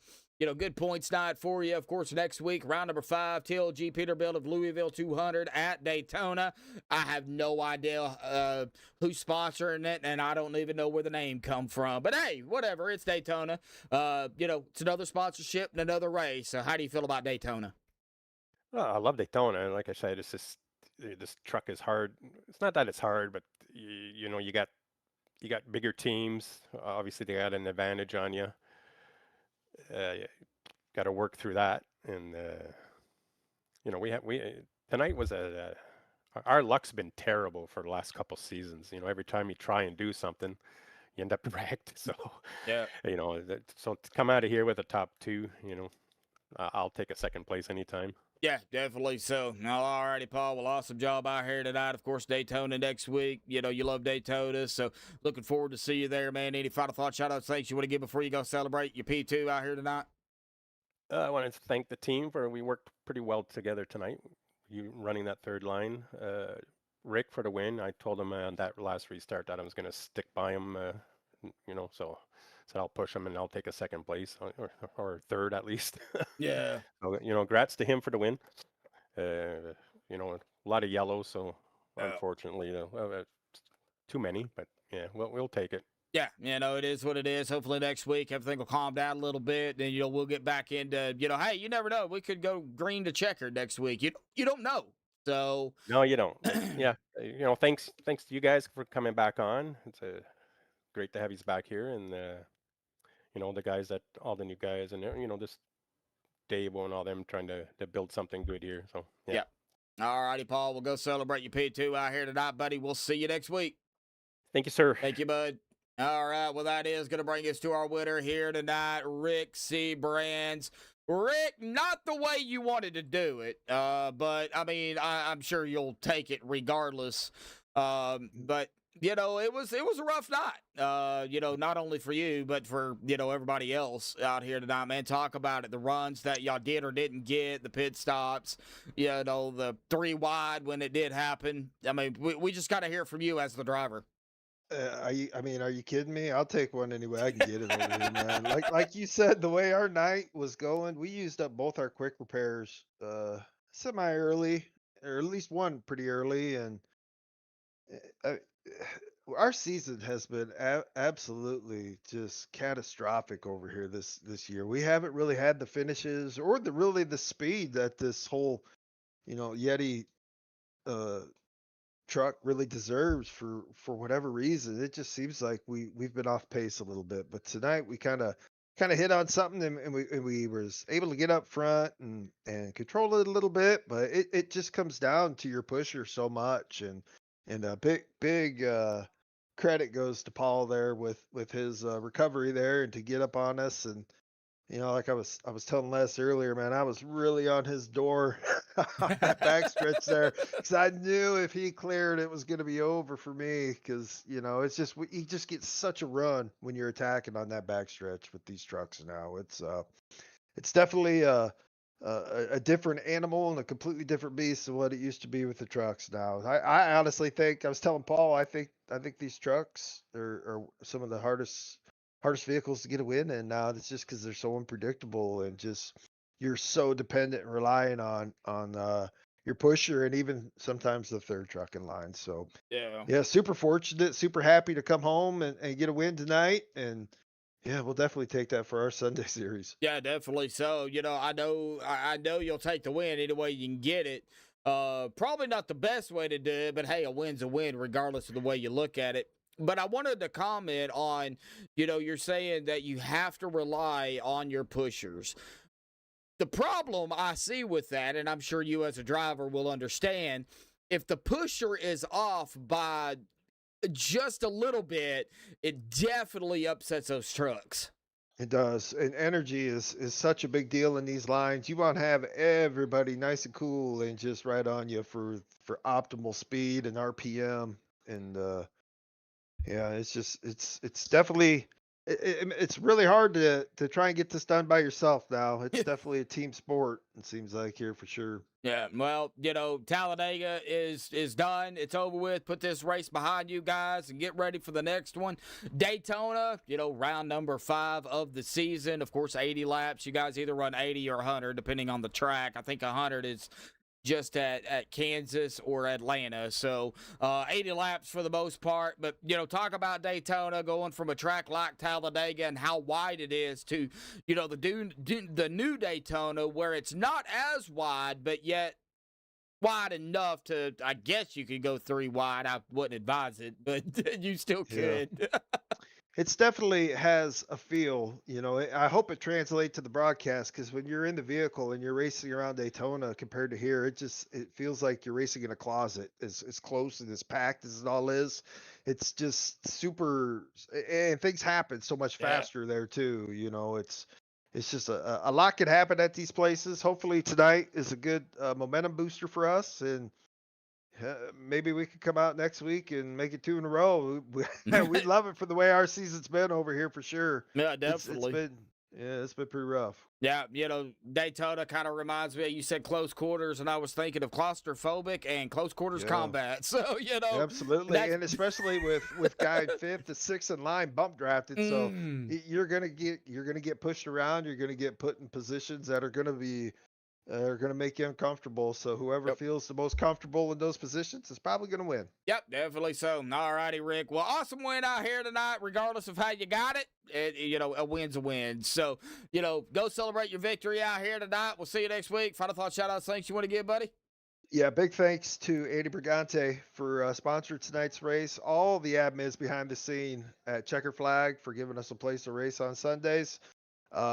good points night for you. Of course, next week, round number 5, TLG Peterbilt of Louisville 200 at Daytona. I have no idea who's sponsoring it, and I don't even know where the name come from. But, hey, whatever. It's Daytona. It's another sponsorship and another race. So how do you feel about Daytona? Well, I love Daytona. And like I said, it's just this truck is hard. It's not that it's hard, but, you got bigger teams. Obviously, they got an advantage on you. Got to work through that, and tonight was our luck's been terrible for the last couple seasons. Every time you try and do something, you end up wrecked. So yeah, so to come out of here with a top 2, I'll take a second place anytime. Yeah, definitely so. All righty, Paul. Well, awesome job out here tonight. Of course, Daytona next week. You love Daytona, so looking forward to see you there, man. Any final thoughts, shout-outs, thanks you want to give before you go celebrate your P2 out here tonight? I wanted to thank the team we worked pretty well together tonight. You running that third line. Rick for the win. I told him on that last restart that I was going to stick by him, so I'll push him and I'll take a second place or third at least. Yeah. So, congrats to him for the win. A lot of yellow, so unfortunately, too many, but yeah, we'll take it. Yeah, it is what it is. Hopefully next week everything will calm down a little bit. Then we'll get back into hey, you never know. We could go green to Checkered next week. You don't know. So no, you don't. Yeah, thanks to you guys for coming back on. It's great to have you back here, and the guys all the new guys, and this Dave and all them trying to build something good here. So yeah. All righty, Paul. We'll go celebrate your P2 out here tonight, buddy. We'll see you next week. Thank you, sir. Thank you, bud. All right, well, that is going to bring us to our winner here tonight, Rick C. Brands. Rick, not the way you wanted to do it, but, I mean, I'm sure you'll take it regardless. But it was a rough night. Not only for you, but for everybody else out here tonight, man. Talk about it. The runs that y'all did or didn't get, the pit stops, the 3 wide when it did happen. I mean, we just got to hear from you as the driver. Are you kidding me? I'll take one any way I can get it over here, man. Like you said, the way our night was going, we used up both our quick repairs semi early, or at least one pretty early, and uh, our season has been absolutely just catastrophic over here this year. We haven't really had the finishes or the speed that this whole Yeti uh truck really deserves for whatever reason. It just seems like we've been off pace a little bit. But tonight we kind of hit on something, and we was able to get up front and control it a little bit. But it just comes down to your pusher so much, and a big credit goes to Paul there with his recovery there and to get up on us. And like I was telling Les earlier, man, I was really on his door on that backstretch there, because I knew if he cleared, it was going to be over for me. Because it's just he just gets such a run when you're attacking on that backstretch with these trucks now. It's definitely a different animal and a completely different beast than what it used to be with the trucks now. I honestly think, I was telling Paul, I think these trucks are some of the hardest vehicles to get a win in now. It's just because they're so unpredictable, and just you're so dependent and relying on your pusher, and even sometimes the third truck in line. So yeah, super fortunate, super happy to come home and get a win tonight. And yeah, we'll definitely take that for our Sunday series. Yeah, definitely. So, I know you'll take the win any way you can get it. Probably not the best way to do it, but hey, a win's a win regardless of the way you look at it. But I wanted to comment on, you're saying that you have to rely on your pushers. The problem I see with that, and I'm sure you as a driver will understand, if the pusher is off by just a little bit, it definitely upsets those trucks. It does. And energy is such a big deal in these lines. You want to have everybody nice and cool and just right on you for optimal speed and RPM. And yeah, it's definitely it's really hard to try and get this done by yourself now. It's definitely a team sport, it seems like, here for sure. Yeah, well, Talladega is done. It's over with. Put this race behind you guys and get ready for the next one. Daytona, round number 5 of the season. Of course, 80 laps. You guys either run 80 or 100, depending on the track. I think 100 is just at Kansas or Atlanta. So 80 laps for the most part. But, talk about Daytona going from a track like Talladega and how wide it is to, the new Daytona, where it's not as wide, but yet wide enough to, I guess you could go 3 wide. I wouldn't advise it, but you still could. Yeah. It's definitely has a feel, I hope it translates to the broadcast, because when you're in the vehicle and you're racing around Daytona compared to here, it feels like you're racing in a closet. As close and as packed as it all is. It's just super, and things happen so much faster there too. It's just a lot could happen at these places. Hopefully tonight is a good momentum booster for us, and maybe we could come out next week and make it 2 in a row. We'd love it for the way our season's been over here for sure. Yeah, definitely. It's been pretty rough. Yeah, Daytona kind of reminds me, you said close quarters, and I was thinking of claustrophobic and close quarters combat. So, Absolutely. And especially with guy 5th to 6th in line bump drafted. So you're gonna get pushed around, you're gonna get put in positions that are gonna make you uncomfortable. So whoever feels the most comfortable in those positions is probably going to win. Yep, definitely so. All righty, Rick. Well, awesome win out here tonight, regardless of how you got it. A win's a win. So, go celebrate your victory out here tonight. We'll see you next week. Final thoughts, shout-outs, thanks you want to give, buddy? Yeah, big thanks to Andy Brigante for sponsoring tonight's race. All the admins behind the scene at Checkered Flag for giving us a place to race on Sundays.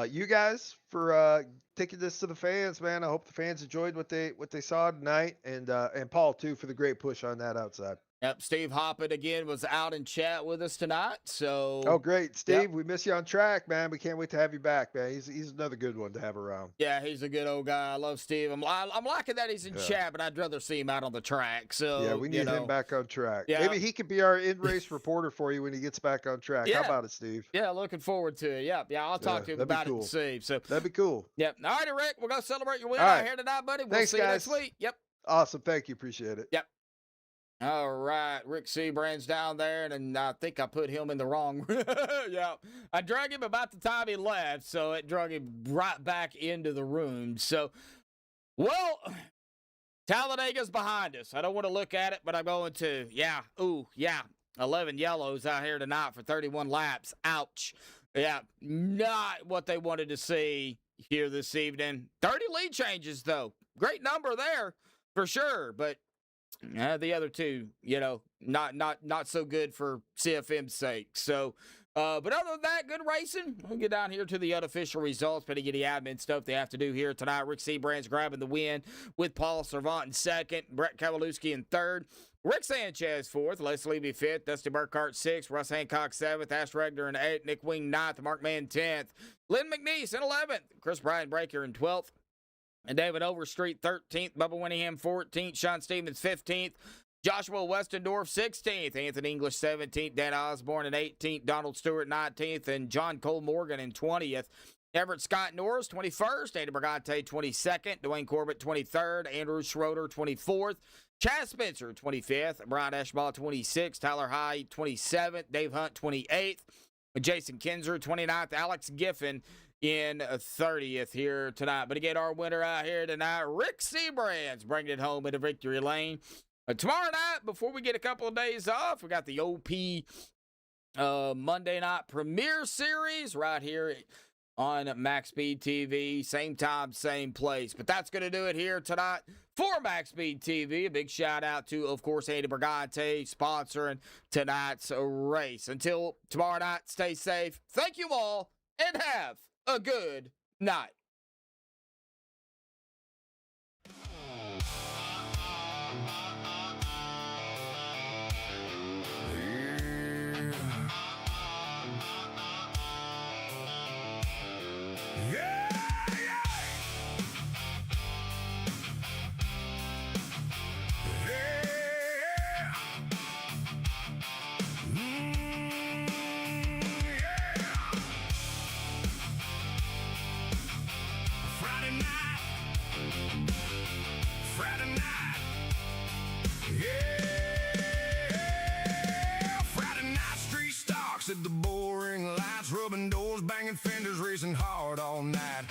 You guys for taking this to the fans, man. I hope the fans enjoyed what they saw tonight, and Paul too for the great push on that outside. Yep, Steve Hoppett again was out in chat with us tonight. So Oh, great, Steve. Yep. We miss you on track, man. We can't wait to have you back, man. He's another good one to have around. Yeah, he's a good old guy. I love Steve. I'm liking that he's in chat, but I'd rather see him out on the track. So Yeah, we need him back on track. Yeah. Maybe he could be our in-race reporter for you when he gets back on track. Yeah. How about it, Steve? Yeah, looking forward to it. Yeah, I'll talk to him that'd be about cool. it, Steve. So That'd be cool. Yep. All righty, Rick. We'll go celebrate your win All out right. here tonight, buddy. We'll Thanks, see you guys. next week. Yep. Awesome. Thank you. Appreciate it. Yep. All right, Rick Seabrand's down there, and I think I put him in the wrong. Yeah, I drug him about the time he left, so it drug him right back into the room. So, well, Talladega's behind us. I don't want to look at it, but I'm going to. 11 yellows out here tonight for 31 laps. Ouch. Yeah, not what they wanted to see here this evening. 30 lead changes, though. Great number there for sure, but the other two, not so good for CFM's sake. So, but other than that, good racing. We'll get down here to the unofficial results, but get the admin stuff they have to do here tonight. Rick Seabrand's grabbing the win with Paul Servant in second, Brett Kowalewski in third, Rick Sanchez fourth, Les Levy fifth, Dusty Burkhart sixth, Russ Hancock seventh, Ash Regner in eighth, Nick Wing ninth, Mark Mann 10th, Lynn McNeese in 11th, Chris Bryan Breaker in 12th, and David Overstreet 13th, Bubba Winningham 14th, Sean Stevens 15th, Joshua Westendorf 16th, Anthony English 17th, Dan Osborne in 18th, Donald Stewart 19th, and John Cole Morgan in 20th. Everett Scott Norris 21st, Andy Brigante 22nd, Dwayne Corbett 23rd, Andrew Schroeder 24th, Chaz Spencer 25th, Brian Eschball 26th, Tyler High 27th, Dave Hunt 28th, Jason Kinzer 29th, Alex Giffen in 30th here tonight. But again, our winner out here tonight, Rick Seabrand's bringing it home into victory lane. Tomorrow night, before we get a couple of days off, we got the OP Monday Night Premiere Series right here on MaxspeedTV. Same time, same place. But that's going to do it here tonight for MaxspeedTV. A big shout out to, of course, Andy Brigante sponsoring tonight's race. Until tomorrow night, stay safe. Thank you all, and have a good night. At the boring lights, rubbing doors, banging fenders, racing hard all night.